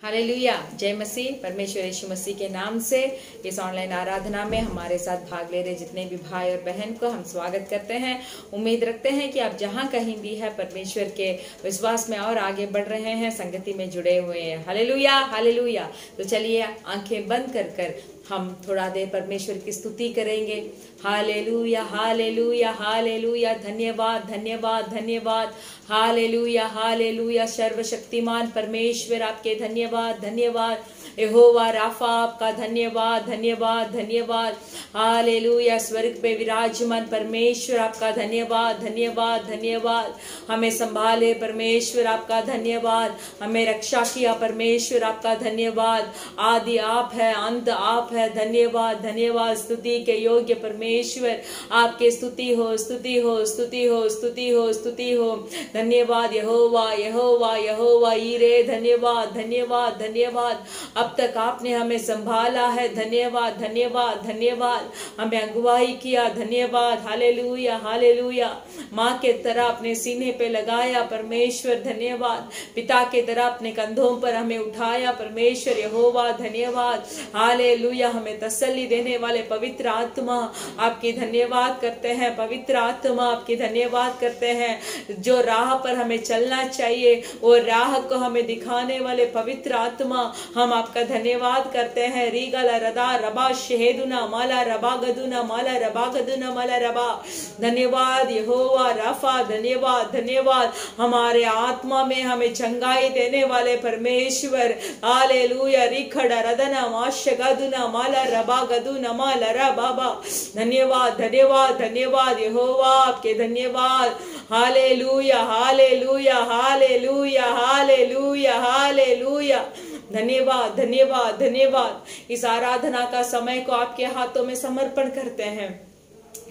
Hallelujah, जय मसीह। परमेश्वर यीशु मसीह के नाम से इस ऑनलाइन आराधना में हमारे साथ भाग ले रहे जितने भी भाई और बहन को हम स्वागत करते हैं। उम्मीद रखते हैं कि आप जहां कहीं भी है परमेश्वर के विश्वास में और आगे बढ़ रहे हैं, संगति में जुड़े हुए हैं। Hallelujah, hallelujah. तो चलिए आंखें बंद कर कर हम थोड़ा देर परमेश्वर की स्तुति करेंगे। हालेलुया, हालेलुया, हालेलुया। धन्यवाद, धन्यवाद, धन्यवाद। Hallelujah, hallelujah. सर्वशक्तिमान परमेश्वर आपके धन्यवाद, धन्यवाद। यहोवा राफा आपका धन्यवाद, धन्यवाद, धन्यवाद। हालेलुया। स्वर्ग पे विराजमान परमेश्वर आपका धन्यवाद, धन्यवाद, धन्यवाद। हमें संभाले परमेश्वर आपका धन्यवाद। हमें रक्षा किया परमेश्वर आपका धन्यवाद। आदि आप है, अंत आप है। धन्यवाद, धन्यवाद। स्तुति के योग्य परमेश्वर आपके स्तुति हो, स्तुति हो, स्तुति हो, स्तुति हो, स्तुति हो। धन्यवाद यहोवा, यहोवा, यहोवा ईरे। धन्यवाद, धन्यवाद, धन्यवाद। अब तक आपने हमें संभाला है। धन्यवाद, धन्यवाद, धन्यवाद। हमें अगुवाई किया। धन्यवाद। Hallelujah, hallelujah. माँ के तरह अपने सीने पे लगाया परमेश्वर। धन्यवाद। पिता के तरह अपने कंधों पर हमें उठाया परमेश्वर। यहोवा धन्यवाद। हालेलुया। हमें तसल्ली देने वाले पवित्र आत्मा आपकी धन्यवाद करते हैं। पवित्र आत्मा आपकी धन्यवाद करते हैं। जो राह पर हमें चलना चाहिए वो राह को हमें दिखाने वाले पवित्र आत्मा, हम आपका धन्यवाद करते हैं। रीगल रदा रबा शहेदुना माला रबा गदुना माला रबा गदुना माला रबा। धन्यवाद यहोवा राफा। धन्यवाद, धन्यवाद। हमारे आत्मा में हमें चंगाई देने वाले परमेश्वर। हालेलुया। रिखड़ा रदना माश गदुना माला रबा गदुना माला रबा। धन्यवाद, धन्यवाद, धन्यवाद यहोवा आपके धन्यवाद। हालेलुया, हालेलुया, हालेलुया, हालेलुया, हालेलुया। धन्यवाद, धन्यवाद, धन्यवाद। इस आराधना का समय को आपके हाथों में समर्पण करते हैं।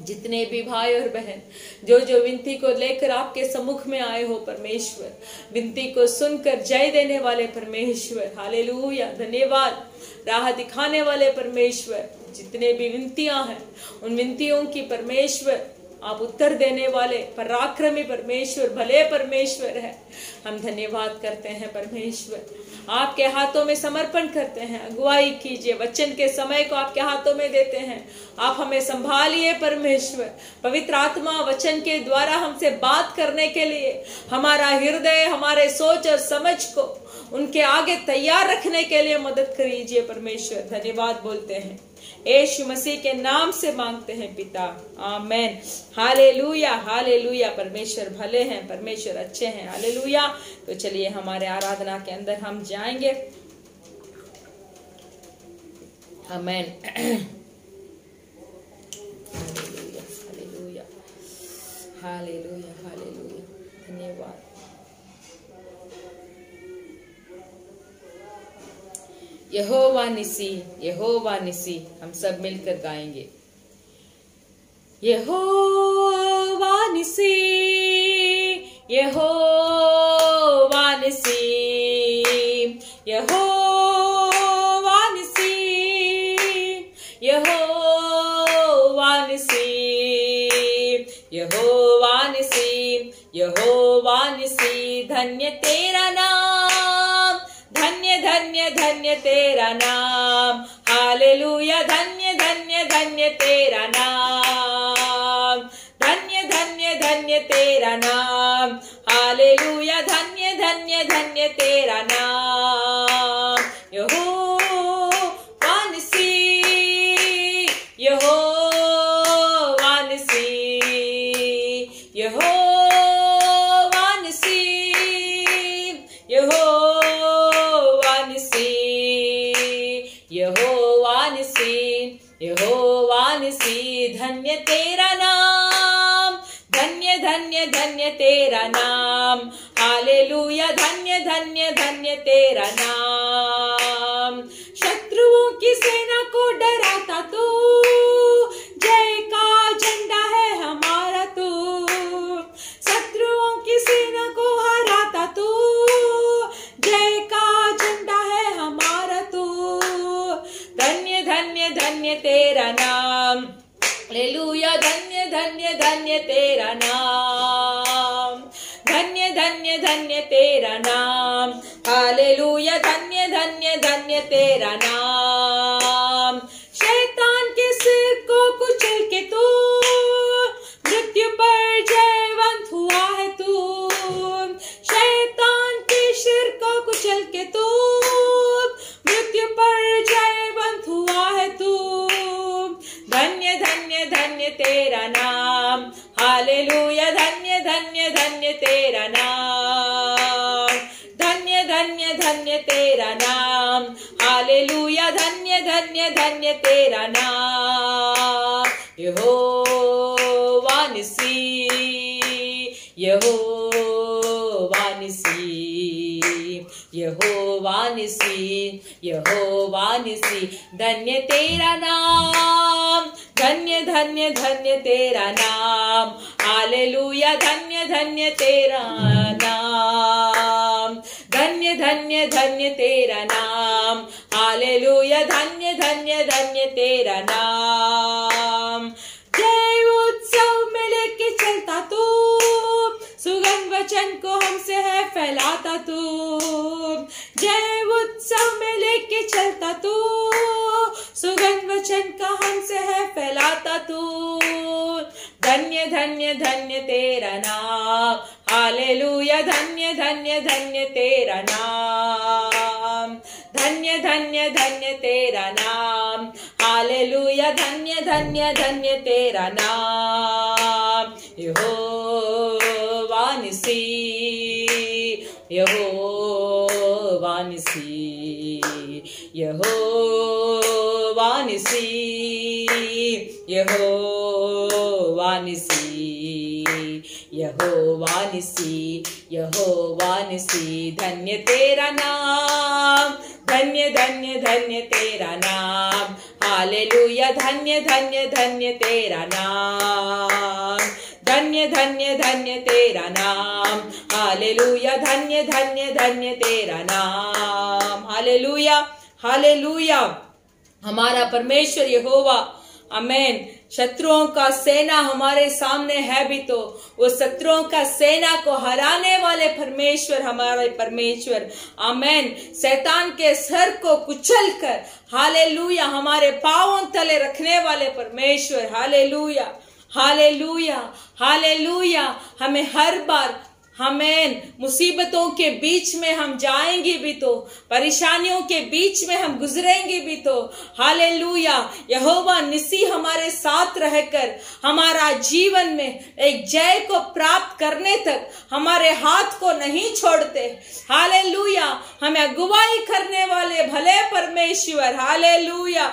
जितने भी भाई और बहन जो विनती को लेकर आपके सम्मुख में आए हो परमेश्वर, विनती को सुनकर जय देने वाले परमेश्वर। हालेलुया। धन्यवाद। राह दिखाने वाले परमेश्वर। जितने भी विनतियां हैं उन विनतियों की परमेश्वर आप उत्तर देने वाले पराक्रमी परमेश्वर, भले परमेश्वर है। हम धन्यवाद करते हैं परमेश्वर। आपके हाथों में समर्पण करते हैं। अगुवाई कीजिए। वचन के समय को आपके हाथों में देते हैं। आप हमें संभालिए परमेश्वर। पवित्र आत्मा वचन के द्वारा हमसे बात करने के लिए हमारा हृदय, हमारे सोच और समझ को उनके आगे तैयार रखने के लिए मदद करिए परमेश्वर। धन्यवाद बोलते हैं यीशु मसीह के नाम से मांगते हैं पिता, आमेन। हालेलुया, हालेलुया। परमेश्वर भले हैं, परमेश्वर अच्छे हैं। हालेलुया। तो चलिए हमारे आराधना के अंदर हम जाएंगे। आमेन। हालेलुया, हालेलुया, हालेलुया, हालेलुया। धन्यवाद। यहोवा निसी, यहोवा निसी। हम सब मिलकर गाएंगे। यहोवा निसी, यहोवा निसी, यहोवा निसी, यहोवा निसी, यहोवा निसी, यहोवा निसी। धन्य तेरा नाम, धन्य धन्य धन्य तेरा नाम। हालेलुया। धन्य धन्य धन्य तेरा नाम। धन्य धन्य धन्य तेरा नाम। हालेलुया। धन्य धन्य धन्य तेरा नाम। यहोवा निसी, यहोवा निसी, यहोवा निसी, यहोवा निसी, यहोवा निसी, यहोवा निसी। धन्य तेरा नाम, धन्य धन्य धन्य तेरा नाम। हालेलुया। धन्य धन्य धन्य तेरा नाम। शत्रुओं की सेना को डराता तू, जय का झंडा है हमारा तू। शत्रुओं की सेना को हराता तू, जय का झंडा है हमारा तू। धन्य धन्य धन्य तेरा नाम। हालेलुया। धन्य धन्य धन्य तेरा नाम। धन्य धन्य धन्य तेरा नाम। हालेलुया, धन्य धन्य धन्य तेरा नाम। शैतान के सिर को कुचल के तू मृत्यु पर जयवंत हुआ है तू। शैतान के सिर को कुचल के तू मृत्यु पर जयवंत हुआ है तू। धन्य धन्य धन्य तेरा नाम। हालेलुया, धन्य धन्य धन्य तेरा नाम। धन्य धन्य धन्य तेरा नाम। हालेलुया, धन्य धन्य धन्य तेरा नाम। यहोवा निसी, यहोवा निसी, यहोवा निसी, यहोवा निसी। धन्य तेरा नाम, धन्य धन्य धन्य तेरा नाम। हालेलुया, धन्य धन्य तेरा नाम। धन्य धन्य धन्य तेरा नाम। हालेलुया, धन्य धन्य धन्य तेरा नाम। जय उत्सव में लेके चलता तू, सुगंध वचन को हमसे है फैलाता तू। जय उत्सव में लेके चलता तू, सुगंध वचन का हमसे है फैलाता तू। धन्य धन्य धन्य तेरा नाम। हालेलुया, धन्य धन्य धन्य तेरा नाम। धन्य धन्य धन्य तेरा नाम। हालेलुया, धन्य धन्य धन्य तेरा नाम। यहोवा निसी, यहोवा निसी, यहोवा निसी, यहोवा निसी, यहोवा निसी, यहोवा निसी। धन्य तेरा नाम, धन्य धन्य धन्य तेरा नाम। हालेलुया, धन्य धन्य धन्य तेरा नाम। धन्य धन्य धन्य तेरा नाम। हालेलुया, धन्य धन्य धन्य तेरा नाम। Hallelujah, hallelujah. हमारा परमेश्वर यहोवा, आमेन, शत्रुओं का सेना हमारे सामने है भी तो उस शत्रुओं का सेना को हराने वाले परमेश्वर हमारे परमेश्वर, आमेन, शैतान के सर को कुचल कर, हालेलुया, हमारे पांवों तले रखने वाले परमेश्वर। हालेलुया, हालेलुया, हालेलुया। हमें हर बार, आमेन, मुसीबतों के बीच में हम जाएंगे भी तो, परेशानियों के बीच में हम गुजरेंगे भी तो, हालेलुया, यहोवा निसी हमारे साथ रहकर हमारा जीवन में एक जय को प्राप्त करने तक हमारे हाथ को नहीं छोड़ते। हालेलुया, हमें अगुवाई करने वाले भले परमेश्वर। Hallelujah,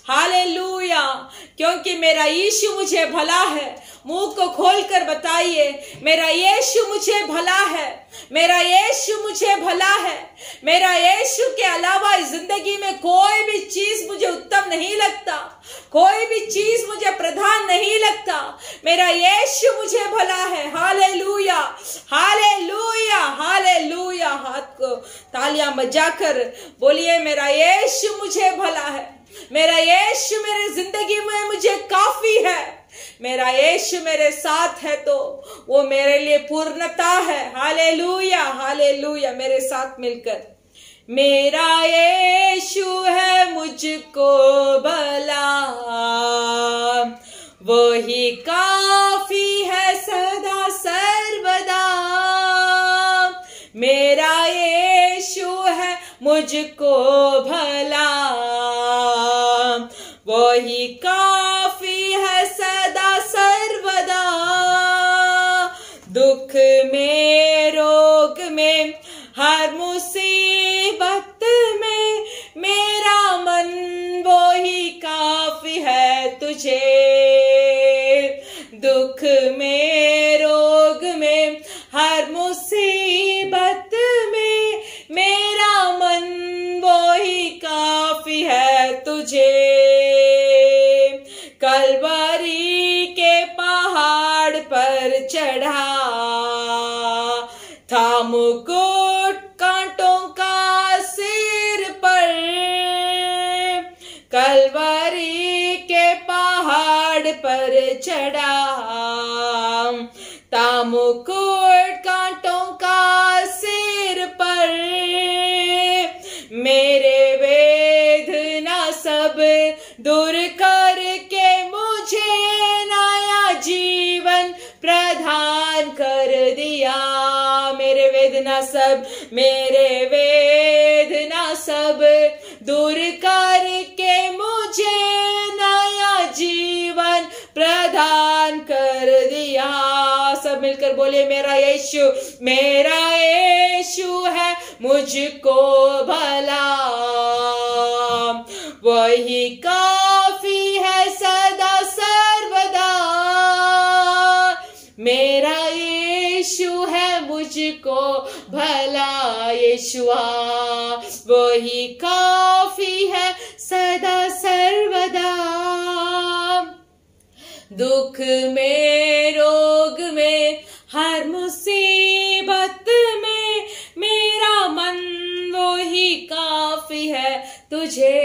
hallelujah. क्योंकि मेरा यीशु मुझे भला है। मुंह को खोलकर बताइए, मेरा यीशु मुझे भला है, मेरा यीशु मुझे भला है। मेरा यीशु के अलावा इस जिंदगी में कोई भी चीज मुझे उत्तम नहीं लगता, कोई भी चीज मुझे प्रधान नहीं लगता। मेरा यीशु मुझे भला है। हालेलुया, हालेलुया, हालेलुया। हाथ को तालियां बजाकर बोलिए, मेरा यीशु मुझे भला है, मेरा यीशु मेरे जिंदगी में मुझे काफी है। मेरा यीशु मेरे साथ है तो वो मेरे लिए पूर्णता है। हालेलुया, हालेलुया। मेरे साथ मिलकर, मेरा यीशु है मुझको भला, वो ही काफी है सदा सर्वदा। मेरा यीशु है मुझको भला, वो ही काफी है सदा सर्वदा। दुख में, रोग में, हर मुसीबत में मेरा मन वो ही काफी है तुझे। दुख में, रोग में, हर मुसीबत में मेरा मन वो ही काफी है तुझे। कलवरी के पहाड़ पर चढ़ा था मुकुट कांटों का सिर पर। कलवरी के पहाड़ पर चढ़ा था मुकुट कांटों का सिर पर। दूर करके मुझे नया जीवन प्रदान कर दिया। मेरे वेदना सब दूर करके मुझे नया जीवन प्रदान कर दिया। सब मिलकर बोले मेरा यीशु है मुझको भला, वही काफी है सदा सर्वदा। मेरा यीशु है मुझको भला, यीशुआ वही काफी है सदा सर्वदा। दुख में रोग में हर मुसीबत में मेरा मन वही काफी है तुझे।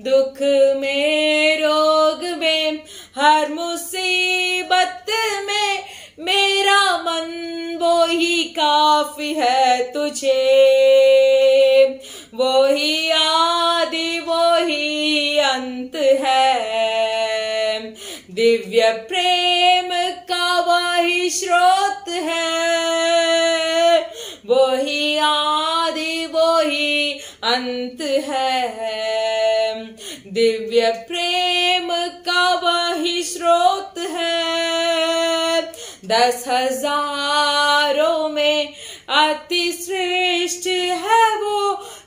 दुख में रोग में हर मुसीबत में मेरा मन वही काफी है तुझे। वही आदि वही अंत है, दिव्य प्रेम का वही स्रोत है। वही आदि वही अंत है, दिव्य प्रेम का वही स्रोत है। 10,000 में अति श्रेष्ठ है वो,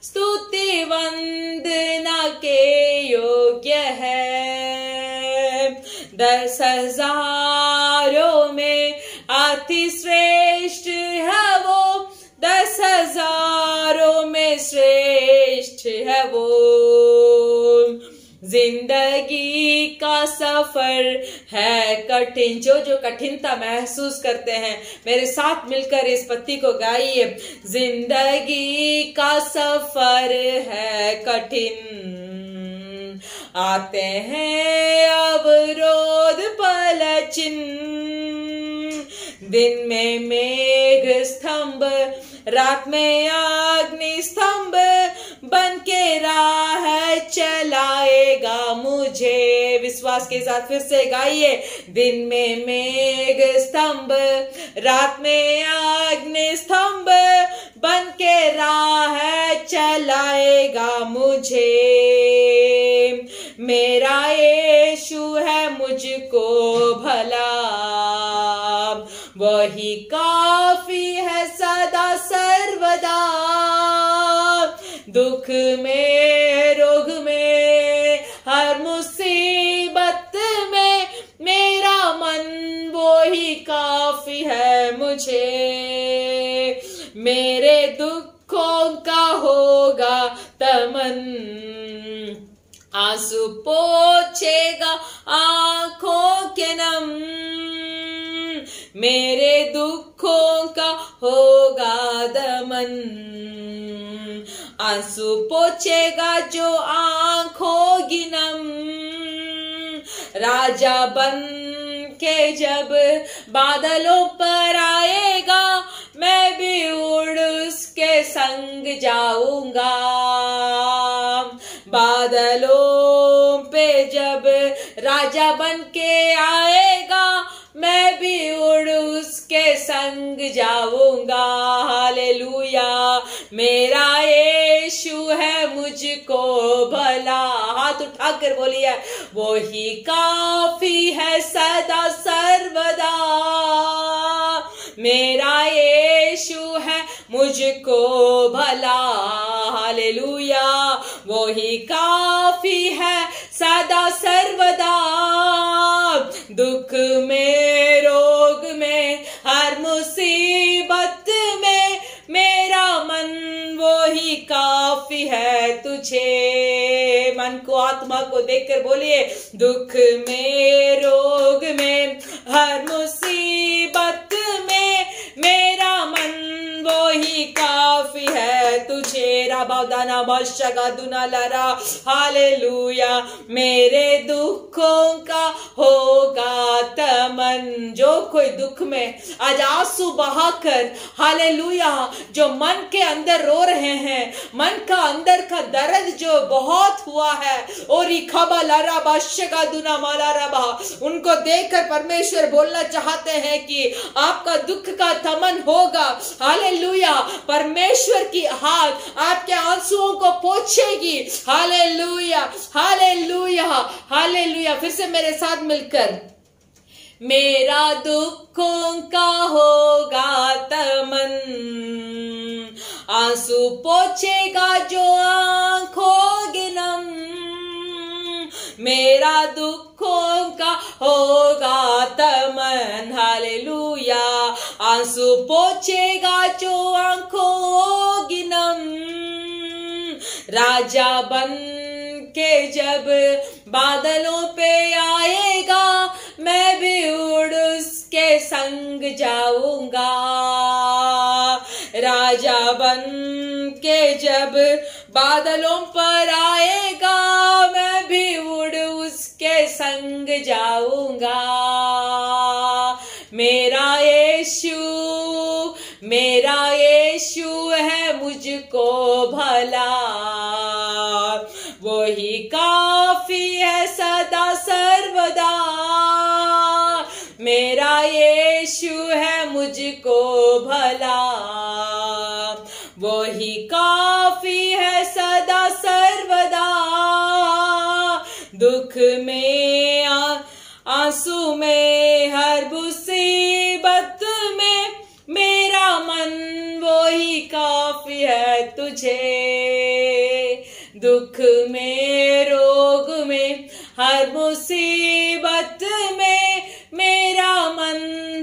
स्तुति वंदना के योग्य है। 10,000 में अति श्रेष्ठ है वो, 10,000 में श्रेष्ठ है वो। जिंदगी का सफर है कठिन, जो कठिनता महसूस करते हैं मेरे साथ मिलकर इस पत्ती को गाइए। जिंदगी का सफर है कठिन, आते हैं अवरोध पलचिन। दिन में मेघ स्तंभ, रात में अग्नि स्तंभ, बन के राह चलाएगा मुझे। विश्वास के साथ फिर से गाइए। दिन में मेघ स्तंभ, रात में अग्नि स्तंभ, बन के राह चलाएगा मुझे। मेरा यीशु है मुझको भला, वही काफी है सदा सर्वदा। दुख में रोग में हर मुसीबत में मेरा मन वही काफी है मुझे। मेरे दुखों का होगा तमन, आंसू पोंछेगा आंखों के नम। मेरे दुखों का होगा दमन, आंसू पोंछेगा जो आंखों की नम। राजा बन के जब बादलों पर आएगा, मैं भी उड़ उसके संग जाऊंगा। बादलों पे जब राजा बन के आएगा, मैं भी उड़ उसके संग जाऊंगा। हालेलुया। मेरा यीशु है मुझको भला, हाथ उठाकर बोलिए, वो ही काफी है सदा सर्वदा। मेरा यीशु है मुझको भला, हालेलुया। वो ही काफी है सदा सर्वदा। दुख में रोग में हर मुसीबत में मेरा मन वो ही काफी है तुझे। मन को आत्मा को देखकर बोलिए, दुख में रोग में हर मुसीबत में मेरा मन वो ही काफी है तुझे। राबादाना बाशगा दुना लारा। हालेलुया। मेरे दुखों का होगा तमन। जो कोई दुख में आज आंसू बहाकर, हालेलुया, जो मन के अंदर रो रहे हैं, मन का अंदर का दर्द जो बहुत हुआ है, और खबा लारा बाशगा दुना माला रबा, उनको देखकर परमेश्वर बोलना चाहते हैं कि आपका दुख का तमन होगा। हालेलुया। परमेश्वर की हाथ आपके आंसुओं को पोंछेगी। हालेलुया, हालेलुया, हालेलुया। फिर से मेरे साथ मिलकर, मेरा दुखों का होगा तमन, आंसू पोंछेगा जो आंखों गिनम। मेरा दुखों का होगा तमन, हालेलुया, आंसू पोंछेगा जो आंखों गिनम। राजा बन के जब बादलों पे आएगा, मैं भी उड़ उसके संग जाऊंगा। राजा बन के जब बादलों पर आएगा, मैं भी उड़ उसके संग जाऊंगा। मेरा यीशु है मुझको भला, वो ही काफी है सदा सर्वदा। मेरा यीशु है मुझको भला, वो ही काफी है सदा सर्वदा। दुख में आंसू में हर मुसीबत में, मेरा मन वो ही काफी है तुझे। दुख में रोग में हर मुसीबत में, मेरा मन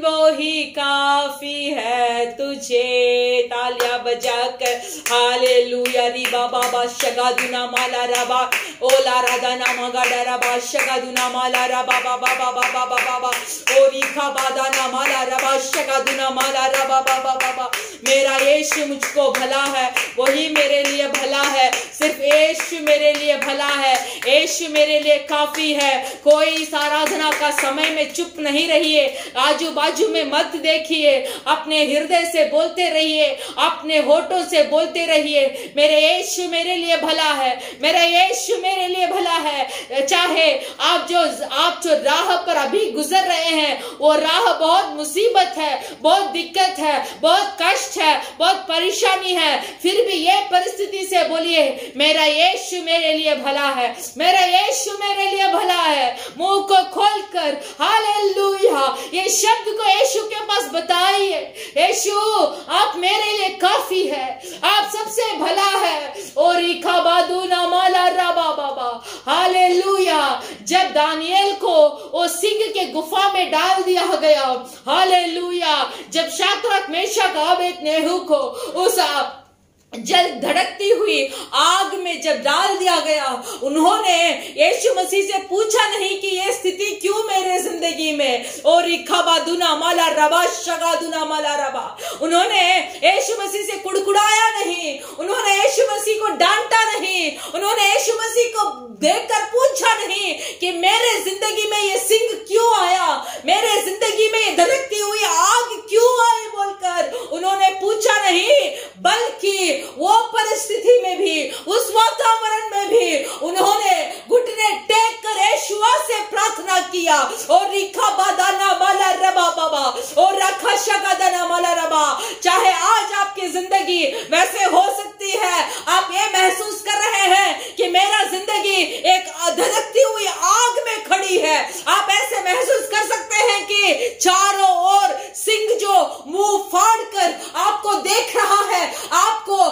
वो ही काफी है तुझे। तालियां बजाकर हालेलुया। री बाबा बाशगा दुना माला रबा, ओला राधा नामा गाडा रबा शगा दुना माला रबा बाबा बाबा बाबा बाबा, ओरी खा बादा ना माला रबा शगा दुना माला रबा बाबा बाबा। मेरा यीशु मुझको भला है, वही मेरे लिए भला है, सिर्फ यीशु मेरे लिए भला है, यीशु मेरे लिए काफी है। कोई इस आराधना का समय में चुप नहीं रहिए, आजू बाजू में मत देखिए, अपने हृदय से बोलते रहिए, अपने होठों से बोलते रहिए, मेरे यीशु मेरे लिए भला है, मेरा यीशु मेरे लिए भला है। चाहे आप जो राह पर अभी गुजर रहे हैं, वो राह बहुत मुसीबत है, बहुत दिक्कत है, बहुत कष्ट है, बहुत परेशानी है, फिर भी ये परिस्थिति से बोलिए, मेरा यीशु मेरे लिए भला है, मेरा यीशु मेरे लिए भला है। मुंह को खोलकर हालेलुया ये शब्द को यीशु के पास बताइए, यीशु आप मेरे लिए काफी है, आप सबसे भला है। और इखाबादू ना माला रबा बाबा हालेलुया। जब दानियल को वो सिंह के गुफा में डाल दिया गया, हालेलुया, जब शाद्रक मेशक अबेदनेगो को उस जल धड़कती हुई आग में जब डाल दिया गया, उन्होंने यीशु मसीह से पूछा नहीं कि ये स्थिति क्यों मेरे जिंदगी में, और इखाबादुना माला रबा शगादुना माला रबा, उन्होंने यीशु मसीह से कुड़कुड़ाया नहीं, उन्होंने यीशु मसीह को डांटा नहीं, उन्होंने यीशु मसीह को देखकर पूछा नहीं कि मेरे जिंदगी में ये सिंह क्यों आया, मेरे जिंदगी में ये धड़कती हुई आग क्यों आई बोलकर उन्होंने पूछा नहीं, बल्कि वो परिस्थिति में भी, उस वातावरण में भी उन्होंने घुटने टेक कर यीशुआ से प्रार्थना किया। और रिखा बादाना माला रबा बाबा और रखा शगादाना माला रबा। चाहे आज आपकी जिंदगी वैसे हो सकती है, आप ये महसूस कर रहे हैं कि मेरा जिंदगी एक धधकती हुई आग में खड़ी है, आप ऐसे महसूस कर सकते हैं कि चारों ओर सिंह जो मुंह फाड़ कर आपको देख रहा है, आपको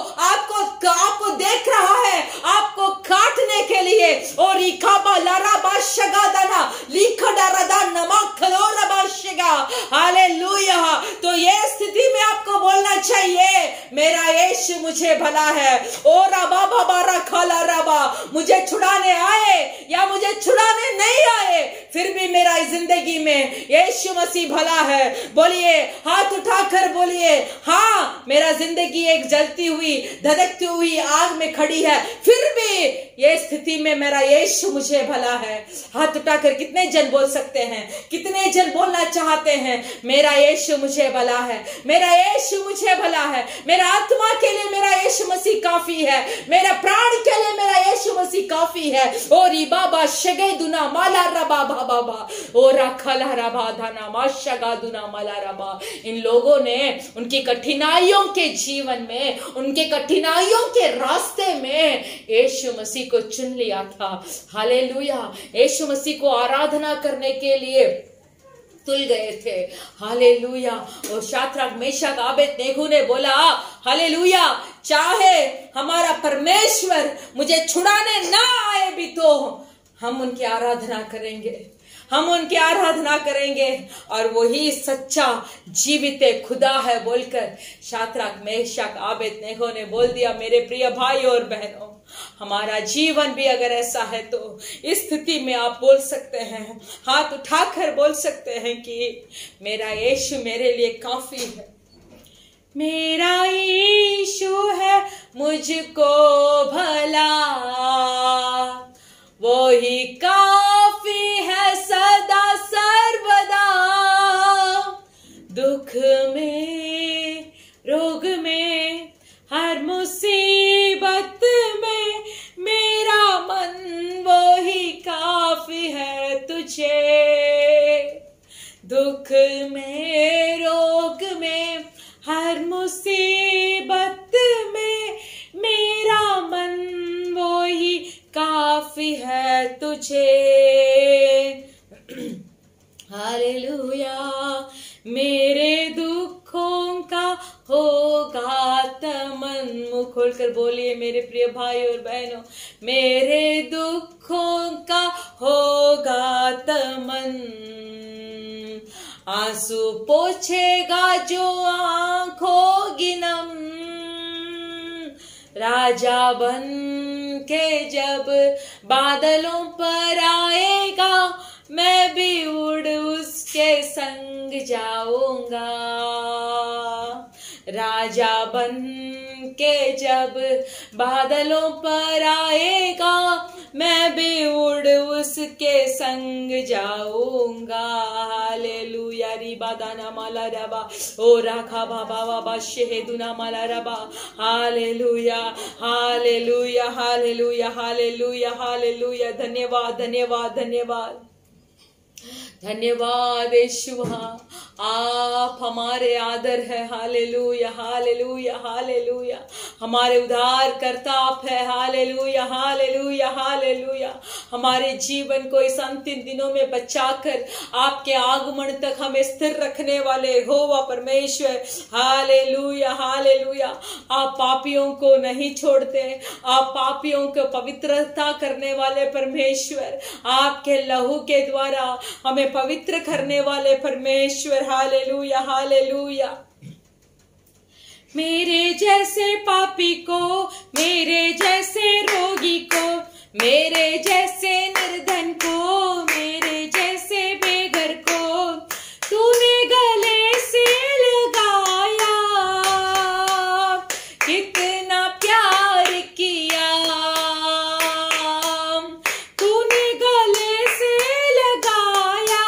देख रहा है, आपको काटने के लिए। और इखाबा लाराबा शगादाना लिखडारादा नमखलोराबा शगा हालेलुया। तो ये स्थिति में आपको बोलना चाहिए, मेरा यीशु मुझे भला है। ओ रबा बाबा रखला रबा बाबा मुझे छुड़ाने आए या मुझे छुड़ाने नहीं आए, फिर भी मेरा जिंदगी में यीशु मसीह भला है। बोलिए, हाथ उठाकर बोलिए, हाँ मेरा जिंदगी एक जलती हुई धधकती हुई आग में खड़ी है, फिर भी ये स्थिति में मेरा यीशु मुझे भला है। हाथ उठाकर कितने जन बोल सकते हैं, कितने जन बोलना चाहते हैं, मेरा यीशु मुझे भला है, मेरा यीशु मुझे भला है, मेरा आत्मा के लिए मेरा यीशु मसीह काफी है, मेरा प्राण के लिए मेरा यीशु मसीह काफी है। और बाबा शगे दुना माला रबा बाबा और खला रबा धना माशगा दुना माला रबा। इन लोगों ने उनकी कठिनाइयों के जीवन में, उनके कठिनाइयों के रास्ते में यीशु मसीह को चुन लिया था। हालेलुया, यीशु मसीह को आराधना करने के लिए तुल गए थे। हालेलुया। और शाद्रक मेशक अबेदनेगो ने बोला, हालेलुया, चाहे हमारा परमेश्वर मुझे छुड़ाने ना आए भी तो हम उनकी आराधना करेंगे, हम उनकी आराधना करेंगे, और वही सच्चा जीवित खुदा है बोलकर शाद्रक मेशक अबेदनेगो ने बोल दिया। मेरे प्रिय भाई और बहनों, हमारा जीवन भी अगर ऐसा है तो इस स्थिति में आप बोल सकते हैं, हाथ उठाकर बोल सकते हैं कि मेरा यीशु मेरे लिए काफी है, मेरा यीशु है मुझको भला, वो ही काफी है सदा सर्वदा। दुख में, रोग में, हर मुसीबत में मेरा मन वो ही काफी है तुझे। दुख में, रोग में, हर मुसीबत में मेरा मन वो ही काफी है तुझे। हालेलुया। मेरे दुखों का होगा तमन, मुंह खोलकर बोलिए मेरे प्रिय भाई और बहनों, मेरे दुखों का होगा तमन। आंसू पोछेगा जो आंखों गिनम, राजा बन के जब बादलों पर आएगा, मैं भी उड़ उसके संग जाऊंगा। राजा बन के जब बादलों पर आएगा, मैं भी उड़ उसके संग जाऊंगा। हालेलुया। रिबा दाना माला रबा ओ राखा बाबा बाबा शेहेदुना माला रबा। हालेलुया, हालेलुया, हालेलुया, हालेलुया, हालेलुया। धन्यवाद, धन्यवाद, धन्यवाद, धन्यवाद यीशु, आप हमारे आदर है। हालेलुया, हालेलुया, हालेलुया। हमारे उद्धार करता आप है। हालेलुया, हालेलुया, हालेलुया। हमारे जीवन को इस अंतिम दिनों में बचाकर आपके आगमन तक हमें स्थिर रखने वाले होवा परमेश्वर। Hallelujah, hallelujah. आप पापियों को नहीं छोड़ते, आप पापियों को पवित्रता करने वाले परमेश्वर, आपके लहू के द्वारा हमें पवित्र करने वाले परमेश्वर। हालेलुया, हालेलुया। मेरे जैसे पापी को, मेरे जैसे रोगी को, मेरे जैसे निर्धन को, मेरे जैसे बेघर को तूने गले से लगाया, कितना प्यार किया तूने गले से लगाया,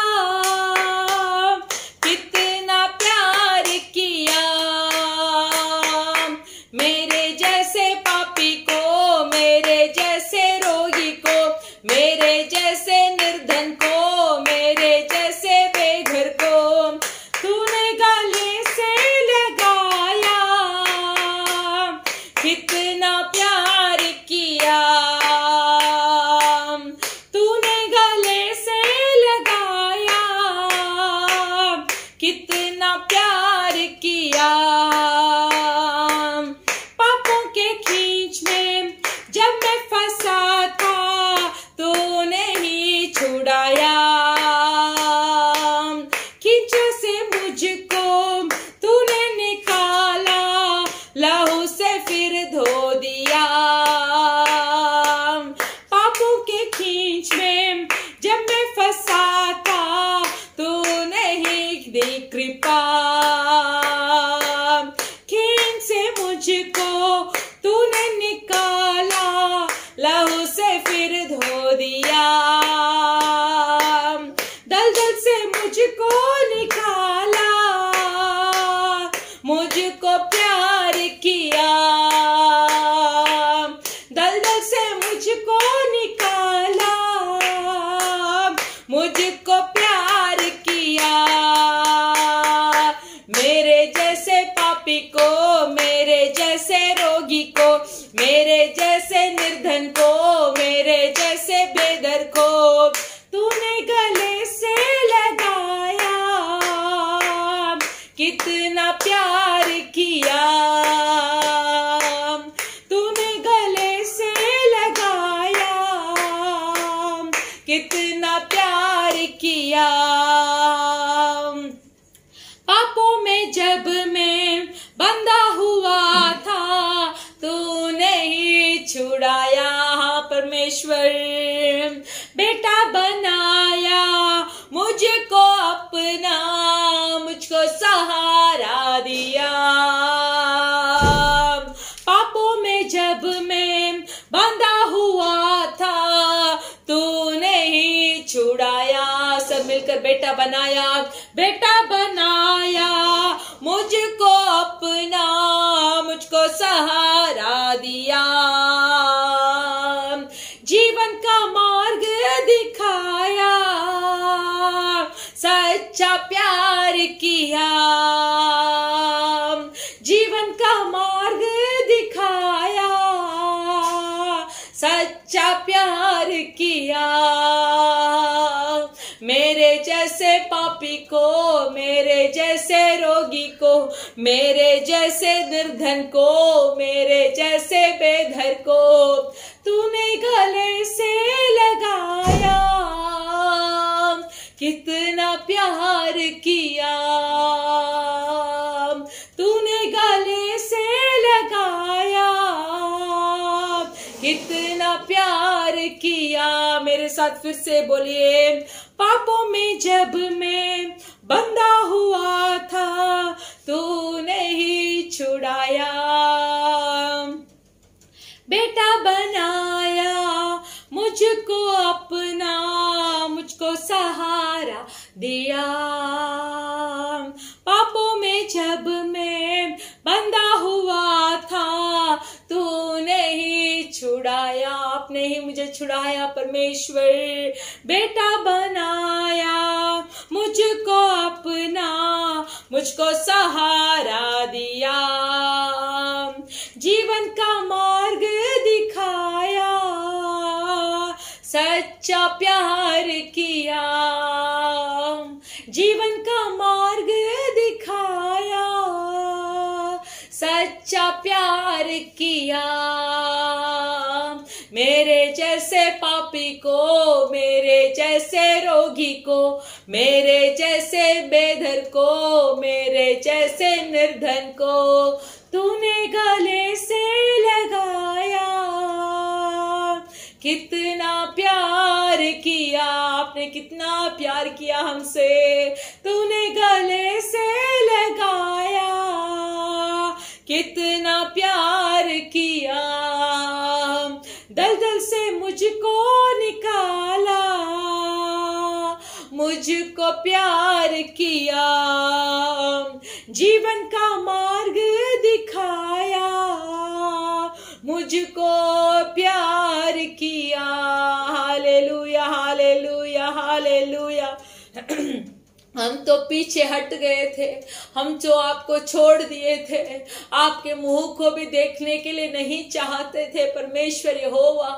कितना प्यार किया। मेरे जैसे पापी दलदल से मुझको निकाला, मुझको प्यार किया। मेरे जैसे पापी को, मेरे जैसे रोगी को, मेरे जैसे निर्धन को, मेरे जैसे बेदर को तूने गले से लगाया। कितना प्यार किया, तूने गले से लगाया। कितना प्यार किया। पापों में जब मैं बंधा हुआ था, तूने ही छुड़ाया। परमेश्वर बेटा बनाया मुझको अपना, मुझको सहारा दिया। पापों में जब मैं बंधा हुआ था, तूने ही छुड़ाया। सब मिलकर बेटा बनाया, बेटा बनाया मुझको अपना, मुझको सहारा दिया। जीवन का मार्ग दिखाया, सच्चा प्यार किया। जीवन का मार्ग दिखाया, सच्चा प्यार किया। मेरे जैसे पापी को, मेरे जैसे रोगी को, मेरे जैसे निर्धन को, मेरे जैसे बेघर को तूने गले से लगाया। कितना प्यार किया, तूने गले से लगाया। कितना प्यार किया। मेरे साथ फिर से बोलिए। पापों में जब मैं बंधा हुआ था, तूने ही छुड़ाया। बेटा बनाया मुझको अपना, मुझको सहारा दिया। पापों में जब मैं बंधा हुआ था, तूने ही छुड़ाया। आपने ही मुझे छुड़ाया परमेश्वर। बेटा बनाया मुझको अपना, मुझको सहारा दिया। जीवन का मार्ग दिखाया, सच्चा प्यार किया। जीवन का मार्ग दिखाया, सच्चा प्यार किया। मेरे जैसे पापी को, मेरे जैसे रोगी को, मेरे जैसे बेघर को, मेरे जैसे निर्धन को तूने गले से लगाया। कितना प्यार किया, आपने कितना प्यार किया हमसे। तूने गले से लगाया, कितना प्यार किया। दलदल से मुझको निकाला, मुझको प्यार किया। जीवन का मार्ग दिखाया, मुझको प्यार किया। हालेलुया, हालेलुया, हालेलुया। हम तो पीछे हट गए थे, हम जो आपको छोड़ दिए थे, आपके मुंह को भी देखने के लिए नहीं चाहते थे परमेश्वर यहोवा।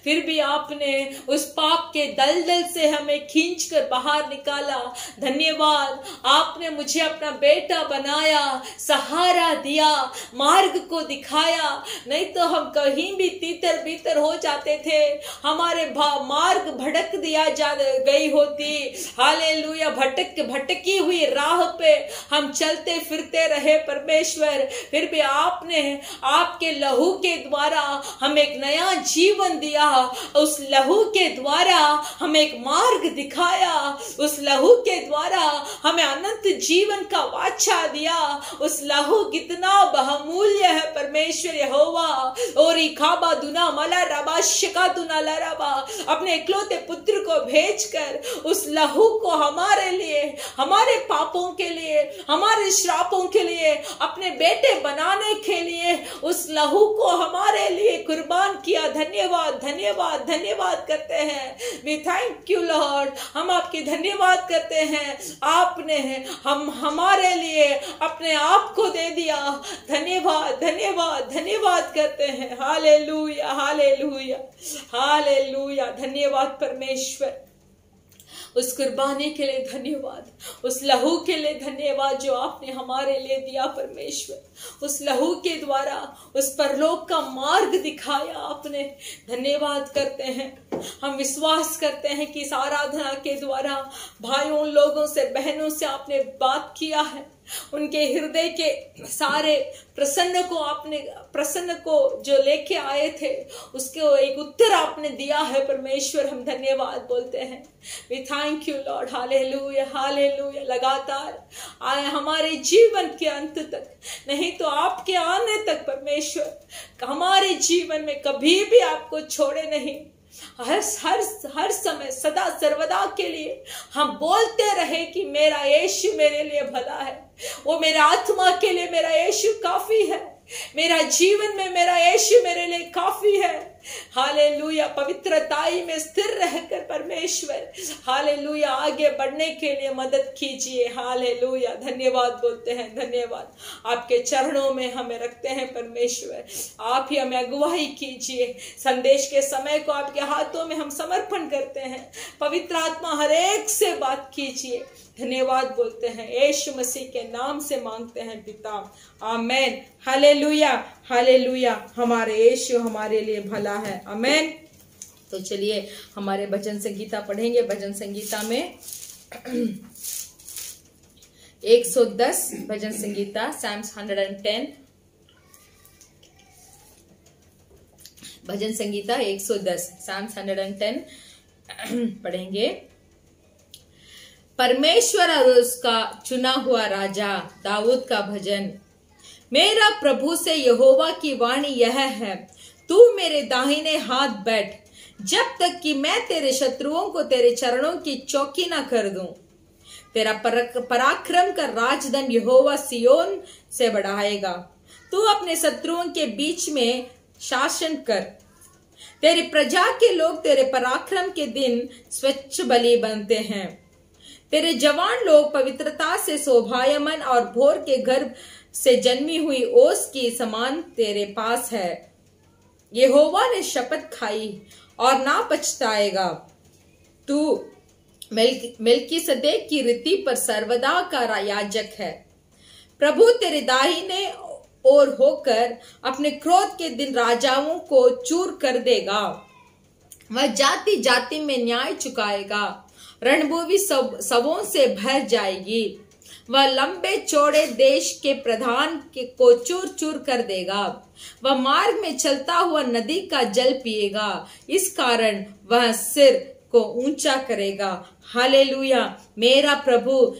फिर भी आपने उस पाप के दलदल से हमें खींचकर बाहर निकाला। धन्यवाद, आपने मुझे अपना बेटा बनाया, सहारा दिया, मार्ग को दिखाया। नहीं तो हम कहीं भी तीतर बीतर हो जाते थे, हमारे मार्ग भटक दिया गई होती। हालेलुया, भटकी हुई राह पे हम चलते फिरते रहे परमेश्वर। फिर भी आपने आपके लहू के द्वारा हमें एक नया जीवन दिया। उस लहू के द्वारा हमें एक मार्ग दिखाया। उस लहू के द्वारा हमें अनंत जीवन का वाचा दिया। उस लहू कितना बहुमूल्य है परमेश्वर यहोवा। और इखाबा दुना मला रबा शिका दुना लरबा, अपने इकलौते पुत्र को भेजकर उस लहू को हमारे लिए हमारे पापों के लिए, हमारे श्रापों के लिए, अपने बेटे बनाने के लिए उस लहू को हमारे लिए कुर्बान किया। धन्यवाद धन्यवाद धन्यवाद करते हैं। वी थैंक यू लॉर्ड, हम आपकी धन्यवाद करते हैं। आपने हमारे लिए अपने आप को दे दिया। धन्यवाद धन्यवाद धन्यवाद करते हैं। हालेलुया हालेलुया हालेलुया। धन्यवाद परमेश्वर, उस कुर्बानी के लिए धन्यवाद, उस लहू के लिए धन्यवाद जो आपने हमारे लिए दिया परमेश्वर। उस लहू के द्वारा उस परलोक का मार्ग दिखाया आपने। धन्यवाद करते हैं। हम विश्वास करते हैं कि इस आराधना के द्वारा भाइयों लोगों से बहनों से आपने बात किया है। उनके हृदय के सारे प्रसन्न को जो लेके आए थे उसके एक उत्तर आपने दिया है परमेश्वर। हम धन्यवाद बोलते हैं। We thank you lord. Hallelujah hallelujah. लगातार आए हमारे जीवन के अंत तक, नहीं तो आपके आने तक परमेश्वर, हमारे जीवन में कभी भी आपको छोड़े नहीं। हर समय सदा सर्वदा के लिए हम बोलते रहे कि मेरा यीशु मेरे लिए भला है, वो मेरा आत्मा के लिए मेरा यीशु काफी है, मेरा जीवन में मेरा यीशु मेरे लिए काफी है। हालेलुया। पवित्रताई में स्थिर रहकर परमेश्वर हालेलुया आगे बढ़ने के लिए मदद कीजिए। हालेलुया। धन्यवाद बोलते हैं। धन्यवाद। आपके चरणों में हमें रखते हैं परमेश्वर। आप ही हमें अगुवाई कीजिए। संदेश के समय को आपके हाथों में हम समर्पण करते हैं। पवित्र आत्मा हर एक से बात कीजिए। धन्यवाद बोलते हैं। यीशु मसीह के नाम से मांगते हैं पिता, आमेन। हालेलुया हालेलुया। हमारे यीशु हमारे लिए भला है। आमेन। तो चलिए हमारे भजन संगीता पढ़ेंगे। भजन संगीता में 110 भजन संगीता, Psalms 110, भजन संगीता 110, Psalms 110 पढ़ेंगे। परमेश्वर और उसका चुना हुआ राजा दाऊद का भजन। मेरा प्रभु से यहोवा की वाणी यह है, तू मेरे दाहिने हाथ बैठ, जब तक कि मैं तेरे शत्रुओं को तेरे चरणों की चौकी ना कर दूं। तेरा पराक्रम का राजदंड यहोवा सियोन से बढ़ाएगा। तू अपने शत्रुओं के बीच में शासन कर। तेरी प्रजा के लोग तेरे पराक्रम के दिन स्वच्छ बलि बनते हैं। तेरे जवान लोग पवित्रता से शोभायमान और भोर के गर्भ से जन्मी हुई ओस की समान तेरे पास है। यहोवा ने शपथ खाई और ना पछताएगा। तू मेल्कीसदेक की रीति पर सर्वदा का याजक है। प्रभु तेरे दाहिने ओर होकर अपने क्रोध के दिन राजाओं को चूर कर देगा। वह जाति जाति में न्याय चुकाएगा। रणभूमि सबों से भर जाएगी। वह लंबे चौड़े देश के प्रधान को चूर चूर कर देगा। वह मार्ग में चलता हुआ नदी का जल पिएगा। इस कारण वह सिर को ऊंचा करेगा। हालेलुया। मेरा प्रभु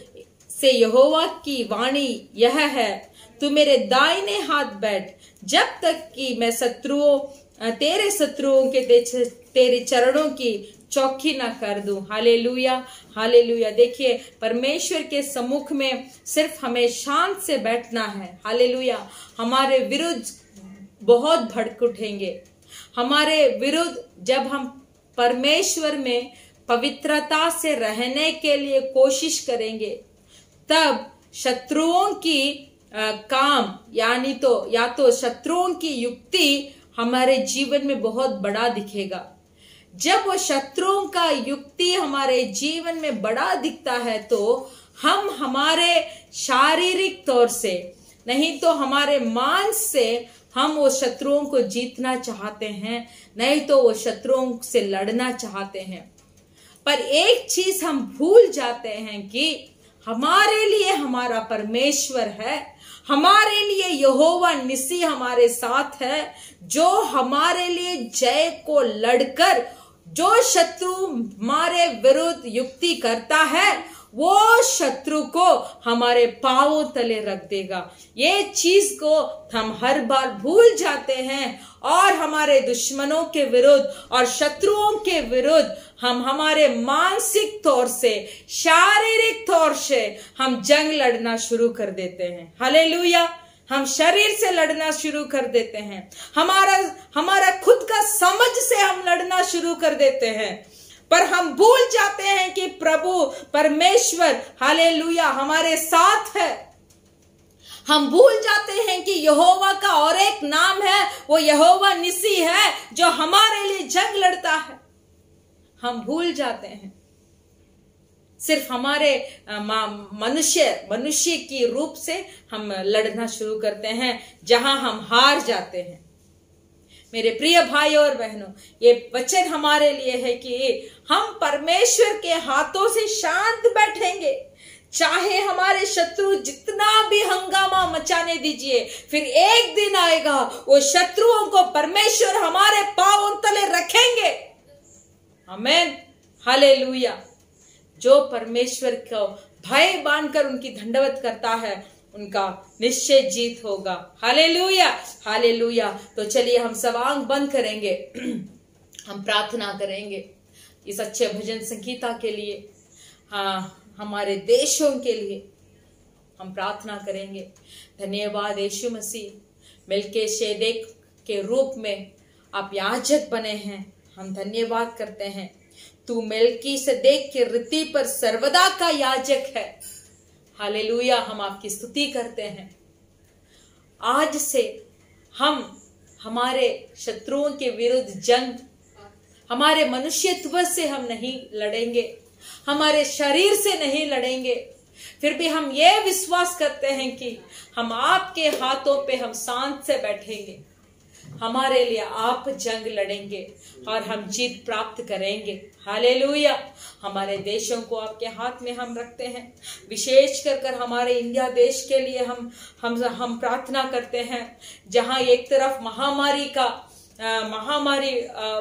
से यहोवा की वाणी यह है, तू मेरे दाहिने हाथ बैठ, जब तक कि मैं तेरे शत्रुओं के तेरे चरणों की चौकी ना कर दूं। Hallelujah hallelujah. देखिए परमेश्वर के सम्मुख में सिर्फ हमें शांत से बैठना है। हालेलुया। हमारे विरुद्ध बहुत भड़क उठेंगे। हमारे विरुद्ध जब हम परमेश्वर में पवित्रता से रहने के लिए कोशिश करेंगे, तब शत्रुओं की काम या तो शत्रुओं की युक्ति हमारे जीवन में बहुत बड़ा दिखेगा। जब वो शत्रुओं का युक्ति हमारे जीवन में बड़ा दिखता है तो हम हमारे शारीरिक तौर से नहीं तो हमारे मांस से हम वो शत्रुओं को जीतना चाहते हैं, नहीं तो वो शत्रुओं से लड़ना चाहते हैं। पर एक चीज हम भूल जाते हैं कि हमारे लिए हमारा परमेश्वर है, हमारे लिए यहोवा निसी हमारे साथ है, जो हमारे लिए जय को लड़कर जो शत्रु हमारे विरुद्ध युक्ति करता है वो शत्रु को हमारे पांवों तले रख देगा। ये चीज को हम हर बार भूल जाते हैं और हमारे दुश्मनों के विरुद्ध और शत्रुओं के विरुद्ध हम हमारे मानसिक तौर से, शारीरिक तौर से हम जंग लड़ना शुरू कर देते हैं। हालेलुया। हम शरीर से लड़ना शुरू कर देते हैं, हमारा खुद का समझ से हम लड़ना शुरू कर देते हैं, पर हम भूल जाते हैं कि प्रभु परमेश्वर हालेलुया हमारे साथ है। हम भूल जाते हैं कि यहोवा का और एक नाम है, वो यहोवा निसी है जो हमारे लिए जंग लड़ता है। हम भूल जाते हैं, सिर्फ हमारे मनुष्य की रूप से हम लड़ना शुरू करते हैं, जहां हम हार जाते हैं। मेरे प्रिय भाई और बहनों, ये वचन हमारे लिए है कि हम परमेश्वर के हाथों से शांत बैठेंगे, चाहे हमारे शत्रु जितना भी हंगामा मचाने दीजिए, फिर एक दिन आएगा वो शत्रुओं को परमेश्वर हमारे पांवों तले रखेंगे। आमीन, हालेलुया। जो परमेश्वर को भय बांधकर उनकी दंडवत करता है, उनका निश्चय जीत होगा। Hallelujah, hallelujah. तो चलिए हम सब आंख बंद करेंगे, हम प्रार्थना करेंगे इस अच्छे भजन संगीता के लिए, हमारे देशों के लिए हम प्रार्थना करेंगे। धन्यवाद यीशु मसीह, मेल्कीशेदेक के रूप में आप याजक बने हैं, हम धन्यवाद करते हैं। तू मेल्कीशेदेक की रीति पर सर्वदा का याजक है। हालेलुया, हम आपकी स्तुति करते हैं। आज से हम हमारे शत्रुओं के विरुद्ध जंग हमारे मनुष्यत्व से हम नहीं लड़ेंगे, हमारे शरीर से नहीं लड़ेंगे, फिर भी हम ये विश्वास करते हैं कि हम आपके हाथों पे हम शांत से बैठेंगे, हमारे लिए आप जंग लड़ेंगे और हम जीत प्राप्त करेंगे। हालेलुया। हमारे देशों को आपके हाथ में हम रखते हैं, विशेष कर हमारे इंडिया देश के लिए हम प्रार्थना करते हैं, जहां एक तरफ महामारी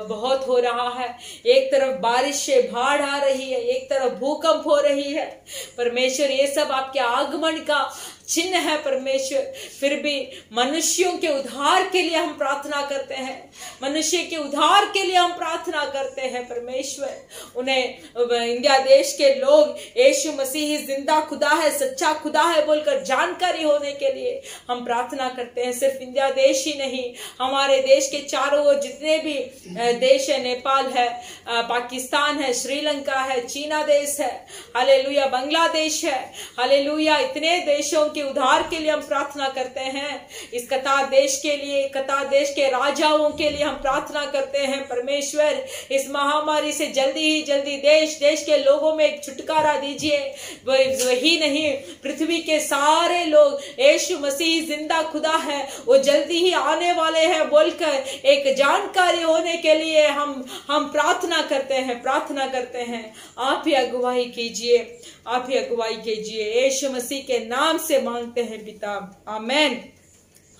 बहुत हो रहा है, एक तरफ बारिश से बाढ़ आ रही है, एक तरफ भूकंप हो रही है। परमेश्वर, ये सब आपके आगमन का चिन्ह है परमेश्वर, फिर भी मनुष्यों के उद्धार के लिए हम प्रार्थना करते हैं, मनुष्य के उद्धार के लिए हम प्रार्थना करते हैं परमेश्वर। उन्हें इंडिया देश के लोग यीशु मसीह जिंदा खुदा है, सच्चा खुदा है बोलकर जानकारी होने के लिए हम प्रार्थना करते हैं। सिर्फ इंडिया देश ही नहीं, हमारे देश के चारों ओर जितने भी देश है, नेपाल है, पाकिस्तान है, श्रीलंका है, चीना देश है, हालेलुया, बांग्लादेश है, हालेलुया, इतने देशों के उद्धार के लिए हम प्रार्थना करते हैं। इस कतार देश के लिए, कतार देश के राजाओं के लिए हम प्रार्थना करते हैं परमेश्वर। इस महामारी से जल्दी ही जल्दी देश के लोगों में एक छुटकारा दीजिए। वही नहीं, पृथ्वी के सारे लोग यीशु मसीह जिंदा खुदा है, वो जल्दी ही आने वाले हैं बोलकर एक जानकारी होने के लिए हम प्रार्थना करते हैं। आप ही अगुवाई कीजिए, आप ही अगुवाई कीजिए, यीशु मसीह के नाम से मांगते हैं पिता, आमेन,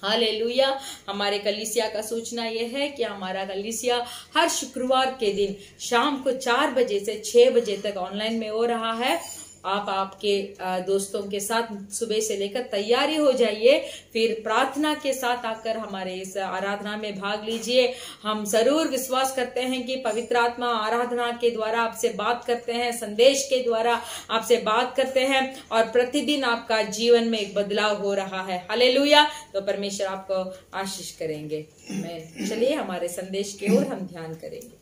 हालेलुया। हमारे कलीसिया का सूचना यह है कि हमारा कलीसिया हर शुक्रवार के दिन शाम को 4 बजे से 6 बजे तक ऑनलाइन में हो रहा है। आप आपके दोस्तों के साथ सुबह से लेकर तैयारी हो जाइए, फिर प्रार्थना के साथ आकर हमारे इस आराधना में भाग लीजिए। हम जरूर विश्वास करते हैं कि पवित्र आत्मा आराधना के द्वारा आपसे बात करते हैं, संदेश के द्वारा आपसे बात करते हैं और प्रतिदिन आपका जीवन में एक बदलाव हो रहा है। हालेलुया। तो परमेश्वर आपको आशीष करेंगे। चलिए हमारे संदेश की ओर हम ध्यान करेंगे।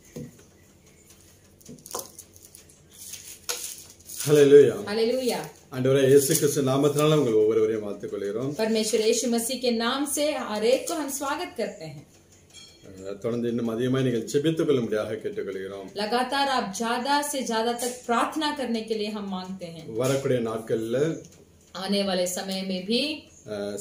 ஹல்லேலூயா हालेलुया। ஆண்டவரே இயேசு கிறிஸ்து நாமத்தினால உங்களை ஒவ்வொருவரையும் வாழ்த்துக் கொள்கிறோம்। परमेश्वर यीशु मसीह के नाम से हर एक को हम स्वागत करते हैं। தொடர்ந்து இன்னும் அதிகமாக நீங்கள் ஜெபித்துக் கொள்ளும்படியாக கேட்டுக்கொள்கிறோம்। लगातार आप ज्यादा से ज्यादा तक प्रार्थना करने के लिए हम मांगते हैं। வரக்கூடிய நாட்கள்ல आने वाले समय में भी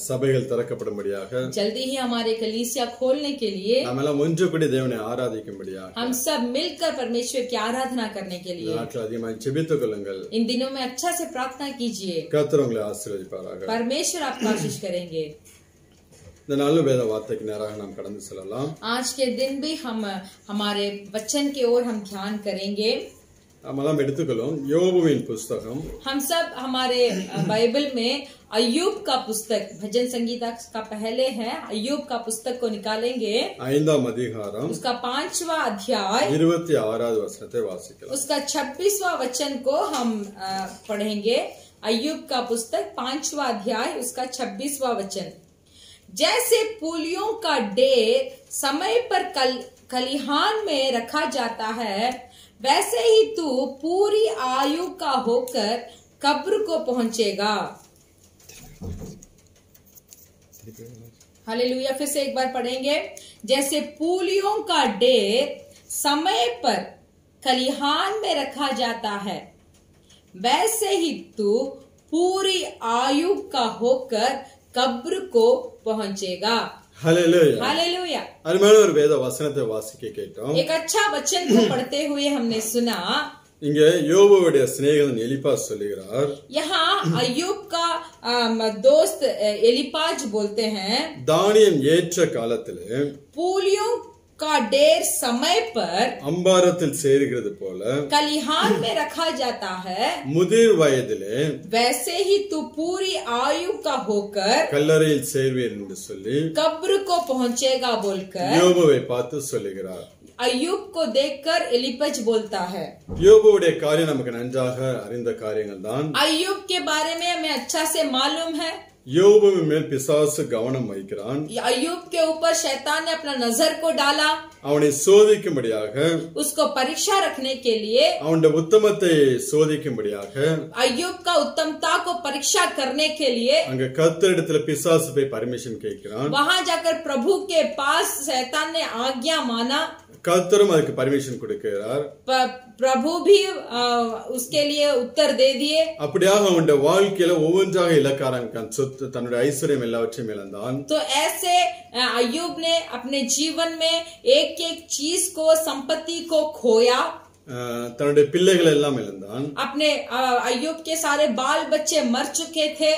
சபைகள் திறக்கப்படும்படியாக, जल्दी ही हमारे कलीसिया खोलने के लिए, நாம் எல்லாம் ஒன்று கூடி தேவனை ஆராதிக்கும்படியாக, हम सब मिलकर परमेश्वर की आराधना करने के लिए நாட்கள் அதிகமாக ஜெபித்துக் கொள்ளுங்கள்। इन दिनों में अच्छा से प्रार्थना कीजिए। கர்த்தர் உங்களை ஆசீர்வதிப்பாராக। परमेश्वर आपको आशीष करेंगे। இந்த நாளும் வேத வார்த்தைக்கு நேராக நாம் கடந்து செல்லலாம்। आज के दिन भी हम हमारे वचन की ओर हम ध्यान करेंगे। हम எடுத்துக்கொள்ளும் யோபுவின் புஸ்தகம் हम सब हमारे बाइबल में अय्यूब का पुस्तक भजन संगीता का पहले है अय्यूब का पुस्तक को निकालेंगे 5ஆம் அதிகாரம் उसका 5वां अध्याय 26வது வசனத்தை வாசிக்கலாம் उसका 26वां वचन को हम पढ़ेंगे अय्यूब का पुस्तक 5वां अध्याय उसका 26वां वचन। जैसे पूलियों का डेर समय पर खलिहान में रखा जाता है वैसे ही तू पूरी आयु का होकर कब्र को पहुंचेगा। हालेलुया। फिर से एक बार पढ़ेंगे। जैसे पूलियों का डेर समय पर खलिहान में रखा जाता है वैसे ही तू पूरी आयु का होकर कब्र को पहुंचेगा। Hallelujah hallelujah. அருமையான ஒரு வேத வசனத்தை வாசிக்க கேட்டோம்। एक अच्छा वचन को पढ़ते हुए हमने सुना। இங்க யோபுவுடைய சிநேகிதன் எலிபாஸ் சொல்லுகிறார் यहाँ अय्यूब का दोस्त एलिपाज बोलते हैं தானியம் ஏற்ற காலத்திலே पूलियों का डेर समय पर அம்பாரத்தில் சேருகிறது போல खलिहान में रखा जाता है முதிர் வயதிலே वैसे ही तू पूरी आयु का होकर கல்லறையில் சேர்வீர் என்று சொல்லி कब्र को पहुंचेगा बोलकर யோபுவை பார்த்து சொல்லுகிறார்। अय्यूब को देखकर एलिपज बोलता है। யோபுவுடைய காரியம் நமக்கு நன்றாக அறிந்த காரியங்கள் தான்। अय्यूब के बारे में हमें अच्छा से मालूम है। யோபுவின் மேல் பிசாசு கவனம் வைக்கிறான்। अय्यूब के ऊपर शैतान ने अपना नजर को डाला அவனை சோதிக்கும்படியாக उसको परीक्षा रखने के लिए அவனுடைய உத்தமத்தை சோதிக்கும்படியாக अय्यूब का उत्तमता को परीक्षा करने के लिए அங்க கர்த்தரிடத்துல பிசாசு போய் பர்மிஷன் கேட்கிறான்। वहां जाकर प्रभु के पास शैतान ने आज्ञा माना கர்த்தரும் அதுக்கு பர்மிஷன் கொடுக்கிறார்। प्रभु भी उसके लिए उत्तर दे दिए। அப்படியாக அவனுடைய வாழ்க்கையில ஒவ்வொன்றாக இழக்க ஆரம்பித்தான்। சொத்து தன்னுடைய ஐஸ்வர்யம் எல்லாவற்றையும் இழந்தான்। तो ऐसे अय्यूब ने अपने जीवन में एक एक चीज को संपत्ति को खोया। தன்னுடைய பிள்ளைகள் எல்லாம் இழந்தான்। अपने अय्यूब के सारे बाल बच्चे मर चुके थे।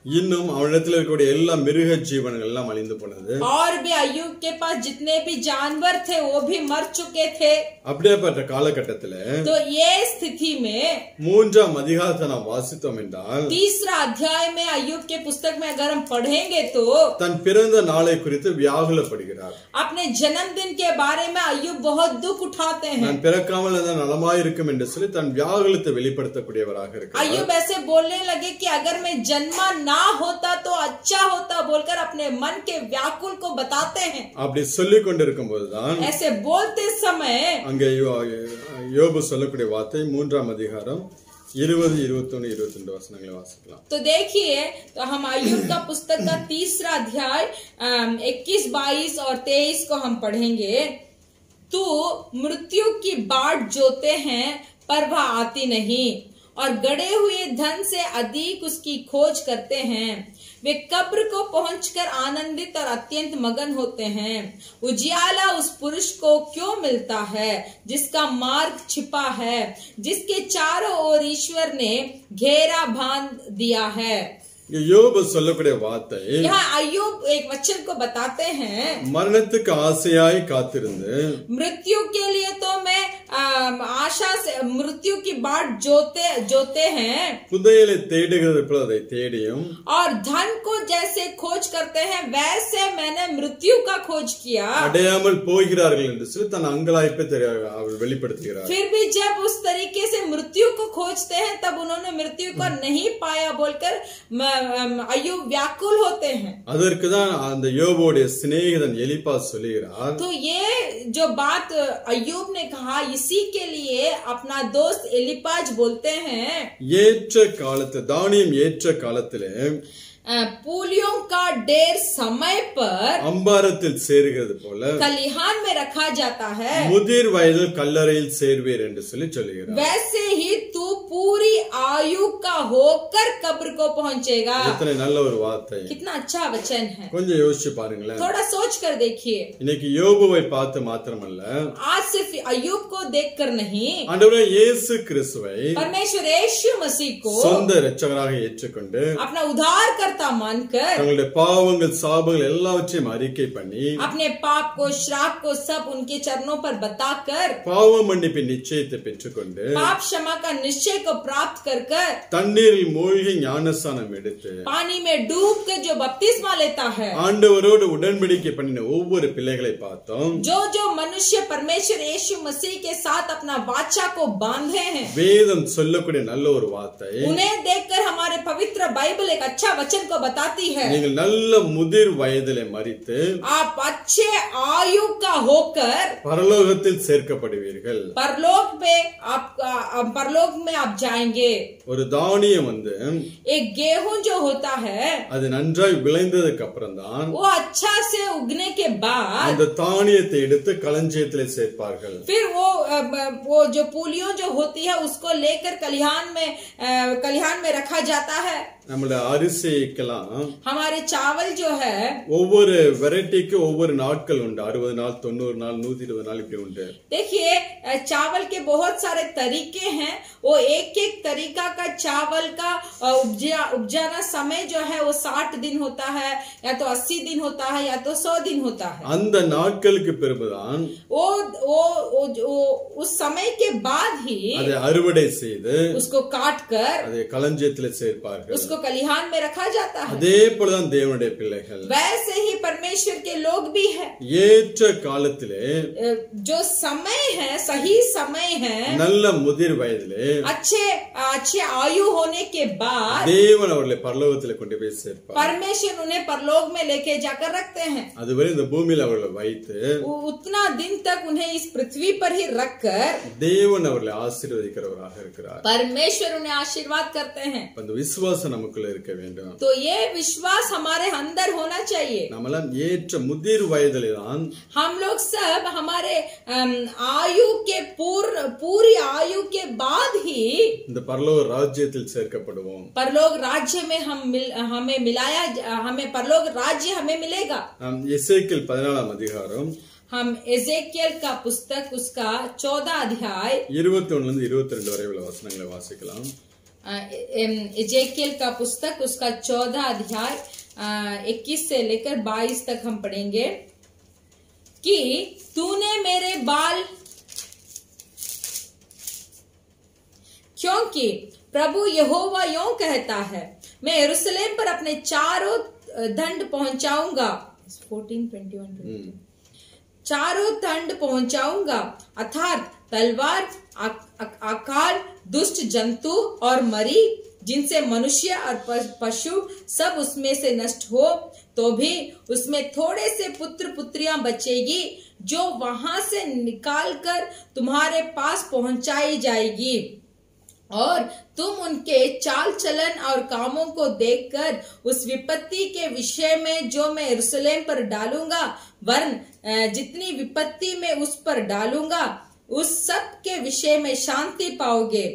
இன்னும் அவனிடத்தில் இருக்கக்கூடிய எல்லா மிருக ஜீவன்கள் எல்லாம் அழிந்து போனது। और भी अय्यूब के पास जितने भी जानवर थे वो भी मर चुके थे। அப்படியேப்பட்ட காலகட்டத்தில் तो ये स्थिति में 3ஆம் அதிகாரத்தை நாம் வாசித்தோம் என்றால் 3रा अध्याय में अय्यूब के पुस्तक में अगर हम पढ़ेंगे तो தன் பிறந்த நாளை குறித்து வியாகுலப்படுகிறார்। अपने जन्मदिन के बारे में अय्यूब बहुत दुख उठाते हैं। நான் பிறக்காமல் இருந்தால் நலமாயிருக்கும் என்று சொல்லி தன் வியாகுலத்தை வெளிப்படுத்தக்கூடியவராக இருக்கிறார்। अय्यूब ऐसे बोलने लगे कि अगर मैं जन्मा ना होता तो अच्छा होता बोलकर अपने मन के व्याकुल को बताते हैं। அப்படி சொல்லிக் கொண்டிருக்கும் போதுதான் ऐसे बोलते समय அங்கே யோபு சொல்லக்கூடிய வார்த்தை 3ஆம் அதிகாரம் 20, 21, 22 வசனங்களை வாசிக்கலாம்। तो देखिए तो हम अय्यूब का पुस्तक का 3रा अध्याय 21, 22 और 23 को हम पढ़ेंगे। तू मृत्यु की बाट जोते हैं पर वह आती नहीं और गड़े हुए धन से अधिक उसकी खोज करते हैं। वे कब्र को पहुंचकर आनंदित और अत्यंत मगन होते हैं। उजियाला उस पुरुष को क्यों मिलता है जिसका मार्ग छिपा है, जिसके चारों ओर ईश्वर ने घेरा बांध दिया है। யோபு சொல்லக்கூடிய வார்த்தை यहाँ अय्यूब एक वचन को बताते हैं மரணத்துக்கு ஆசையாய் காத்திருந்து मृत्यु के लिए तो मैं आशा से मृत्यु की बाट जोते हैं புதையலை தேடுகிறது போல அதை தேடியும் और धन को जैसे खोज करते हैं वैसे मैंने मृत्यु का खोज किया। அடையாமல் போகிறார்கள் என்று சொல்லி தன் அங்கலாய்ப்பை அவர் வெளிப்படுத்துகிறார்। फिर भी जब उस तरीके से मृत्यु को खोजते हैं तब उन्होंने मृत्यु को नहीं पाया बोलकर अय्यूब व्याकुल होते हैं। அதற்குதான் அந்த யோபுடைய சிநேகிதன் எலிபாஸ் சொல்லுகிறார்। तो ये जो बात अय्यूब ने कहा इसी के लिए अपना दोस्त एलिपाज बोलते हैं ஏற்ற காலத்து தானியம் ஏற்ற காலத்திலே पूलियों का डेर समय पर அம்பாரத்தில் சேருகிறது போல खलिहान में रखा जाता है முதிர் வயதில் கல்லறையில் சேர்வீர் என்று சொல்லி சொல்லுகிறார்। वैसे ही तू पूरी आयु का होकर कब्र को पहुंचेगा। எத்தனை நல்ல ஒரு வார்த்தை, कितना अच्छा वचन है। கொஞ்சம் யோசிச்சு பாருங்களேன்। थोड़ा सोच कर देखिए। இன்னைக்கு யோபுவை பார்த்து மாத்திரமல்ல, आज सिर्फ अय्यूब को देखकर नहीं, ஆண்டவரே இயேசு கிறிஸ்துவை परमेश्वर यीशु मसीह को சொந்த இரட்சகராக ஏற்றுக்கொண்டு अपना उद्धारकर्ता मानकर தங்களுடைய பாவங்கள் சாபங்கள் எல்லாவற்றையும் அறிக்கை பண்ணி अपने पाप को श्राप को सब उनके चरणों पर बताकर பாவ மன்னிப்பின் நிச்சயத்தை பெற்றுக்கொண்டு पाप क्षमा का निश्चय को प्राप्त कर कर தண்ணீரில் மூழ்கி ஞானஸ்நானம் எடுத்து पानी में डूब कर जो बपतिस्मा लेता है, ஆண்டவரோடு உடன்படிக்கை பண்ணின ஒவ்வொரு பிள்ளைகளை பார்த்தோம்। जो जो मनुष्य परमेश्वर यीशु मसीह के साथ अपना वाचा को बांधे हैं, வேதம் சொல்லக்கூடிய நல்ல ஒரு வார்த்தை, उन्हें देखकर हमारे पवित्र बाइबल एक अच्छा वचन को बताती है, நீங்கள் நல்ல मुதிர் வயதிலே மரித்து आप अच्छे आयु का होकर பரலோகத்தில் சேர்க்கப்படுவீர்கள்। परलोक में आप जाएंगे। ஒரு தானியம் வந்து एक गेहूं जो होता है அது நன்றாய் விளைந்ததுக்கு அப்புறம் தான் वो अच्छा से उगने के बाद அந்த தானியத்தை எடுத்து களஞ்சியத்திலே சேர்ப்பார்கள்। फिर वो जो पूलियों जो होती है उसको लेकर कलिहान में रखा जाता है। நம்மளோட அரிசிக்கெல்லாம் हमारे चावल जो है ஒவ்வொரு வெரைட்டிக்கு ஒவ்வொரு நாட்கள் உண்டு, 60 நாள் 90 நாள் 120 நாள் இப்படி உண்டு। देखिए चावल के बहुत सारे तरीके हैं, वो एक एक तरीका का चावल का उपजाना समय जो है वो 60 दिन होता है, या तो 80 दिन होता है, या तो 100 दिन होता है। அந்த நாட்களுக்கு பிறகுதான் वो उस समय के बाद ही அதை அறுவடை செய்து उसको काट कर அதை களஞ்சியத்திலே சேர்ப்பார்கள்। उसको कलिहान में रखा जाता है। அதே போலதான் தேவனுடைய பிள்ளைகள், वैसे ही परमेश्वर के लोग भी है। ஏற்ற காலத்திலே जो समय है, सही समय है, நல்ல முதிர் வயதிலே अच्छे आयु होने के बाद தேவன் அவர்களை பரலோகத்திலே கொண்டு போய் சேர்ப்பார்। परमेश्वर उन्हें परलोक में लेके जाकर रखते हैं। அதுவரை இந்த பூமியில அவர்களை வைத்து उतना दिन तक उन्हें इस पृथ्वी पर ही रखकर தேவன் அவர்களை ஆசீர்வதிக்கிறவராக இருக்கிறார்। परमेश्वर उन्हें आशीर्वाद करते हैं। அந்த விசுவாசம் நமக்குள்ள இருக்க வேண்டும்। तो ये विश्वास हमारे अंदर होना चाहिए। நம்மளாம் ஏற்ற முதிர் வயதிலே தான் हम लोग सब हमारे आयु के पूरी आयु के बाद ही இந்த பரலோக ராஜ்யத்தில் சேர்க்கப்படுவோம்। परलोक राज्य में हमें परलोक राज्य हमें मिलेगा। எசேக்கியேல் 14 அதிகாரம் हम एजेकियल का पुस्तक उसका 14 अध्याय 21 இருந்து 22 வரை உள்ள வசனங்களை வாசிக்கலாம்। एजेकियल का पुस्तक उसका 14 अध्याय 21 से लेकर 22 तक हम पढ़ेंगे कि तूने मेरे बाल, क्योंकि प्रभु यहोवा यूं कहता है, मैं यरूशलेम पर अपने चारों दंड पहुंचाऊंगा। 14:21 चारों दंड पहुंचाऊंगा, अर्थात तलवार, अकाल, दुष्ट जंतु और मरी, जिनसे मनुष्य और पशु सब उसमें से नष्ट हो, तो भी उसमें थोड़े से पुत्र पुत्रियां बचेगी, जो वहां से निकालकर तुम्हारे पास पहुंचाई जाएगी, और तुम उनके चाल चलन और कामों को देखकर उस विपत्ति के विषय में जो मैं यरूशलेम पर डालूंगा, वरन जितनी विपत्ति में उस पर डालूंगा, उस सब के विषय में शांति पाओगे।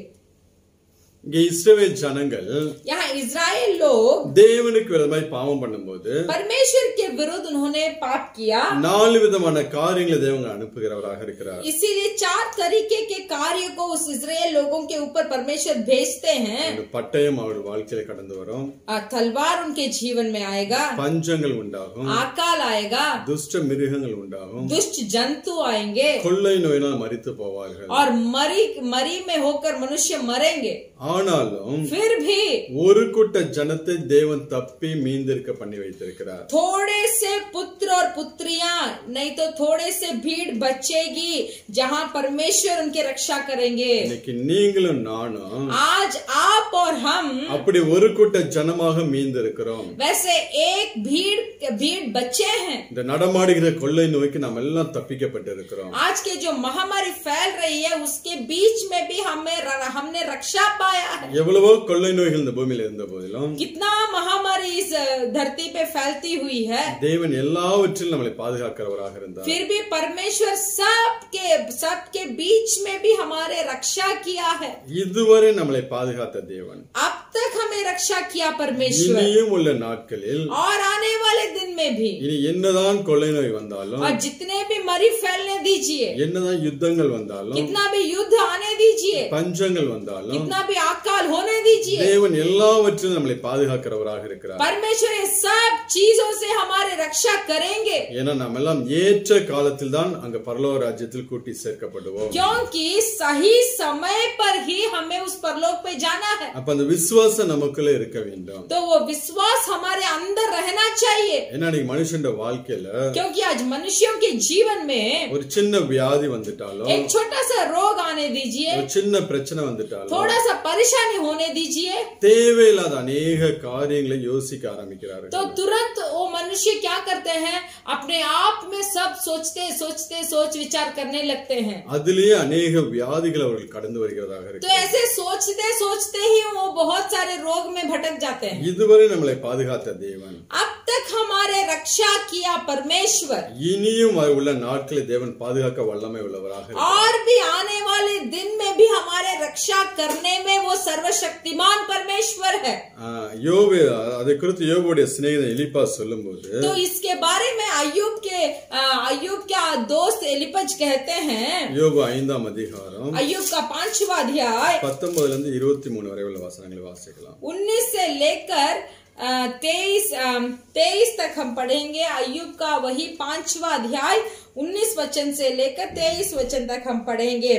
இங்கே இஸ்ரவேல் ஜனங்கள் यहाँ इजराइल लोग தேவனுக்கு விரோதமாய் பாவம் பண்ணும்போது परमेश्वर के विरुद्ध उन्होंने पाप किया। 4 விதமான காரியங்களை தேவன் அனுப்புகிறவராக இருக்கிறார்। इसीलिए 4 तरीके के कार्य को उस इजराइल लोगों के ऊपर परमेश्वर भेजते हैं। பட்டயம் அவர் வாழ்க்கையில கடந்து வரும், तलवार उनके जीवन में आएगा, பஞ்சங்கள் உண்டாகும், अकाल आएगा, துஷ்ட மிருகங்கள் உண்டாகும், दुष्ट जंतु आएंगे, கொள்ளை நோயினால் மரித்து போவார்கள், और मरी में होकर मनुष्य मरेंगे। ஆனாலும் फिर भी ஒரு கூட்ட ஜனத்தை தேவன் தப்பி மீந்திருக்க பண்ணி வைத்திருக்கிறார்। थोड़े से पुत्र और पुत्रियां, नहीं तो थोड़े से भीड़ बचेगी, जहां परमेश्वर उनकी रक्षा करेंगे। இன்னைக்கு நீங்களும் நானும் आज आप और हम அப்படி ஒரு கூட்ட ஜனமாக மீந்திருக்கிறோம்। वैसे एक भीड़ बच्चे हैं। இந்த நடமாடுகிற கொள்ளை நோய்க்கு நாம் எல்லாம் தப்பிக்கப்பட்டிருக்கிறோம்। आज के जो महामारी फैल रही है उसके बीच में भी हमने रक्षा पाया गया है। எவ்வளவோ கொள்ளை நோய்கள் இந்த பூமியில இருந்த போதிலும், कितना महामारी इस धरती पे फैलती हुई है, தேவன் எல்லாவற்றிலும் நம்மளை பாதுகாக்கிறவராக இருந்தார். फिर भी परमेश्वर सबके बीच में भी हमारे रक्षा किया है. இதுவரை நம்மளை பாதுகாத்த தேவன் अब तक हमें रक्षा किया परमेश्वर, இனியும் உள்ள நாட்களில், और आने वाले दिन में भी, இனி என்னதான் கொள்ளை நோய் வந்தாலும், और जितने भी मरी फैलने दीजिए, என்னதான் யுத்தங்கள் வந்தாலும், कितना भी युद्ध आने दीजिए, பஞ்சங்கள் வந்தாலும், कितना भी अकाल होने दीजिए, தேவன் எல்லாவற்றிலும் நம்மளை பாதுகாக்கிறவராக இருக்கிறார். परमेश्वर ये सब चीजों से हमारे रक्षा करेंगे, ஏன்னா நம்ம எல்லாம் ஏற்ற காலத்தில் தான் அங்க பரலோக ராஜ்யத்தில் கூட்டி சேர்க்கப்படுவோம். क्योंकि सही समय पर ही हमें उस परलोक पे जाना है. அப்ப அந்த விசுவாசம் நமக்குள்ள இருக்க வேண்டும். तो वो विश्वास हमारे अंदर रहना चाहिए, ஏன்னா நீங்க மனுஷன் வாழ்க்கையில, क्योंकि आज मनुष्यों के जीवन में ஒரு சின்ன வியாதி வந்துட்டாலும், एक छोटा सा रोग आने दीजिए, ஒரு சின்ன பிரச்சனை வந்துட்டாலும், थोड़ा सा परेशानी होने दीजिए, தேவையில்லாத अनेक காரியங்களை யோசிக்க ஆரம்பிக்கிறார்கள். तो तुरंत वो मनुष्य क्या करते हैं, अपने आप में सब सोच विचार करने लगते हैं. அதிலேயே अनेक வியாதிகள் அவர்கள் கடந்து வருகிறதாக இருக்கு. तो ऐसे सोचते ही वो बहुत सारे रोग में भटक जाते हैं. இதுவரை நம்மளை பாதுகாத்த தேவன், अब तक हमारे रक्षा किया परमेश्वर, இனியும் உள்ள நாட்களில் தேவன் பாதுகாக்க வல்லமை உள்ளவராக இருக்கிறார். और भी आने वाले दिन में भी हमारे रक्षा करने में वो सर्वशक्तिमान परमेश्वर है. யோபு அதை குறித்து யோபுடைய சிநேகிதன் எலிப்பா சொல்லும்போது, तो इसके बारे में अय्यूब का दोस्त एलिपज कहते हैं, யோபு 5ஆம் அதிகாரம் अय्यूब का 5वां अध्याय 19 இருந்து 23 வரை உள்ள வசனங்களை வாசிக்கலாம். 19 से लेकर 23 तक हम पढ़ेंगे. अय्यूब का वही 5वां अध्याय 19 वचन से लेकर 23 वचन तक हम पढ़ेंगे.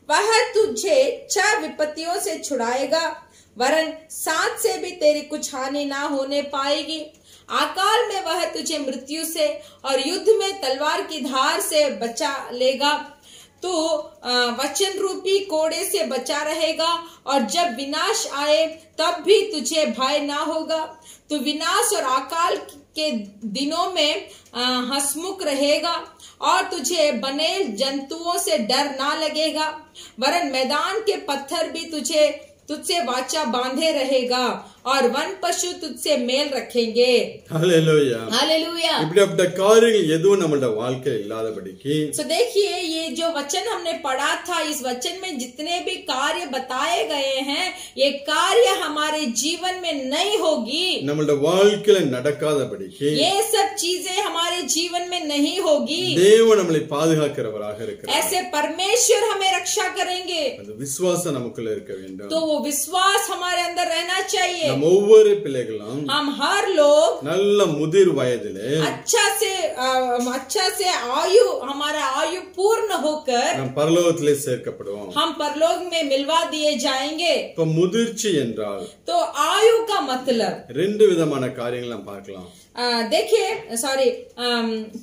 वह तुझे 6 विपत्तियों से छुड़ाएगा, वरन 7 से भी तेरी कुछ हानि ना होने पाएगी. अकाल में वह तुझे मृत्यु से और युद्ध में तलवार की धार से बचा लेगा. तू वचन रूपी कोड़े से बचा रहेगा, और जब विनाश आए तब भी तुझे भय ना होगा. तू विनाश और अकाल के दिनों में हंसमुख रहेगा, और तुझे बने जंतुओं से डर ना लगेगा. वरन मैदान के पत्थर भी तुझसे वाचा बांधे रहेगा, और वन पशु तुझसे मेल रखेंगे. Hallelujah, hallelujah. இப்படிப்பட்ட காரியங்கள் எதுவும் நம்மளோட வாழ்க்கையில் இல்லாதபடிக்கு, तो देखिए ये जो वचन हमने पढ़ा था, इस वचन में जितने भी कार्य बताए गए हैं, ये कार्य हमारे जीवन में नहीं होगी, நம்மளோட வாழ்க்கையில நடக்காதபடிக்கு, ये सब चीजें हमारे जीवन में नहीं होगी. தேவன் நம்மளை பாதுகாக்கிறவராக இருக்கிறார். ऐसे परमेश्वर हमें रक्षा करेंगे. அந்த விசுவாசம் நமக்குள்ள இருக்க வேண்டும். तो वो विश्वास हमारे अंदर रहना चाहिए. நம்ம ஒவ்வொரு பிள்ளைகளும் हम हर लोग நல்ல முதிர் வயதிலே अच्छा से हमारा आयु पूर्ण होकर நாம் பரலோகத்திலே சேர்க்கப்படுவோம். हम परलोक में मिलवा दिए जाएंगे. இப்ப முதிர்ச்சி என்றால் तो आयु का मतलब ரெண்டு விதமான காரியங்கள் நாம் பார்க்கலாம். देखिए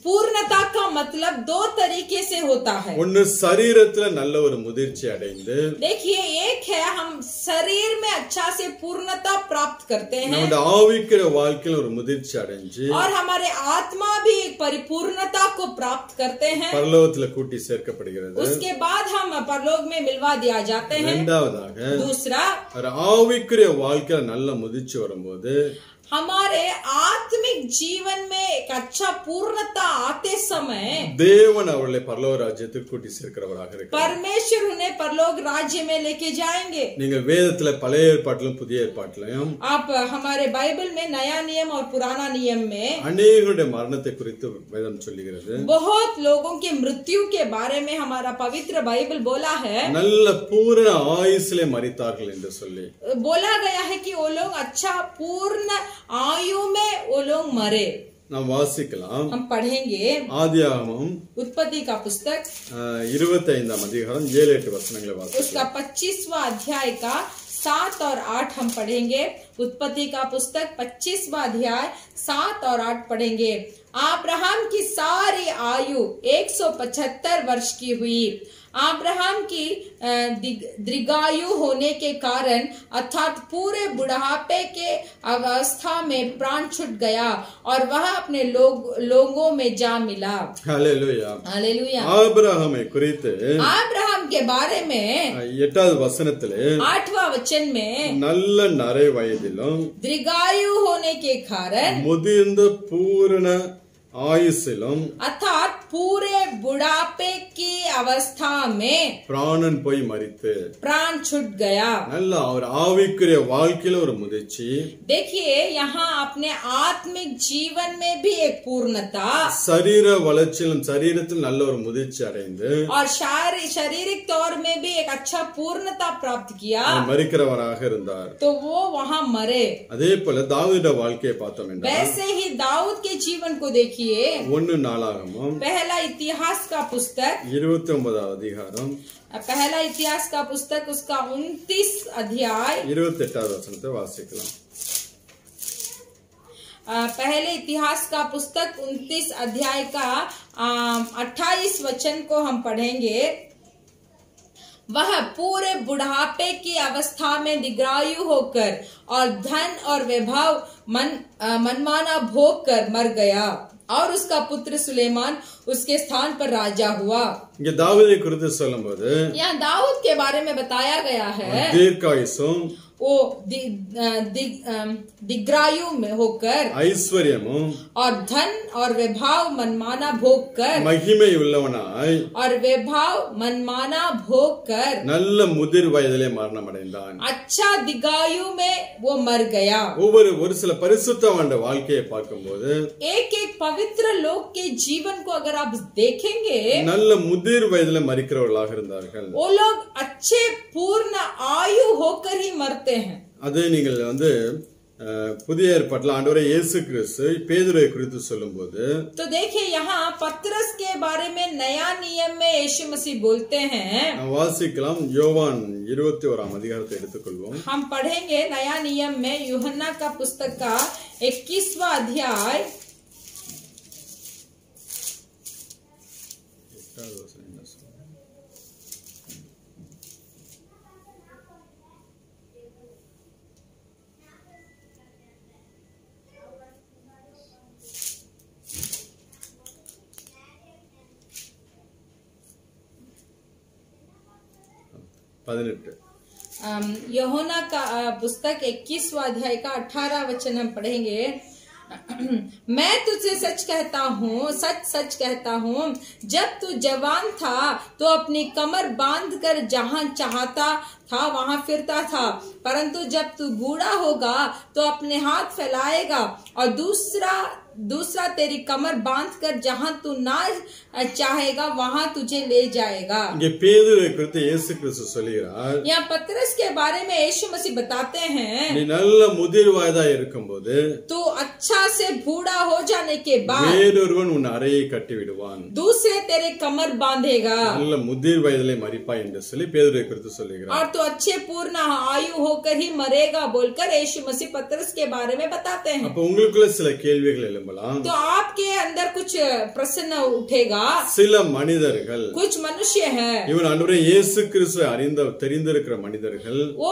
पूर्णता का मतलब 2 तरीके से होता है. ஒன்னு சரீரத்துல நல்ல ஒரு முதிர்ச்சி அடைந்து, देखिए एक है हम शरीर में अच्छा से पूर्णता प्राप्त करते हैं, நம்முடைய ஆவிக்கிற வாழ்க்கையில ஒரு முதிர்ச்சி அடைஞ்சு, और हमारे आत्मा भी एक परिपूर्णता को प्राप्त करते हैं. பரலோகத்துல கூட்டி சேர்க்கப்படுகிறது. उसके बाद हम परलोक में मिलवा दिया जाते हैं. இரண்டாவதாக दूसरा, ஒரு ஆவிக்கிற வாழ்க்கையில நல்ல முதிர்ச்சி வரும்போது, हमारे आत्मिक जीवन में एक अच्छा पूर्णता आते समय தேவன் அவர்களை பரலோக ராஜ்யத்துக்கு கூட்டி சேர்க்கிறவராக இருக்கிறார். परमेश्वर उन्हें परलोक राज्य में लेके जाएंगे. நீங்கள் வேதத்துல பழைய ஏற்பாட்டிலும் புதிய ஏற்பாட்டிலும் आप हमारे बाइबल में नया नियम और पुराना नियम में அநேகருடைய மரணத்தை குறித்து வேதம் சொல்லுகிறது. बहुत लोगों की मृत्यु के बारे में हमारा पवित्र बाइबल बोला है. நல்ல பூரண ஆயுசிலே மரித்தார்கள் என்று சொல்லி बोला गया है कि वो लोग अच्छा पूर्ण आयु में वो लोग मरे. நாம் வாசிக்கலாம். हम पढ़ेंगे ஆதியாகமம் उत्पत्ति का पुस्तक 25ஆம் அதிகாரம் 7-8 वचनங்களை उसका வாசிக்கலாம். 25वां अध्याय का 7 और 8 हम पढ़ेंगे. उत्पत्ति का पुस्तक 25वां अध्याय 7 और 8 पढ़ेंगे. अब्राहम की सारी आयु 175 वर्ष की हुई. अब्राहम की दीर्घायु होने के कारण अर्थात पूरे बुढ़ापे के अवस्था में प्राण छूट गया, और वह अपने लोगों में जा मिला. हालेलुया. हालेलुया. ஆபிரகாமை குறித்து अब्राहम के बारे में 8வது வசனத்திலே 8वां वचन में நல்ல நரை வயதிலும் दीर्घायु होने के कारण முதிர்ந்த பூரண ஆயுசிலும் अर्थात पूरे बुढ़ापे की अवस्था में பிராணன் போய் மரித்து प्राण छूट गया। நல்ல அவர் ஆவிக்குரிய வாழ்க்கையில ஒரு முதிர்ச்சி। देखिए यहाँ अपने आत्मिक जीवन में भी एक पूर्णता, சரீர வளர்ச்சியிலும் சரீரத்தில் நல்ல ஒரு முதிர்ச்சி அடைந்து और शारीरिक तौर में भी एक अच्छा पूर्णता प्राप्त किया, மரிக்கிறவராக இருந்தார்। तो वो वहाँ मरे। அதே போல தாவீது வாழ்க்கையை பார்த்தோம் என்றால் वैसे ही दाऊद के जीवन को देखिए। 1 நாளாகமம் पहला इतिहास का पुस्तक 29வது அதிகாரம் पहला इतिहास का पुस्तक उसका 29 अध्याय 28வது வசனத்தை வாசிக்கலாம்। पहले इतिहास का पुस्तक 29 अध्याय का 28 वचन को हम पढ़ेंगे। वह पूरे बुढ़ापे की अवस्था में दीर्घायु होकर और धन और वैभव मनमाना भोग कर मर गया, और उसका पुत्र सुलेमान उसके स्थान पर राजा हुआ। இங்க தாவீதை குறித்து சொல்லும்போது यहाँ दाऊद के बारे में बताया गया है, தீர்க்காயுசும் वो दीर्घायु में होकर ஐஸ்வர்யமும் और धन और वैभव मनमाना भोग कर மகிமை உள்ளவனாய் और वैभव मनमाना भोग कर நல்ல முதிர் வயதிலே மரணம் அடைந்தான்। अच्छा दीर्घायु में वो मर गया। ஒரு சில பரிசுத்தவான்ட வாழ்க்கையை பார்க்கும்போது एक एक पवित्र लोग के जीवन को अगर आप देखेंगे, நல்ல முதிர் வயதில மரிக்கிறவர்களாக இருந்தார்கள்। वो लोग अच्छे पूर्ण आयु होकर ही मरते हैं। அது நீங்கள் புதிய ஏற்பாட்டில் ஆண்டவரே இயேசு கிறிஸ்து பேதுருவை குறித்து சொல்லும்போது तो देखिए यहाँ पतरस के बारे में नया नियम में यीशु मसीह बोलते हैं। வாசிக்கலாம்। யோவான் 21ஆம் அதிகாரத்தை எடுத்துக்கொள்வோம்। हम पढ़ेंगे नया नियम में यूहन्ना का पुस्तक का 21वां अध्याय 18 यूहन्ना का पुस्तक 21वां अध्याय का 18 वचन हम पढ़ेंगे। मैं तुझसे सच सच कहता हूँ, जब तू जवान था तो अपनी कमर बांधकर जहाँ चाहता था वहाँ फिरता था, परंतु जब तू बूढ़ा होगा तो अपने हाथ फैलाएगा और दूसरा तेरी कमर बांधकर जहाँ तू ना चाहेगा वहाँ तुझे ले जाएगा। இங்கே பேதுருவை குறித்து இயேசு கிறிஸ்து சொல்கிறார், यहाँ पतरस के बारे में यीशु मसीह बताते हैं, நீ நல்ல முதிர் வயதா இருக்கும்போது तू अच्छा से बूढ़ा हो जाने के बाद வேறொருவன் உன் அறையை கட்டி விடுவான், दूसरे तेरे कमर बांधेगा, நல்ல முதிர் வயதிலே மரிப்பாய் என்று சொல்லி பேதுருவை குறித்து சொல்கிறார்। और तू अच्छे पूर्ण आयु होकर ही मरेगा बोलकर यीशु मसीह पतरस के बारे में बताते हैं। அப்ப உங்களுக்குள்ள சில கேள்விகள் எழும்பலாம்। तो आपके अंदर कुछ प्रश्न उठेगा। சில மனிதர்கள், कुछ मनुष्य है, இவன் ஆண்டவரே இயேசு கிறிஸ்துவை தெரிந்திருக்கிற மனிதர்கள், वो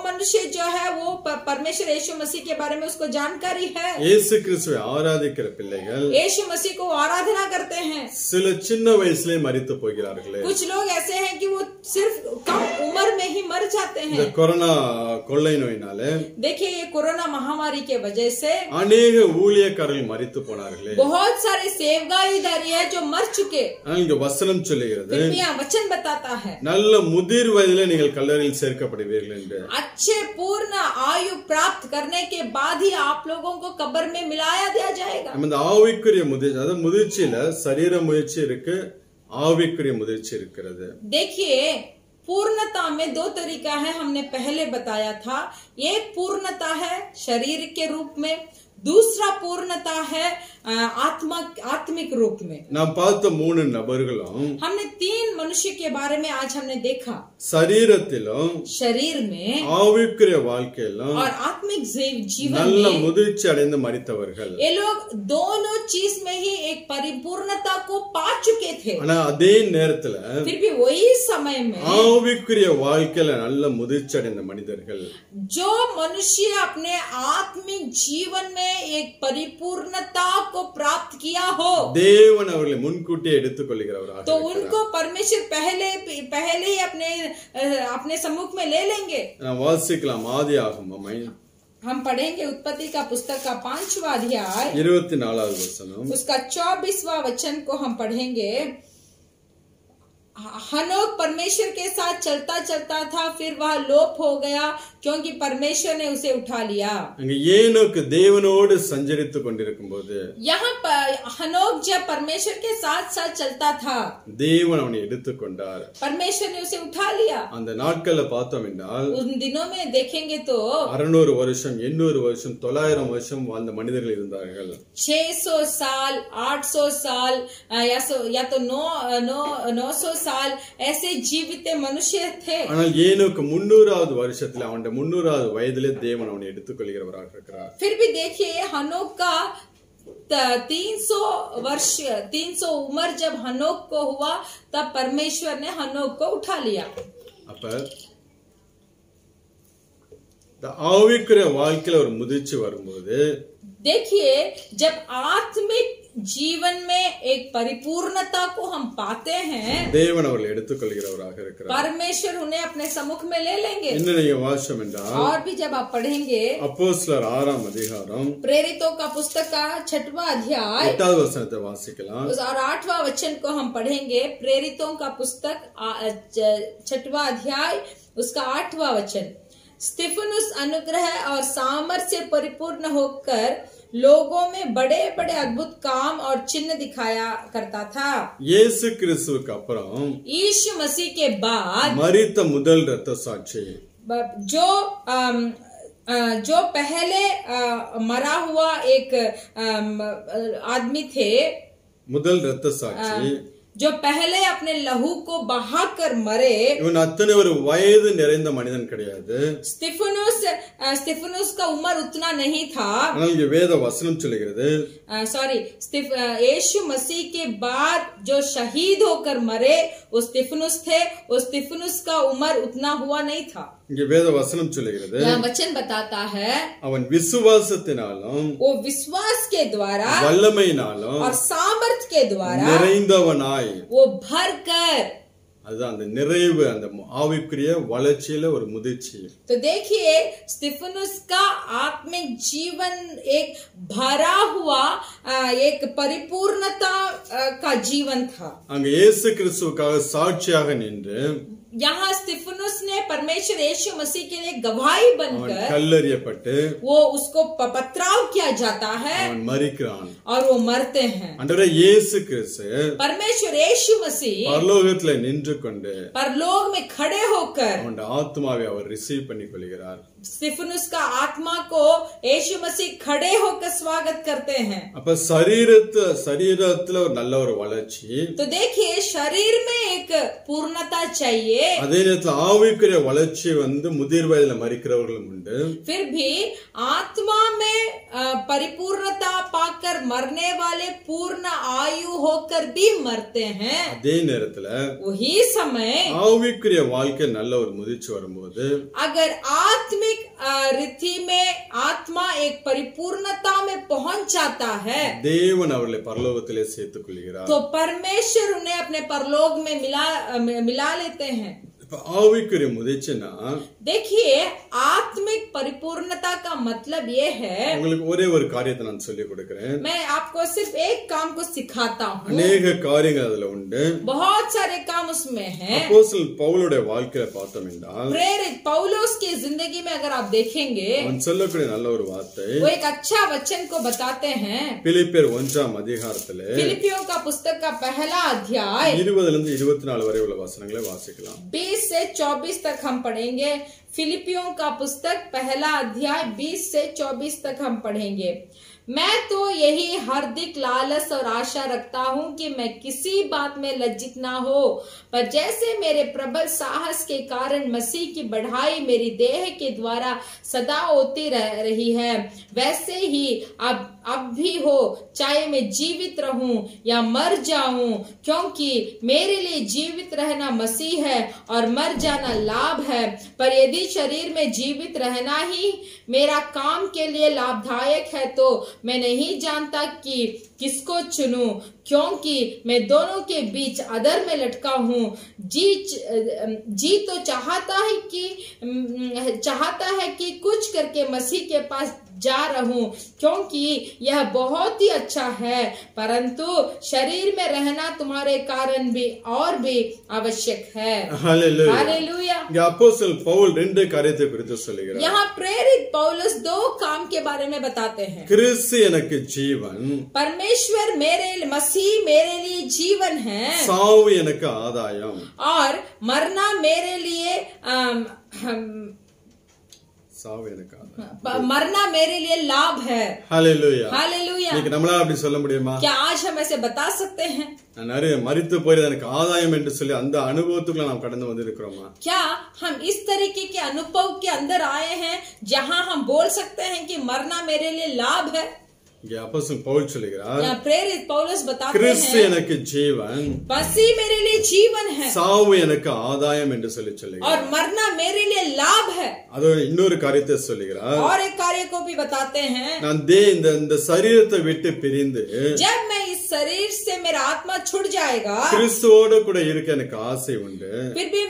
मनुष्य जो है वो परमेश्वर यीशु मसीह के बारे में उसको जानकारी है, இயேசு கிறிஸ்துவை ஆராதிக்கிற பிள்ளைகள் यीशु मसीह को आराधना करते हैं। சில சின்ன வயசுலயே மரித்து போகிறார்களே। कुछ लोग ऐसे हैं कि वो सिर्फ कम उम्र में ही मर जाते இந்த हैं। கொரோனா கொள்ளை நோயினாலே देखिए ये कोरोना महामारी के वजह से அநேக ஊழியக்காரர்கள் மரித்து போனார்களே। बहुत सारे सेवकाईदारी है जो मर चुके। இங்க வசனம் சொல்லுகிறது, फिर भी यहाँ वचन बताता है, நல்ல முதிர் வயதிலே நீங்கள் கல்லறையில் சேர்க்கப்படுவீர்கள் என்று। अच्छे पूर्ण आयु प्राप्त करने के बाद ही आप लोगों को कब्र में मिलाया दिया जाएगा। நம்ம இந்த ஆவிக்குரிய முதிர்ச்சி, அதாவது முதிர்ச்சியில சரீர முயற்சி இருக்கு, ஆவிக்குரிய முதிர்ச்சி இருக்கிறது। देखिए पूर्णता में दो तरीका है, हमने पहले बताया था। एक पूर्णता है शरीर के रूप में, दूसरा पूर्णता है आत्मिक रूप में। நாம் பார்த்த 3 நபர்களும் हमने 3 मनुष्य के बारे में आज हमने देखा, சரீரத்திலும் शरीर में ஆவிக்குரிய வாழ்க்கையிலும் और आत्मिक जीवन நல்ல में முதிர்ச்சி அடைந்து மரித்தவர்கள்। ये लोग दोनों चीज में ही एक परिपूर्णता को पा चुके थे। ஆனா அதே நேரத்துல फिर भी वही समय में ஆவிக்குரிய வாழ்க்கையில நல்ல முதிர்ச்சி அடைந்த மனிதர்கள், जो मनुष्य अपने आत्मिक जीवन में एक परिपूर्णता को प्राप्त किया हो, தேவன் அவர்களை முன்கூட்டியே எடுத்துக்கொள்கிறவராக तो இருக்கிறார். उनको परमेश्वर पहले ही अपने सम्मुख में ले लेंगे. நான் வாசிக்கலாம் ஆதியாகமம் हम पढ़ेंगे उत्पत्ति का पुस्तक का 5वां अध्याय 24வது வசனம். उसका 24वां वचन को हम पढ़ेंगे. हनोक परमेश्वर के साथ चलता चलता था, फिर वह लोप हो गया क्योंकि परमेश्वर ने उसे उठा लिया. அங்க ஏனோக்கு தேவனோடு சஞ்சரித்துக் கொண்டிருக்கும் போது यहाँ पर हनोक जब परमेश्वर के साथ साथ चलता था, தேவன் அவனை எடுத்துக்கொண்டார். परमेश्वर ने उसे उठा लिया. அந்த நாட்கள்ல பார்த்தோம் என்றால் उन दिनों में देखेंगे तो 600 வருஷம் 800 வருஷம் 900 வருஷம் வாழ்ந்த மனிதர்கள் இருந்தார்கள். 600 साल 800 साल या तो 900 साल ऐसे जीवित मनुष्य थे. ஆனால் ஏனோக்கு 300வது வருஷத்துல அவன் 300வது வயதிலே தேவன் அவனை எடுத்துக்கொள்கிறவராக இருக்கிறார். फिर भी देखिए हनोक का 300 उम्र जब हनोक को हुआ तब परमेश्वर ने हनोक को उठा लिया. அப்ப இந்த ஆவிக்குரிய வாழ்க்கையில ஒரு முதிர்ச்சி வரும்போது देखिए जब आत्मिक जीवन में एक परिपूर्णता को हम पाते हैं, தேவன் அவர்களை எடுத்துக்கொள்கிறவராக இருக்கிறார். परमेश्वर उन्हें अपने सम्मुख में ले लेंगे. என்ன நீங்க வாசம் என்றால் और भी जब आप पढ़ेंगे அப்போஸ்தலர் 6ஆம் அதிகாரம் प्रेरितों का पुस्तक का 6वां अध्याय 8வது वचனத்தை வாசிக்கலாம். और 8वां वचन को हम पढ़ेंगे. प्रेरितों का पुस्तक 6वां अध्याय उसका 8वां वचन. स्तिफनुस अनुग्रह और सामर्थ्य से परिपूर्ण होकर लोगों में बड़े बड़े अद्भुत काम और चिन्ह दिखाया करता था. இயேசு கிறிஸ்துவுக்கு அப்புறம் यीशु मसीह के बाद மரித்த முதல் இரத்த சாட்சி जो पहले मरा हुआ एक आदमी थे, முதல் இரத்த சாட்சி जो पहले अपने लहू को बहाकर मरे, இவன் அத்தனை ஒரு வயது நிறைந்த மனிதன் கிடையாது. स्तिफनुस का उम्र उतना नहीं था. ஆனால் இங்க வேத வசனம் சொல்லுகிறது यीशु मसीह के बाद जो शहीद होकर मरे वो स्तिफनुस थे. वो स्तिफनुस का उम्र उतना हुआ नहीं था. இங்க வேத வசனம் சொல்லுகிறது वचन बताता है அவன் விசுவாசத்தினாலும் वो विश्वास के द्वारा வல்லமையினாலும் और सामर्थ के द्वारा நிறைந்தவனாய், वो भर कर. அதுதான் அந்த நிறைவு, அந்த ஆவிக்குரிய வளர்ச்சியில ஒரு முதிர்ச்சி. तो देखिए स्तिफनुस का आत्मिक जीवन एक भरा हुआ एक परिपूर्णता का जीवन था. அங்க இயேசு கிறிஸ்துவுக்காக சாட்சியாக நின்று यहाँ स्तिफनुस ने परमेश्वर यीशु मसीह के लिए गवाही அவன் बनकर கல்லெறியப்பட்டு वो उसको पथराव किया जाता है அவன் மரிக்கிறான். और वो मरते हैं. ஆண்டவரே இயேசு கிறிஸ்து परमेश्वर यीशु मसीह பரலோகத்துல நின்று கொண்டு परलोक में खड़े होकर அவன் ஆத்மாவை அவர் ரிசீவ் பண்ணி கொள்கிறார். स्तिफनुस का आत्मा को यीशु मसीह खड़े होकर स्वागत करते हैं. அப்ப சரீரத்துல ஒரு நல்ல ஒரு வளர்ச்சி, तो देखिए शरीर में एक पूर्णता चाहिए, அதே நேரத்துல ஆவிக்குரிய வளர்ச்சி முதிர் வயதுல மரிக்கிறவர்களும் உண்டு. फिर भी आत्मा में परिपूर्णता पाकर मरने वाले पूर्ण आयु होकर भी मरते हैं. அதே நேரத்துல वही समय ஆவிக்குரிய வாழ்க்கை நல்ல ஒரு முதிர்ச்சி வரும்போது अगर आत्मिक रीति में आत्मा एक परिपूर्णता में पहुंच जाता है தேவன் அவர்களை பரலோகத்திலே சேர்த்துக் கொள்கிறார். तो परमेश्वर उन्हें अपने परलोक में मिला लेते हैं. இப்ப ஆவிக்குரிய முதிர்ச்சினா देखिए आत्मिक परिपूर्णता का मतलब ये है, உங்களுக்கு ஒரே ஒரு காரியத்தை நான் சொல்லிக் கொடுக்கிறேன். मैं आपको सिर्फ एक काम को सिखाता हूँ. அநேக காரியங்கள் அதுல உண்டு. बहुत सारे काम उसमें हैं. அப்போஸ்தலன் பவுலுடைய வாழ்க்கையில பார்த்தோம் என்றால் प्रेरित पौलुस की जिंदगी में अगर आप देखेंगे அவன் சொல்லக்கூடிய நல்ல ஒரு வார்த்தை वो एक अच्छा वचन को बताते हैं. பிலிப்பியர் 1ஆம் அதிகாரத்திலே फिलिपियों का पुस्तक का पहला अध्याय 20 இருந்து 24 வரை உள்ள வசனங்களை வாசிக்கலாம். 20 से 24 तक हम पढ़ेंगे. फिलिपियों का पुस्तक पहला अध्याय 20 से 24 तक हम पढ़ेंगे. मैं तो यही हार्दिक लालच और आशा रखता हूँ कि मैं किसी बात में लज्जित ना हो, पर जैसे मेरे प्रबल साहस के कारण मसीह की बढ़ाई मेरी देह के द्वारा सदा होती रही है, वैसे ही अब भी हो, चाहे मैं जीवित रहूं या मर जाऊं, क्योंकि मेरे लिए जीवित रहना मसीह है और मर जाना लाभ है। पर यदि शरीर में जीवित रहना ही मेरा काम के लिए लाभदायक है तो मैं नहीं जानता कि किसको चुनूं, क्योंकि मैं दोनों के बीच अधर में लटका हूं। जी तो चाहता है कि कुछ करके मसीह के पास जा रहूं, क्योंकि यह बहुत ही अच्छा है, परंतु शरीर में रहना तुम्हारे कारण भी और भी आवश्यक है। हालेलुया। हालेलुया। அப்போஸ்தலன் பவுல் ரெண்டு காரியத்தை குறித்து சொல்லுகிறார். यहाँ प्रेरित पौलुस दो काम के बारे में बताते हैं। கிறிஸ்து எனக்கு ஜீவன், परमेश्वर मसीह मेरे लिए जीवन है, சாவு எனக்கு ஆதாயம், और मरना मेरे लिए मरना मेरे लिए लाभ है। हालेलुया। हालेलुया। இன்னைக்கு நம்மளால அப்படி சொல்ல முடியுமா? क्या आज हम ऐसे बता सकते हैं? நான் நிறைய மரித்து போய் எனக்கு ஆதாயம் என்று சொல்லி அந்த அனுபவத்துக்குள்ள நாம் கடந்து வந்திருக்கிறோமா? क्या हम इस तरीके के अनुभव के अंदर आए हैं जहां हम बोल सकते हैं कि मरना मेरे लिए लाभ है? இங்கே அப்போஸ்தலன் பவுல் சொல்கிறார், प्रेरित पौलुस बताते கிறிஸ்து हैं எனக்கு ஜீவன், मसीह मेरे लिए जीवन है, சாவு எனக்கு ஆதாயம் என்று சொல்லுகிறார், और मरना मेरे लिए लाभ है। அது இன்னொரு காரியத்தை சொல்லுகிறார், और एक कार्य को भी बताते हैं, நான் இந்த சரீரத்தை விட்டு பிரிந்து जब मैं इस शरीर से मेरा आत्मा छूट जाएगा, கிறிஸ்துவோடு கூட இருக்க எனக்கு ஆசை உண்டு, फिर भी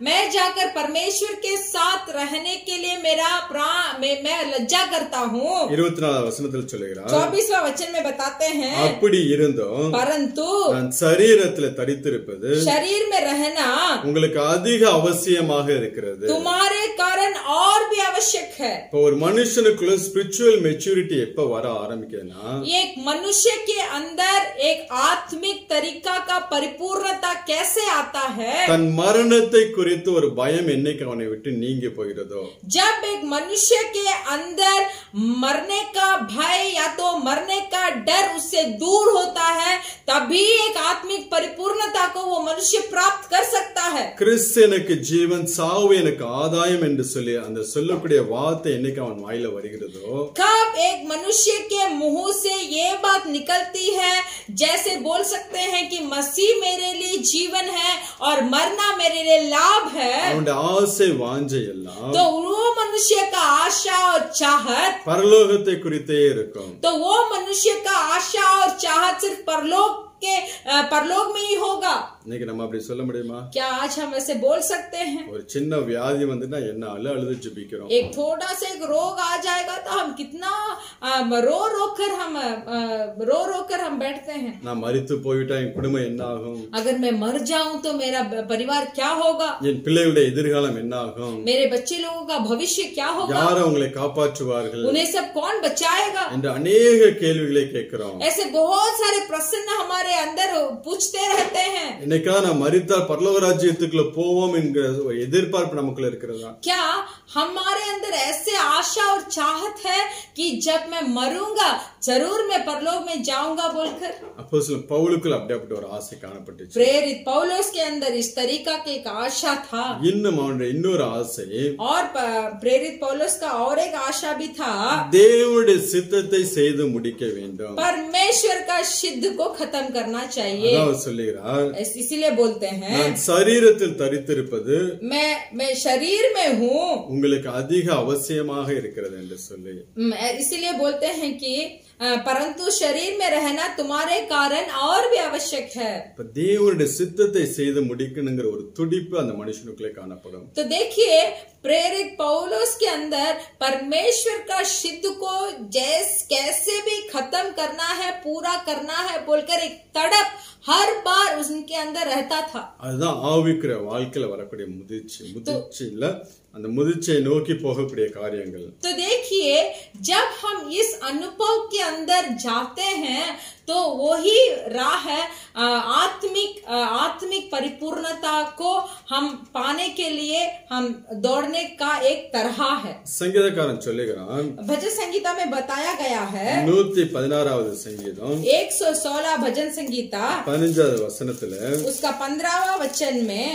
मैं जाकर परमेश्वर के साथ रहने के लिए मैं लज्जा करता हूँ। 24 வசனத்தில் சொல்லுகிறார், 24वां वचन में बताते हैं, அப்படி இருந்தும் परंतु நான் சரீரத்தில் தரித்திருப்பது शरीर में रहना உங்களுக்கு அதிக அவசியமாக இருக்கிறது. तुम्हारे कारण और भी आवश्यक है। இப்போ ஒரு மனுஷனுக்குள்ள ஸ்பிரிச்சுவல் மெச்சூரிட்டி எப்ப வர ஆரம்பிக்குதுன்னா, एक मनुष्य के अंदर एक आत्मिक तरीका का परिपूर्णता कैसे आता है? தன் மரணத்தை குறித்து ஒரு பயம் என்னைக்கு அவனை விட்டு நீங்கி போகிறதோ, जब एक मनुष्य के अंदर मरने का भय या तो मरने का डर उससे दूर होता है, तभी एक आत्मिक परिपूर्णता को वो मनुष्य प्राप्त कर सकता है। கிறிஸ்து எனக்கு ஜீவன், சாவு எனக்கு ஆதாயம் என்று சொல்லி அந்த சொல்லக்கூடிய வார்த்தை என்னைக்கு அவன் வாயில வருகிறதோ, कब एक मनुष्य के मुंह से ये बात निकलती है, जैसे बोल सकते हैं कि मसीह मेरे लिए जीवन है और मरना मेरे लिए लाभ है, அவனுடைய ஆசை வாஞ்சை எல்லாம் तो वो मनुष्य का आशा और चाहत பரலோகத்தை குறித்தே இருக்கும். तो वो मनुष्य का आशा और चाहत सिर्फ परलोक में ही होगा। இன்னைக்கு நம்ம அப்படி சொல்ல முடியுமா? क्या आज हम ऐसे बोल सकते हैं? ஒரு சின்ன வியாதி வந்துன்னா என்ன அழுது ஜெபிக்கிறோம். एक थोड़ा सा एक रोग आ जाएगा तो हम कितना रो कर हम बैठते हैं। நான் மரித்து போய்விட்டா என் குடும்பம் என்ன ஆகும்? अगर मैं मर जाऊं तो मेरा परिवार क्या होगा? என் பிள்ளைகளுடைய எதிர்காலம் என்ன ஆகும்? मेरे बच्चे लोगों का भविष्य क्या होगा? யார் அவங்களை காப்பாற்றுவார்கள் उन्हें सब कौन बचाएगा? என்ற अनेक கேள்விகளை கேட்கிறோம். ऐसे बहुत सारे प्रश्न हमारे अंदर पूछते रहते हैं। இன்னைக்கா நான் மரித்தால் பரலோக ராஜ்யத்துக்குள்ள போவோம் என்கிற ஒரு எதிர்பார்ப்பு நமக்குள்ள இருக்கிறதா? क्या हमारे अंदर ऐसे आशा और चाहत है कि जब मैं मरूंगा जरूर मैं परलोक में जाऊंगा बोलकर? அப்போஸ்தலன் பவுலுக்குள்ள அப்படிப்பட்ட ஒரு ஆசை காணப்பட்டுச்சு. प्रेरित पौलुस के अंदर इस तरीका की एक आशा था। இன்னும் அவனுடைய இன்னொரு ஆசை, और प्रेरित पौलुस का और एक आशा भी था, தேவனுடைய சித்தத்தை செய்து முடிக்க வேண்டும். परमेश्वर का सिद्ध को खत्म करना चाहिए। அதாவது சொல்லுகிறார், इसीलिए बोलते हैं நான் சரீரத்தில் தரித்திருப்பது मैं शरीर में हूँ, உங்களுக்கு அதிக அவசியமாக இருக்கிறது என்று சொல்லி, इसीलिए बोलते हैं कि परंतु शरीर में रहना तुम्हारे कारण और भी आवश्यक है। இப்ப தேவனுடைய சித்தத்தை செய்து முடிக்கணுங்கிற ஒரு துடிப்பு அந்த மனுஷனுக்குள்ளே காணப்படும். तो देखिए प्रेरित पौलुस के अंदर परमेश्वर का सिद्ध को कैसे भी खत्म करना है, पूरा करना है बोलकर एक तड़प हर बार उनके अंदर रहता था। அதுதான் ஆவிக்குரிய வாழ்க்கையில வரக்கூடிய முதிர்ச்சியில அந்த முதிர்ச்சியை நோக்கி போகக்கூடிய காரியங்கள். तो देखिए जब हम इस अनुभव के अंदर जाते हैं तो वही राह है आत्मिक परिपूर्णता को हम पाने के लिए हम दौड़ने का एक तरह है। சங்கீதக்காரன் சொல்லுகிறான், भजन संगीता में बताया गया है 116வது சங்கீதம் 116 भजन संगीता 15வது वचनத்துல उसका 15वां वचन में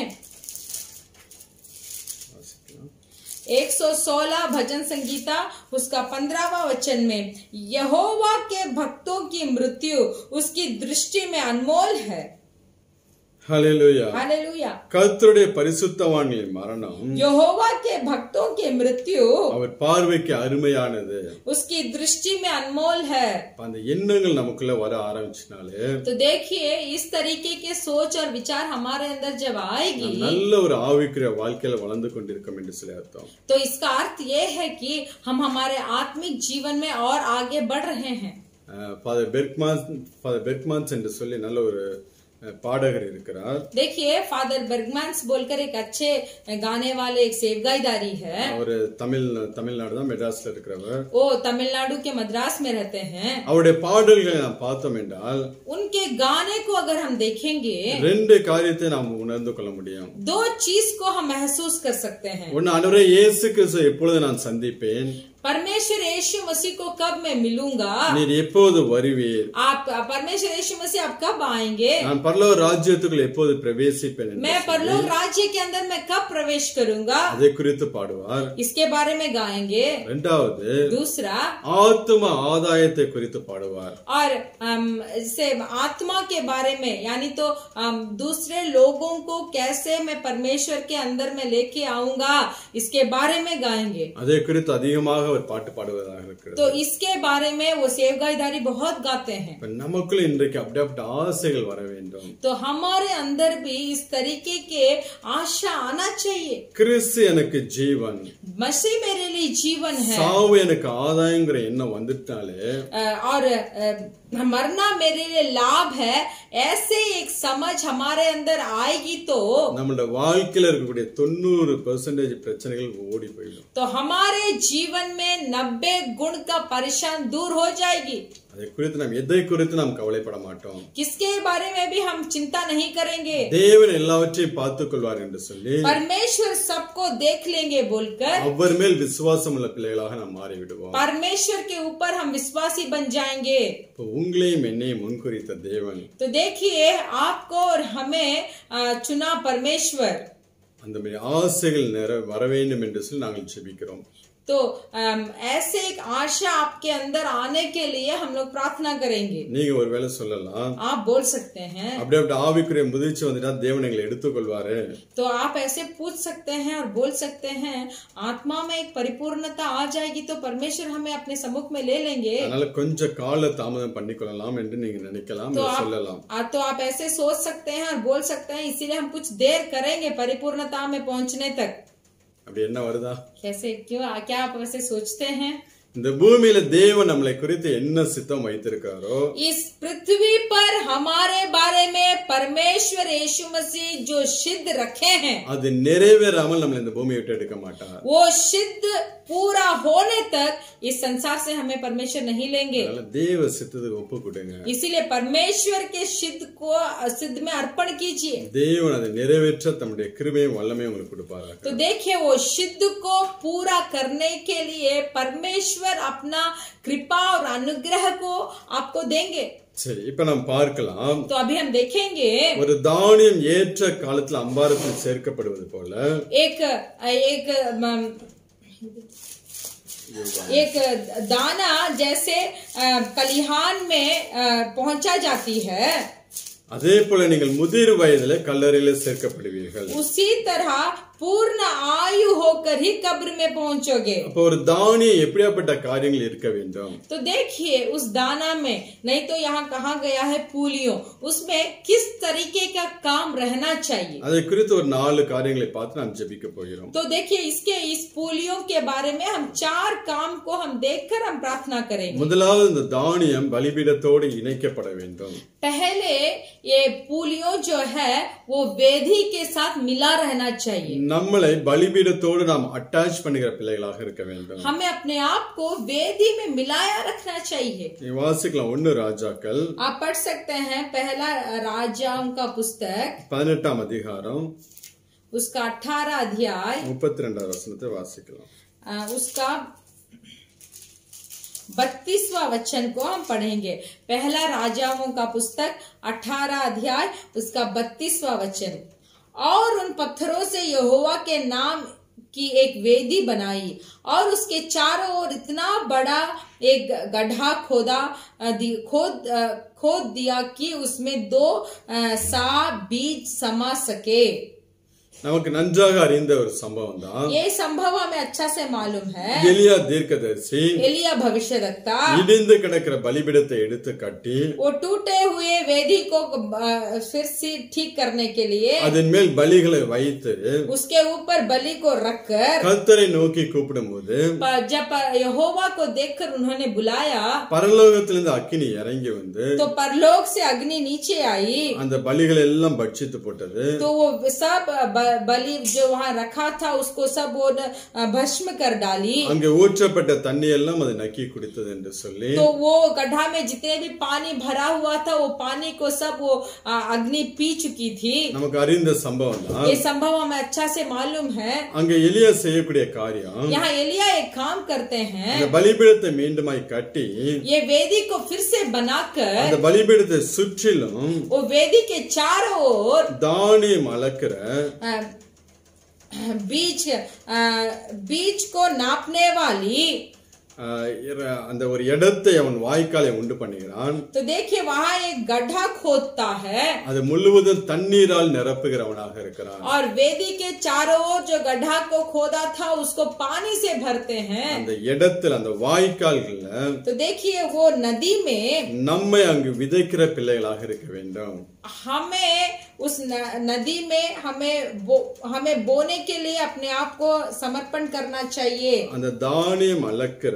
116 भजन संगीता उसका 15वां वचन में, यहोवा के भक्तों की मृत्यु उसकी दृष्टि में अनमोल है। ஹல்லேலூயா. हालेलुया। கர்த்தருடைய பரிசுத்தவான்களின் மரணம் यहोवा के भक्तों की मृत्यु அவர் பார்வைக்கு அருமையானது. उसकी दृष्टि में अनमोल है। அந்த எண்ணங்கள் நமக்குள்ள வர ஆரம்பிச்சனாலே, तो देखिए इस तरीके के सोच और विचार हमारे अंदर जब आएगी, நல்ல ஒரு ஆவிக்குரிய வாழ்க்கையில வளர்ந்து கொண்டிருக்கோம் என்று சொல்லி அர்த்தம். तो इसका अर्थ ये है कि हम हमारे आत्मिक जीवन में और आगे बढ़ रहे हैं। ஃபாதர் பெர்க்மான்ஸ் என்று சொல்லி நல்ல ஒரு பாடகர் இருக்கிறார். देखिए फादर बर्गमैन्स बोलकर एक अच्छे गाने वाले एक सेवगाईदारी है। அவர் தமிழ்நாடு தான் மெட்ராஸ்ல இருக்கிறவர். वो तमिलनाडु के मद्रास में रहते हैं। அவருடைய பாடல்களை நாம் பார்த்தோம் என்றால், उनके गाने को अगर हम देखेंगे, ரெண்டு காரியத்தை நாம் உணர்ந்து கொள்ள முடியும். दो चीज को हम महसूस कर सकते हैं। ஒன்னு, ஆண்டவரே இயேசு கிறிஸ்துவை எப்பொழுது நான் சந்திப்பேன், परमेश्वर यीशु मसीह को कब मैं मिलूंगा, நீர் எப்போது வருவீர், आप परमेश्वर यीशु मसीह आप कब आएंगे, நான் பரலோக ராஜ்யத்துக்குள் எப்போது பிரவேசிப்பேன் என்று मैं परलोक राज्य के अंदर मैं कब प्रवेश करूंगा, அதை குறித்து பாடுவார். इसके बारे में गाएंगे। இரண்டாவது, दूसरा, ஆத்தும ஆதாயத்தை குறித்து பாடுவார். और इससे आत्मा के बारे में, यानी तो दूसरे लोगों को कैसे मैं परमेश्वर के अंदर में लेके आऊंगा, इसके बारे में गाएंगे। அதை குறித்து அதிகமாக அவர் பாட்டு பாடுவதாக இருக்கிறது. तो इसके बारे में वो सेवगाईदारी बहुत गाते हैं। நமக்குள்ள இன்றைக்கு அப்படி ஆசைகள் வர வேண்டும். तो हमारे अंदर भी इस तरीके के आशा आना चाहिए। கிறிஸ்து எனக்கு ஜீவன், मसीह मेरे लिए जीवन है, சாவு எனக்கு ஆதாயங்கிற எண்ணம் வந்துட்டாலே, और मरना मेरे लिए लाभ है, ऐसे एक समझ हमारे अंदर आएगी तो நம்மளோட வாழ்க்கையில இருக்கக்கூடிய 90% பிரச்சனைகள் ஓடி போயிடும். तो हमारे जीवन में 90 गुण का परेशान दूर हो जाएगी। அதை குறித்து நாம் எதை குறித்து நாம் கவலைப்பட மாட்டோம். किसके बारे में भी हम चिंता नहीं करेंगे। தேவன் எல்லாவற்றையும் பார்த்துக் கொள்வார் என்று சொல்லி, परमेश्वर सबको देख लेंगे बोलकर அவர் மேல் விசுவாசம் உள்ள பிள்ளைகளாக நாம் மாறிவிடுவோம். परमेश्वर के ऊपर हम विश्वासी बन जाएंगे। இப்போ உங்களையும் என்னையும் முன்குறித்த தேவன், तो देखिए आपको और हमें चुना परमेश्वर। அந்த மாதிரி ஆசைகள் வர வேண்டும் என்று சொல்லி நாங்கள் ஜெபிக்கிறோம். तो ऐसे एक आशा आपके अंदर आने के लिए हम लोग प्रार्थना करेंगे। நீங்க ஒருவேளை சொல்லலாம், आप बोल सकते हैं, அப்படி ஆவிக்குரிய முதிர்ச்சி வந்துட்டா தேவன் எங்களை எடுத்துக்கொள்வாரு. तो आप ऐसे पूछ सकते हैं और बोल सकते हैं, आत्मा में एक परिपूर्णता आ जाएगी तो परमेश्वर हमें अपने सम्मुख में ले लेंगे। அதனால கொஞ்சம் கால தாமதம் பண்ணிக்கொள்ளலாம் என்று நீங்க நினைக்கலாம், சொல்லலாம். तो आप ऐसे सोच सकते हैं और बोल सकते हैं, इसीलिए हम कुछ देर करेंगे परिपूर्णता में पहुंचने तक। அப்படி என்ன வருதா? कैसे, क्यों, क्या आप वैसे सोचते हैं? இந்த பூமியில தேவன் நம்மளை குறித்து என்ன சித்தம் வைத்திருக்காரோ, इस पृथ्वी पर हमारे बारे में परमेश्वर यीशु मसीह जो सिद्ध रखे हैं, அது நிறைவேறாமல் நம்மளை இந்த பூமியை விட்டு எடுக்க माटार। वो सिद्ध पूरा होने तक इस संसार से हमें परमेश्वर नहीं लेंगे। தேவ சித்தத்துக்கு ஒப்பு கொடுங்க। इसीलिए परमेश्वर के सिद्ध में अर्पण कीजिए। தேவன் அதை நிறைவேற்ற தம்முடைய கிருபையும் வல்லமையும் உங்களுக்கு கொடுப்பாராக। तो देखिए वो सिद्ध को पूरा करने के लिए परमेश्वर अपना कृपा और अनुग्रह को आपको देंगे। சரி, இப்ப நாம் பார்க்கலாம், तो अभी हम देखेंगे ஒரு தானியம் ஏற்ற காலத்துல அம்பாரத்தில் சேர்க்கப்படுவது போல एक दाना जैसे कलिहान में पहुंचा जाती है, அதே போல நீங்கள் முதிர் வயதிலே கல்லறையிலே சேர்க்கப்படுவீர்கள்। उसी तरह पूर्ण आयु होकर ही कब्र में पहुंचोगे। அப்ப ஒரு தானியம் எப்படியாப்பட்ட காரியங்கள் இருக்க வேண்டும்? तो देखिए उस दाना में, नहीं तो यहाँ कहा गया है पूलियों, उसमें किस तरीके का काम रहना चाहिए, அதை குறித்து ஒரு 4 காரியங்களை பார்த்து நாம் ஜெபிக்க போகிறோம்। तो देखिए इस पूलियों के बारे में हम 4 काम को हम देखकर हम प्रार्थना करेंगे। முதலாவது, இந்த தானியம் பலிபீடத்தோடு இணைக்கப்பட வேண்டும்। पहले ये पूलियों जो है वो वेदी के साथ मिला रहना चाहिए। நம்மளை பலிபீடத்தோடு நாம் அட்டாச் பண்ணுகிற பிள்ளைகளாக இருக்க வேண்டும்। हमें अपने आप को वेदी में मिलाया रखना चाहिए। வாசிக்கலாம் 1 ராஜாக்கள், आप पढ़ सकते हैं पहला राजाओं का पुस्तक 18ஆம் அதிகாரம் उसका 18 अध्याय 32 வசனத்தை வாசிக்கலாம்। उसका 32वां वचन को हम पढ़ेंगे। पहला राजाओं का पुस्तक 18 अध्याय उसका 32वां वचन। और उन पत्थरों से यहोवा के नाम की एक वेदी बनाई और उसके चारों ओर इतना बड़ा एक गड्ढा खोद दिया कि उसमें 2 सा बीज समा सके। நமக்கு நன்றாக அறிந்த ஒரு சம்பவம் தான். ये संभव हमें अच्छा से मालूम है. எலியா தீர்க்கதரிசி एलिया भविष्यवक्ता இடிந்து கிடக்கிற பலிபீடத்தை எடுத்து கட்டி वो टूटे हुए वेदी को फिर से ठीक करने के लिए அதன் மேல் பலிகளை வைத்து उसके ऊपर बलि को रखकर கர்த்தரை நோக்கி கூப்பிடும்போது जब यहोवा को देखकर उन्होंने बुलाया பரலோகத்திலிருந்து அக்கினி இறங்கி வந்து तो परलोक से अग्नि नीचे आई அந்த பலிகளை எல்லாம் பட்சித்து போட்டது. तो वो सब बलि जो वहाँ रखा था उसको सब वो भस्म कर डाली. அங்கே ஊற்றப்பட்ட தண்ணி எல்லாம் அது நக்கி குடித்தது என்று சொல்லி तो वो गड्ढा में जितने भी पानी भरा हुआ था वो पानी को सब वो अग्नि पी चुकी थी. நமக்கு அறிந்த சம்பவம் தான். ये संभव हमें अच्छा से मालूम है. அங்கே எலியா செய்யக்கூடிய காரியம் यहाँ एलिया एक काम करते हैं. அந்த பலிபீடத்தை மீண்டுமாய் கட்டி ये वेदी को फिर से बनाकर அந்த பலிபீடத்தை சுற்றிலும் वो वेदी के चारों ओर தானியம் அளக்கிற बीज को नापने वाली அந்த ஒரு இடத்தை அவன் வாய்க்காலை உண்டு பண்ணுகிறான். तो देखिए वहाँ एक गड्ढा खोदता है அது முழுவதும் தண்ணீரால் நிரப்புகிறவனாக இருக்கிறான். और वेदी के चारों ओर जो गड्ढा को खोदा था उसको पानी से भरते हैं. அந்த இடத்துல அந்த वाய்க்கால்கள்ல तो देखिए वो नदी में நம்மை அங்கு விதைக்கிற பிள்ளைகளாக இருக்க வேண்டும். हमें उस नदी में हमें बोने के लिए अपने आप को समर्पण करना चाहिए. அந்த தானியம் அளக்கிற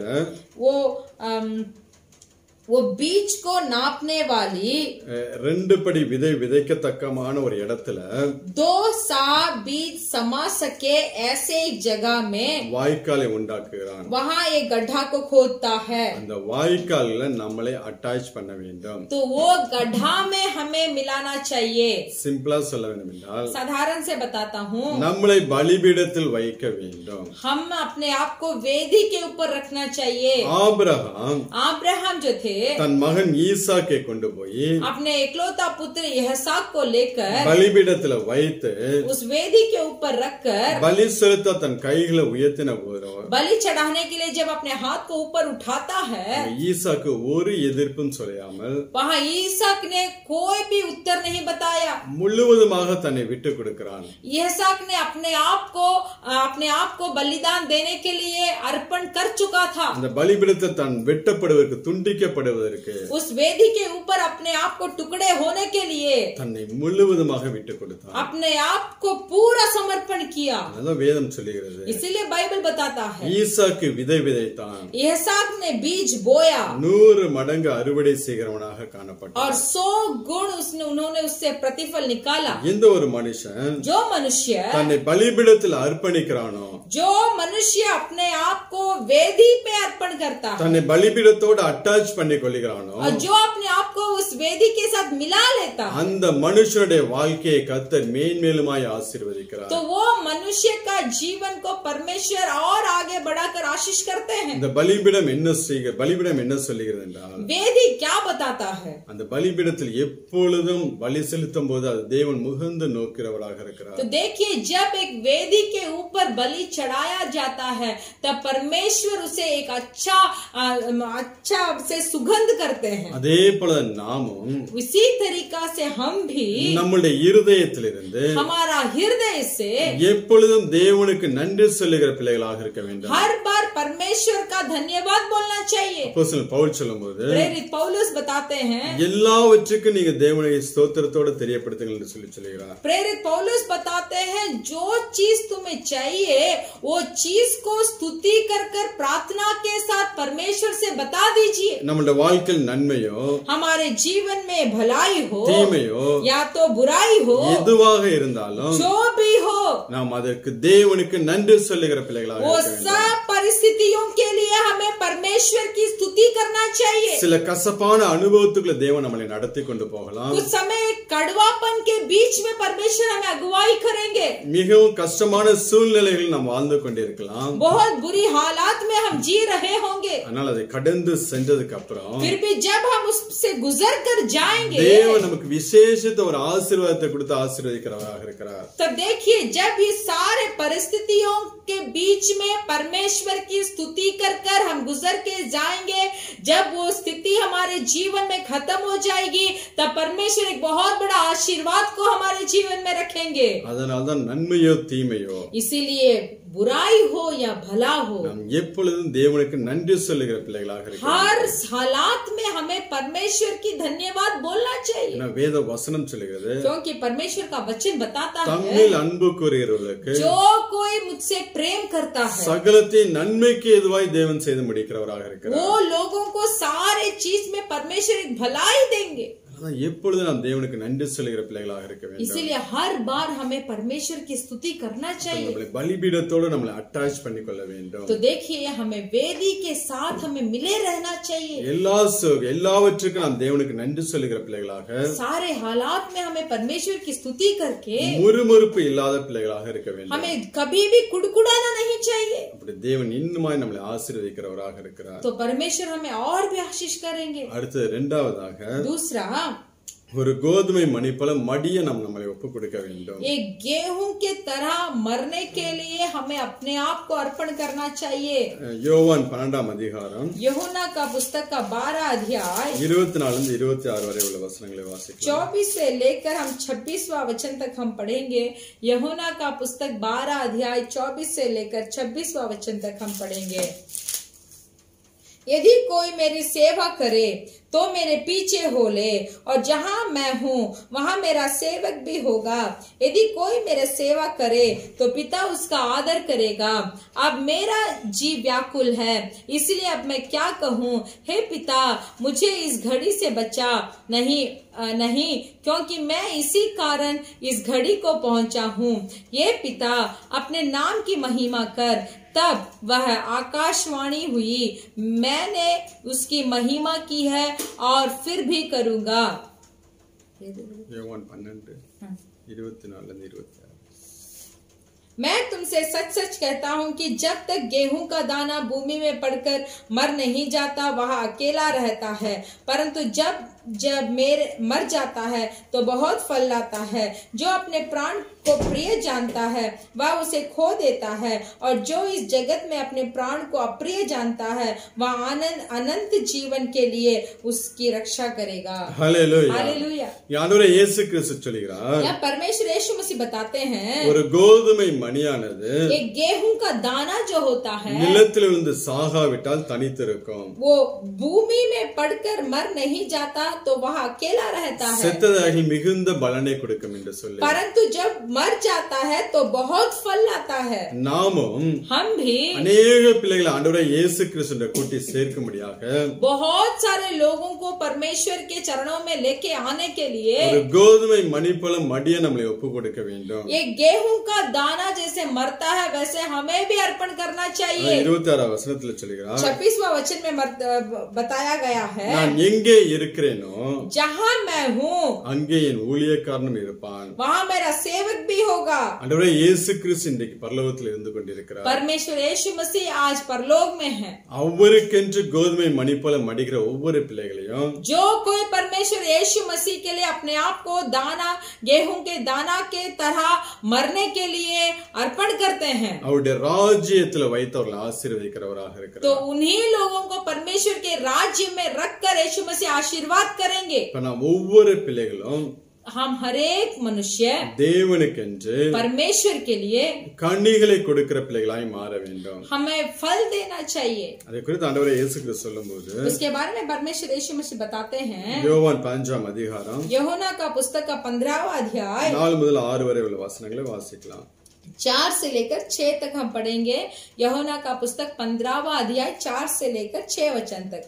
वो बीज को नापने वाली 2 படி விதை விதைக்கத்தக்கமான ஒரு இடத்துல 2 सा बीज समा सके ऐसे एक जगह में வாய்க்காலை உண்டாக்குகிறான். वहाँ एक गड्ढा को खोदता है. அந்த வாய்க்கால்ல நம்மளை அட்டாச் பண்ண வேண்டும். तो वो गड्ढा में हमें मिलाना चाहिए. சிம்பிளா சொல்ல வேண்டும் என்றால் साधारण से बताता हूँ, நம்மளை பலிபீடத்தில் வைக்க வேண்டும். हम अपने आप को वेदी के ऊपर रखना चाहिए. आब्राहम जो थे தன் மகன் ஈசாக்கை கொண்டு போய் अपने इकलौता पुत्र इसहाक को लेकर பலிபீடத்துல வைத்து उस वेदी के ऊपर रखकर பலி செலுத்த தன் கைகளை உயர்த்தின போது बलि चढ़ाने के लिए जब अपने हाथ को ऊपर उठाता है ஈசாக்கு ஒரு எதிர்ப்பும் சொல்லாமல் वहाँ इसहाक ने कोई भी उत्तर नहीं बताया. முழுவதுமாக தன்னை விட்டு கொடுக்கிறான். इसहाक ने अपने आप को बलिदान देने के लिए अर्पण कर चुका था. அந்த பலிபீடத்தை தான் வெட்டப்படுவதற்கு துண்டிக்கப்படுவதற்கு उस वेदी के ऊपर अपने आप को टुकड़े होने के लिए தன்னை முழுவதுமாக விட்டு கொடுத்தான். अपने आप को पूरा समर्पण किया. அதான் வேதம் சொல்லுகிறது. इसीलिए बाइबल बताता है ஈசாக்கு விதை விதைத்தான். इसहाक ने बीज बोया 100 மடங்கு அறுவடை செய்கிறவனாக காணப்பட்டான். और 100 गुण उन्होंने उससे प्रतिफल निकाला. எந்த ஒரு மனுஷன் जो मनुष्य தன்னை பலிபீடத்தில் அர்ப்பணிக்கிறானோ, जो मनुष्य अपने आप को वेदी पे अर्पण करता है, தன்னை பலிபீடத்தோடு அட்டாச் பண்ணி கொள்கிறானோ, और जो अपने आप को उस वेदी के साथ मिला लेता है, அந்த மனுஷனுடைய வாழ்க்கையை கர்த்தர் மேன்மேலுமாய் ஆசீர்வதிக்கிறார். तो वो मनुष्य का जीवन को परमेश्वर और आगे बढ़ाकर आशीष करते हैं. இந்த பலிபீடம் என்ன சொல்லுகிறது என்றால், वेदी क्या बताता है? அந்த பலிபீடத்தில் எப்பொழுதும் பலி செலுத்தும் போது அது தேவன் முகந்து நோக்கிறவராக இருக்கிறார். तो देखिए जब एक वेदी के ऊपर बलि चढ़ाया जाता है तब परमेश्वर उसे एक अच्छा से सुगंध करते हैं. அதே போல நாமும் इसी तरीका से हम भी நம்முடைய இருதயத்திலிருந்து हमारा हृदय से எப்பொழுதும் தேவனுக்கு நன்றி சொல்லுகிற பிள்ளைகளாக இருக்க வேண்டும். हर बार परमेश्वर का धन्यवाद बोलना चाहिए. அப்போஸ்தலன் பவுல் சொல்லும்போது प्रेरित पौलुस बताते हैं எல்லாவற்றுக்கும் நீங்க தேவனை ஸ்தோத்திரத்தோடு தெரியப்படுத்துங்கள் என்று சொல்லுகிறார். प्रेरित पौलुस बताते हैं जो चीज तुम्हें चाहिए वो चीज को स्तुति कर प्रार्थना के साथ परमेश्वर से बता दीजिए. நம்முடைய வாழ்க்கையில் நன்மையோ, हमारे जीवन में भलाई हो, தீமையோ, या तो बुराई हो, எதுவாக இருந்தாலும் जो भी हो, நாம் அதற்கு தேவனுக்கு நன்றி சொல்லுகிற பிள்ளைகளாக वो இருக்க வேண்டும். सब परिस्थितियों के लिए हमें परमेश्वर की स्तुति करना चाहिए. சில கசப்பான அனுபவத்துக்குள்ள தேவன் நம்மளை நடத்தி கொண்டு போகலாம். कुछ समय कड़वापन के बीच में परमेश्वर हमें अगुवाई करेंगे. மிகவும் கஷ்டமான சூழ்நிலைகளில் நாம் வாழ்ந்து கொண்டிருக்கலாம். बहुत बुरी हालात में हम जी रहे होंगे. ஆனால் அதை கடந்து சென்றதுக்கு அப்புறம் फिर भी जब हम उससे गुजर कर जाएंगे தேவன் நமக்கு விசேஷித்த ஒரு ஆசீர்வாதத்தை கொடுத்து ஆசீர்வதிக்கிறவராக இருக்கிறார். तो देखिए जब ये सारे परिस्थितियों के बीच में परमेश्वर की स्तुति कर कर हम गुजर के जाएंगे। जब वो स्थिति हमारे जीवन में खत्म हो जाएगी तब परमेश्वर एक बहुत बड़ा आशीर्वाद को हमारे जीवन में रखेंगे। அதனால்தான் நன்மையோ தீமையோ, इसीलिए बुराई हो या भला हो, நாம் எப்பொழுதும் தேவனுக்கு நன்றி சொல்லுகிற பிள்ளைகளாக இருக்கிறோம்। हर हालात में हमें परमेश्वर की धन्यवाद बोलना चाहिए, ஏன்னா வேத வசனம் சொல்லுகிறது, क्योंकि परमेश्वर का वचन बताता है தம்மில் அன்பு கூறுகிறவர்களுக்கு जो कोई मुझसे प्रेम करता है சகலத்தையும் நன்மைக்கு எதுவாய் தேவன் செய்து முடிக்கிறவராக இருக்கிறார்। वो लोगों को सारे चीज में परमेश्वर एक भलाई देंगे। அதான் எப்பொழுதும் நாம் தேவனுக்கு நன்றி சொல்லுகிற பிள்ளைகளாக இருக்க வேண்டும்। इसीलिए हर बार हमें परमेश्वर की स्तुति करना चाहिए। நம்மளை பலிபீடத்தோடு நம்மளை அட்டாச் பண்ணிக்கொள்ள வேண்டும்। तो देखिए हमें वेदी के साथ हमें मिले रहना चाहिए। எல்லாவற்றுக்கும் நாம் தேவனுக்கு நன்றி சொல்லுகிற பிள்ளைகளாக, सारे हालात में हमें परमेश्वर की स्तुति करके முறுமுறுப்பு இல்லாத பிள்ளைகளாக இருக்க வேண்டும்। हमें कभी भी कुड़कुड़ाना नहीं चाहिए। அப்படி தேவன் இன்னுமாய் நம்மளை ஆசீர்வதிக்கிறவராக இருக்கிறார்। तो परमेश्वर हमें और भी आशीष करेंगे। அடுத்து இரண்டாவதாக, दूसरा, ஒரு கோதுமை மணி போல மடிய நம்மளை ஒப்பு கொடுக்க வேண்டும்। एक गेहूं के तरह मरने के लिए हमें अपने आप को अर्पण करना चाहिए। யோவான் 12ஆம் அதிகாரம் यूहन्ना का पुस्तक का 12 अध्याय 24 से 26 वரை உள்ள வசனங்களை வாசிக்கலாம்। 24 से लेकर हम 26वां वचन तक हम पढ़ेंगे। यूहन्ना का पुस्तक 12 अध्याय 24 से लेकर 26वां वचन तक हम पढ़ेंगे। यदि कोई मेरी सेवा करे तो मेरे पीछे हो ले, और जहां मैं हूँ वहां मेरा सेवक भी होगा। यदि कोई मेरे सेवा करे तो पिता उसका आदर करेगा। अब मेरा जी व्याकुल है, इसलिए अब मैं क्या कहूँ? हे पिता, मुझे इस घड़ी से बचा। नहीं, क्योंकि मैं इसी कारण इस घड़ी को पहुंचा हूँ। ये पिता, अपने नाम की महिमा कर। तब वह आकाशवाणी हुई, मैंने उसकी महिमा की है और फिर भी करूंगा। யோவான் 12:24-26 मैं तुमसे सच सच कहता हूँ कि जब तक गेहूं का दाना भूमि में पड़कर मर नहीं जाता वह अकेला रहता है, परंतु जब मेरे मर जाता है तो बहुत फल लाता है। जो अपने प्राण को प्रिय जानता है वह उसे खो देता है, और जो इस जगत में अपने प्राण को अप्रिय जानता है वह अनंत जीवन के लिए उसकी रक्षा करेगा। Hallelujah, hallelujah. ஆண்டவரே இயேசு கிறிஸ்து சொல்கிறார், या परमेश्वर यीशु मसीह बताते हैं, ஒரு கோதுமை மணியானது एक गेहूं का दाना जो होता है நிலத்தில் விழுந்து சாகாவிட்டால் தனித்திருக்கும்। वो भूमि में पड़कर मर नहीं जाता तो वह अकेला रहता है, செத்ததாக மிகுந்த பலனை கொடுக்கும் என்று சொல்லி, परंतु जब मर जाता है तो बहुत फल लाता है। நாமும் हम भी अनेक பிள்ளைகளை ஆண்டவரே இயேசு கிறிஸ்துவின் கூட்டி சேர்க்கும்படியாக बहुत सारे लोगों को परमेश्वर के चरणों में लेके आने के लिए ஒரு கோதுமை மணி போல மடிய நம்மளை ஒப்பு கொடுக்க வேண்டும்। ये गेहूं का दाना जैसे मरता है वैसे हमें भी अर्पण करना चाहिए। 26ஆம் வசனத்துல சொல்கிறார், 26वां वचन में बताया गया है, நான் எங்கே இருக்கிறேனோ जहाँ मैं हूँ அங்கே என் ஊழியக்காரனும் இருப்பான்। वहाँ मेरा सेवक भी होगा। ஆண்டவரே இயேசு கிறிஸ்து இன்றைக்கு பரலோகத்தில் இருந்து கொண்டிருக்கிறார்। परमेश्वर यीशु मसीह आज परलोक में है। அவருக்கென்று கோதுமை மணி போல மடிக்கிற ஒவ்வொரு பிள்ளைகளையும், जो कोई परमेश्वर यीशु मसीह के लिए अपने आप को दाना गेहूं के दाना के तरह मरने के लिए अर्पण करते हैं, அவருடைய ராஜ்யத்துல வைத்தவர்களை ஆசீர்வதிக்கிறவராக तो இருக்கிறார்। उन्हीं लोगों को परमेश्वर के राज्य में रखकर यीशु मसीह आशीर्वाद करेंगे। இப்ப நாம் ஒவ்வொரு பிள்ளைகளும் हम हरेक मनुष्य தேவனுக்கென்று परमेश्वर के लिए கனிகளை கொடுக்கிற பிள்ளைகளாய் மாற வேண்டும்। हमें फल देना चाहिए। அதை குறித்து ஆண்டவரே இயேசு கிறிஸ்து சொல்லும்போது उसके बारे में परमेश्वर यीशु मसीह बताते हैं, யோவான் 5ஆம் அதிகாரம் यूहन्ना का पुस्तक का 15वां अध्याय 4 முதல் 6 வரை உள்ள வசனங்களை வாசிக்கலாம்। 4 से लेकर 6 तक हम पढ़ेंगे। यूहन्ना का पुस्तक 15वां अध्याय 4 से लेकर 6 वचन तक।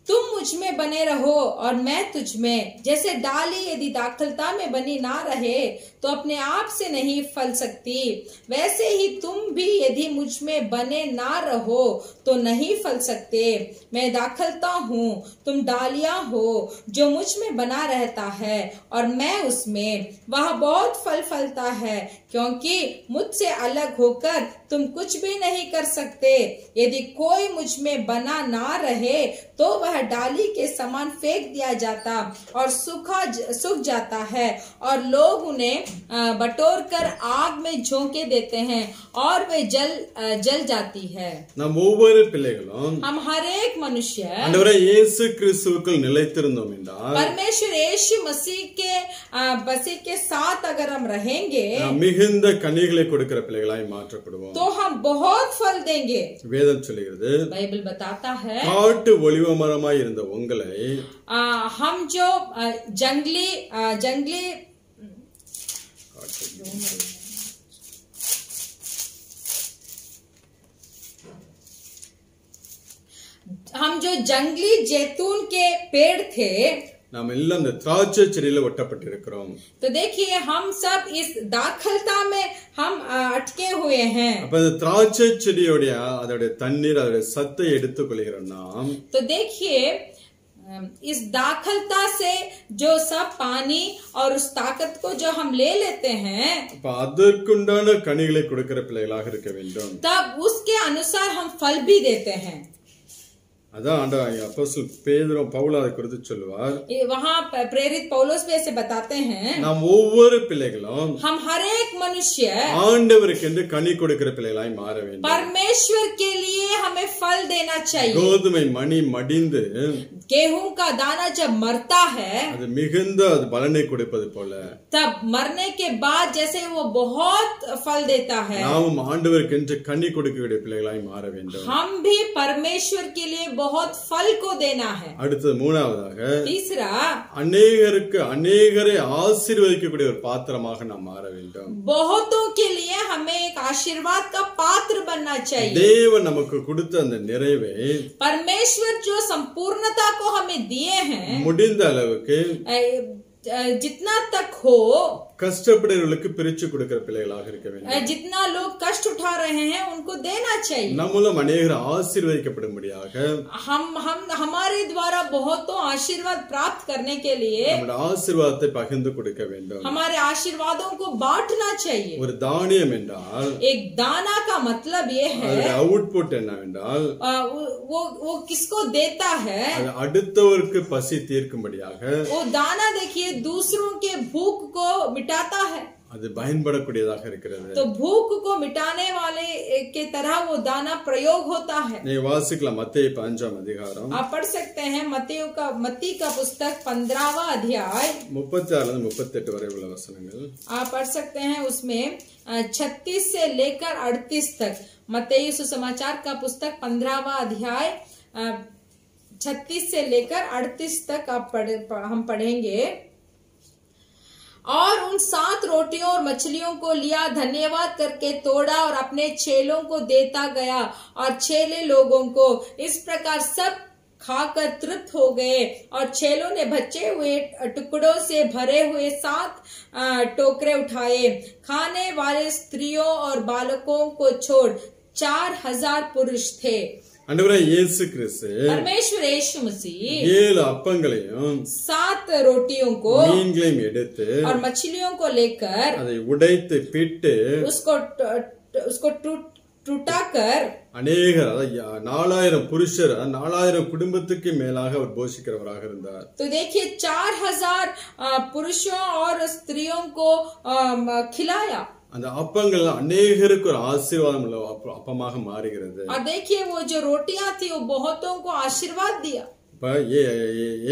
तुम मुझ में बने रहो और मैं तुझ में, जैसे डाली यदि दाखलता में बनी ना रहे तो अपने आप से नहीं फल सकती, वैसे ही तुम भी यदि मुझ में बने ना रहो तो नहीं फल सकते। मैं दाखलता हूँ, तुम डालियां हो। जो मुझ में बना रहता है और मैं उसमें, वह बहुत फल फलता है, क्योंकि मुझसे अलग होकर तुम कुछ भी नहीं कर सकते। यदि कोई मुझ में बना ना रहे तो वह वह डाली के समान फेंक दिया जाता और सूख जाता है, और लोग उन्हें बटोर कर आग में झोंके देते हैं और वे जल जाती है। நாம் ஒவ்வொரு பிள்ளைகளும் हम हर एक मनुष्य ஆண்டவரே இயேசு கிறிஸ்துவுக்குள் நிலைத்திருந்தோம் என்றால், परमेश्वर यीशु मसीह के साथ अगर हम रहेंगे மிகுந்த கனிகளை கொடுக்கிற பிள்ளைகளாய் மாற்றப்படுவோம். तो हम बहुत फल देंगे. வேதம் சொல்கிறது, बाइबल बताता है காட்டு ஒலிவ மரமாய் இருந்த உங்களை हम जो जंगली हम जो जंगली जैतून के पेड़ थे, நாம் எல்லாம் இந்த திராட்சை செடியில ஒட்டப்பட்டிருக்கிறோம். तो देखिए हम सब इस दाखलता में हम अटके हुए हैं. அப்ப இந்த திராட்சை செடியோட அதோட தண்ணீர் அதோட சத்தை எடுத்துக் கொள்கிறோம் நாம். तो देखिए इस दाखलता से जो सब पानी और उस ताकत को जो हम ले लेते हैं, அப்ப அதற்குண்டான கனிகளை கொடுக்கிற பிள்ளைகளாக இருக்க வேண்டும். तब उसके अनुसार हम फल भी देते हैं. அதான் ஆண்டவர் அப்போஸ்தலன் பேதுரு பவுல் அதை குறித்து சொல்லுவார். वहाँ प्रेरित पौलुस भी ऐसे बताते हैं, நாம் ஒவ்வொரு பிள்ளைகளும் हम हर एक मनुष्य ஆண்டவருக்கு என்று கனி கொடுக்கிற பிள்ளைகளாய் மாற வேண்டும். परमेश्वर के लिए हमें फल देना चाहिए. கோதுமை மணி மடிந்து गेहूं का दाना जब मरता है, அது மிகுந்த அது பலனை கொடுப்பது போல, तब मरने के बाद जैसे वो बहुत फल देता है, நாமும் ஆண்டவருக்கு என்று கனி கொடுக்கக்கூடிய பிள்ளைகளாய் மாற வேண்டும். हम भी परमेश्वर के लिए बहुत फल को देना है. அடுத்து மூணாவதாக, तीसरा, அநேகரை ஆசீர்வதிக்கக்கூடிய ஒரு பாத்திரமாக நாம் மாற வேண்டும். बहुतों के लिए हमें एक आशीर्वाद का पात्र बनना चाहिए. தேவன் நமக்கு கொடுத்த அந்த நிறைவை परमेश्वर जो संपूर्णता को हमें दिए हैं, முடிந்த அளவுக்கு जितना तक हो கஷ்டப்படுறவர்களுக்கு பிரிச்சு கொடுக்கிற பிள்ளைகளாக இருக்க வேண்டும். जितना लोग कष्ट उठा रहे हैं उनको देना चाहिए. நம்மளும் அநேகர் ஆசீர்வதிக்கப்படும்படியாக हम हमारे द्वारा बहुतों आशीर्वाद प्राप्त करने के लिए நம்முடைய ஆசீர்வாதத்தை பகிர்ந்து கொடுக்க வேண்டும். हमारे आशीर्वादों को बांटना चाहिए. ஒரு தானியம் என்றால் एक दाना का मतलब ये है, அவுட்புட் என்னவென்றால் वो किसको देता है, அது அடுத்தவருக்கு பசி தீர்க்கும்படியாக, वो दाना देखिए दूसरों के भूख को मिटाता है. அது பயன்படக்கூடியதாக இருக்கிறது. तो भूख को मिटाने वाले के तरह वो दाना प्रयोग होता है. நீ வாசிக்கலாம் மத்தேயு 5ஆம் அதிகாரம், आप पढ़ सकते हैं मत्ती का पुस्तक 15वां अध्याय 36 38 वரை उள்ள वचनங்கள். आप पढ़ सकते हैं उसमें 36 से लेकर 38 तक. मत्ती सुसमाचार का पुस्तक 15वां अध्याय 36 से लेकर 38 तक हम पढ़ेंगे. और उन 7 रोटियों और मछलियों को लिया, धन्यवाद करके तोड़ा और अपने चेलों को देता गया, और चेले लोगों को इस प्रकार सब खाकर तृप्त हो गए. और चेलों ने बचे हुए टुकड़ों से भरे हुए 7 टोकरे उठाए. खाने वाले स्त्रियों और बालकों को छोड़ 4000 पुरुष थे. ஆண்டவரே இயேசு கிறிஸ்து परमेश्वर यीशु मसीह 7 அப்பங்களையும் 7 रोटियों को மீன்களையும் எடுத்து और मछलियों को लेकर அதை உடைத்து பிட்டு उसको टूटा कर அநேகர் 4000 புருஷர் 4000 குடும்பத்துக்கு மேலாக அவர் போஷிக்கிறவராக இருந்தார். तो देखिए 4000 पुरुषों और स्त्रियों को खिलाया. அந்த அப்பங்கள் அநேகருக்கு ஒரு ஆசீர்வாதம் உள்ள அப்பமாக மாறுகிறது. और देखिए वो जो रोटियां थी वो बहुतों को आशीर्वाद दिया. இப்ப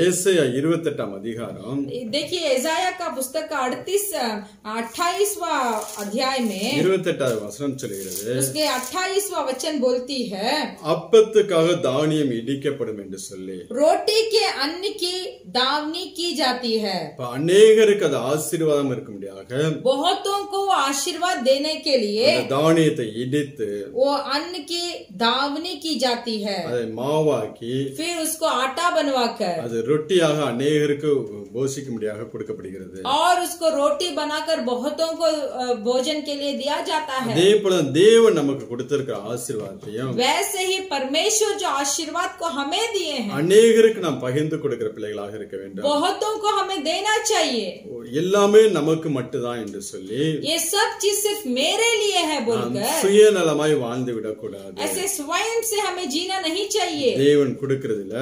ஏசாயா 28ஆம் அதிகாரம், देखिए एसाया का पुस्तक का 28वां अध्याय में 28வது வசனம் சொல்கிறது, उसके 28वां वचन बोलती है, அப்பத்துக்காக தானியம் இடிக்கப்படும் என்று சொல்லி, रोटी के अन्न की दावनी की जाती है. இப்ப அநேகருக்கு அது ஆசீர்வாதம் இருக்கும்படியாக बहुतों को आशीर्वाद देने के लिए அந்த தானியத்தை இடித்து वो अन्न की दावनी की जाती है. அதை மாவாக்கி फिर उसको आटा बनवाकर அது ரொட்டியாக அநேகருக்கு போஷிக்கும்படியாக கொடுக்கப்படுகிறது. और उसको रोटी बनाकर बहुतों को भोजन के लिए दिया जाता है. அதே போல தேவன் நமக்கு கொடுத்திருக்கிற ஆசீர்வாதத்தையும் वैसे ही परमेश्वर जो आशीर्वाद को हमें दिए हैं அநேகருக்கு நாம் பகிர்ந்து கொடுக்கிற பிள்ளைகளாக இருக்க வேண்டும். बहुतों को हमें देना चाहिए. எல்லாமே நமக்கு மட்டும்தான் என்று சொல்லி ये सब चीज सिर्फ मेरे लिए है बोलकर சுயநலமாய் வாழ்ந்து விடக்கூடாது. ऐसे स्वयं से हमें जीना नहीं चाहिए. தேவன் கொடுக்கிறதுல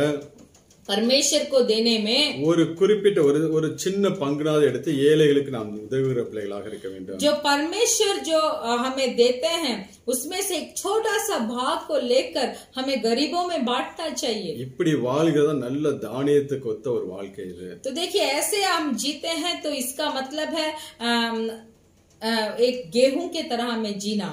परमेश्वर को देने में ஒரு குறிப்பிட்ட ஒரு சின்ன பங்குனாவது எடுத்து ஏழைகளுக்கு நாம் உதவுகிற பிள்ளைகளாக இருக்க வேண்டும். जो परमेश्वर जो हमें देते हैं उसमें से एक छोटा सा भाग को लेकर हमें गरीबों में बांटना चाहिए. இப்படி வாழ்கிறதா நல்ல தானியத்துக்கு ஒத்த ஒரு வாழ்க்கை இது. तो देखिए ऐसे हम जीते हैं तो इसका मतलब है एक गेहूं के तरह हमें जीना.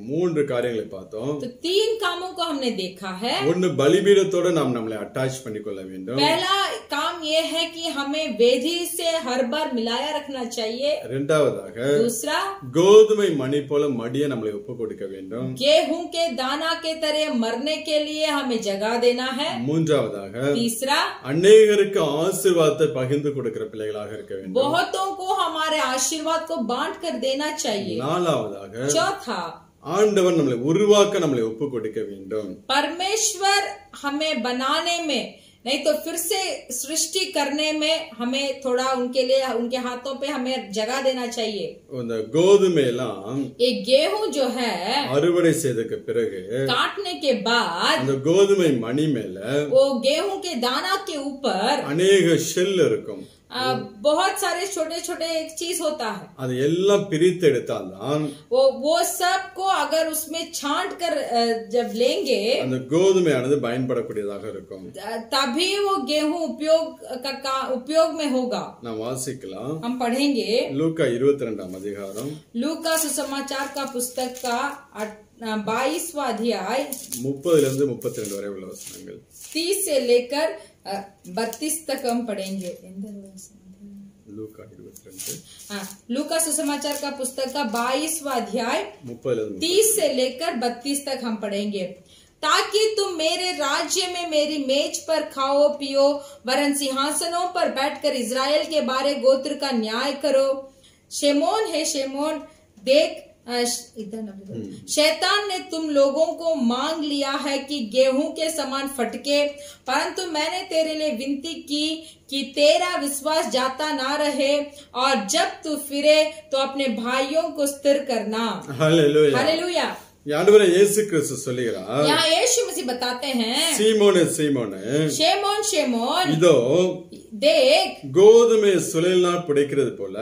மூன்று காரியங்களை பார்த்தோம். तो 3 कामों को हमने देखा है. ஒன்னு பலிபீடத்தோட நாம் நம்மளை அட்டாச் பண்ணிக்கொள்ள வேண்டும். पहला काम ये है कि हमें वेदी से हर बार मिलाया रखना चाहिए. இரண்டாவதாக दूसरा கோதுமை மணி போல மடிய நம்மளை ஒப்பு கொடுக்க வேண்டும். गेहूं के दाना के तरह मरने के लिए हमें जगह देना है. மூன்றாவதாக तीसरा அநேகருக்கு ஆசீர்வாதத்தை பகிர்ந்து கொடுக்கிற பிள்ளைகளாக இருக்க வேண்டும். बहुतों को हमारे आशीर्वाद को बांट कर देना चाहिए. நாலாவதாக चौथा ஆண்டவர் நம்மளை உருவாக்க நம்மளை ஒப்பு கொடுக்க வேண்டும். परमेश्वर हमें बनाने में नहीं तो फिर से सृष्टि करने में हमें थोड़ा उनके लिए उनके हाथों पे हमें जगह देना चाहिए. அந்த கோதுமை எல்லாம் एक गेहूं जो है அறுவடை செய்ததுக்கு பிறகு काटने के बाद அந்த கோதுமை மணி மேல वो गेहूं के दाना के ऊपर அநேக ஷெல் இருக்கும். बहुत सारे छोटे छोटे एक चीज होता है. அது எல்லாம் பிரித்து எடுத்தால்தான் वो सब को अगर उसमें छांट कर जब लेंगे அந்த கோதுமையானது பயன்படக்கூடியதாக இருக்கும். तभी वो गेहूं उपयोग में होगा. நாம் வாசிக்கலாம். हम पढ़ेंगे லூக்கா 22ஆம் அதிகாரம் लूका सुसमाचार का पुस्तक का 22वां अध्याय 30 இருந்து 32 வரை உள்ள வசனங்கள். 30 से लेकर 32 तक हम पढ़ेंगे. லூக்கா 22 लूका सुसमाचार का पुस्तक का 22वां अध्याय 30 30 से लेकर 32 तक हम पढ़ेंगे. ताकि तुम मेरे राज्य में मेरी मेज पर खाओ पियो वरन सिंहासनों पर बैठकर इज़राइल के 12 गोत्र का न्याय करो. शेमोन है शेमोन, देख शैतान ने तुम लोगों को मांग लिया है कि गेहूं के समान फटके, परंतु मैंने तेरे लिए विनती की कि तेरा विश्वास जाता ना रहे और जब तू फिरे तो अपने भाइयों को स्थिर करना. Hallelujah hallelujah. ஆண்டவரே இயேசு கிறிஸ்து சொல்லுகிறார். यहाँ यीशु मसीह बताते हैं சீமோனே சீமோனே शेमोन शेमोन இதோ देख கோதுமை சுழலினால் புடைக்கிறது போல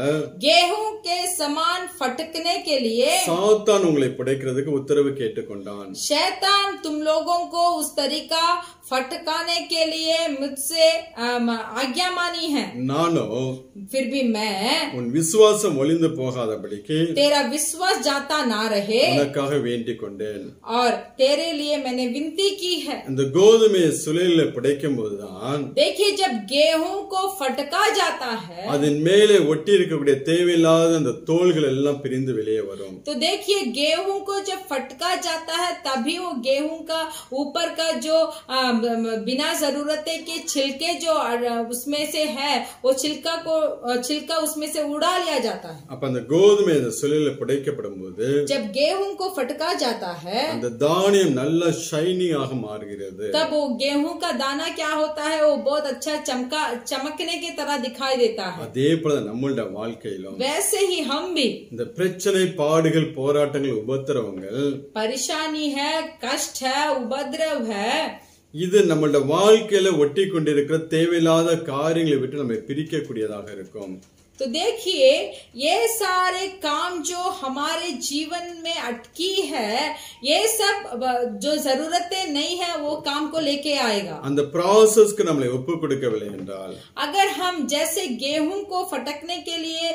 गेहूं के समान फटकने के लिए சாத்தான் உங்களை புடைக்கிறதுக்கு உத்தரவு கேட்டுக்கொண்டான். शैतान तुम लोगों को उस तरीका फटकाने के लिए मुझसे आज्ञा मानी है. நானோ फिर भी मैं உன் விசுவாசம் ஒளிந்து போகாதபடிக்கு तेरा विश्वास जाता ना रहे உனக்காக வேண்டிக் கொண்டேன். और तेरे लिए मैंने विनती की है. இந்த கோதுமையை சுழலில புடைக்கும் போதுதான் देखिए जब गेहूं को फटका जाता है அதன் மேலே ஒட்டி இருக்கக்கூடிய தேவையில்லாத அந்த தோள்கள் எல்லாம் பிரிந்து வெளியே வரும். तो देखिए गेहूं को जब फटका जाता है तभी वो गेहूं का ऊपर का जो बिना जरूरत के छिलके जो उसमें से है वो छिलका उसमें से उड़ा लिया जाता है. அப்ப அந்த கோதுமை அந்த சுழலில புடைக்கப்படும் போது जब गेहूं को फटका जाता है அந்த தானியம் நல்ல ஷைனிங் ஆக மாறுகிறது. तब वो गेहूं का दाना क्या होता है वो बहुत अच्छा चमकने की तरह दिखाई देता है. அதே போல நம்மளுடைய வாழ்க்கையிலும் वैसे ही हम भी இந்த பிரச்சனை பாடுகள் போராட்டங்கள் உபத்திரவங்கள் परेशानी है कष्ट है उपद्रव है இது நம்மளுடைய வாழ்க்கையில ஒட்டி கொண்டிருக்கிற தேவையில்லாத காரியங்களை விட்டு நம்ம பிரிக்கக்கூடியதாக இருக்கும். तो देखिए ये सारे काम जो हमारे जीवन में अटकी है ये सब जो जरूरतें नहीं है वो काम को लेके आएगा. அந்த ப்ராசஸ்க்கு நம்மளை ஒப்பு கொடுக்கவில்லை என்றால் अगर हम जैसे गेहूं को फटकने के लिए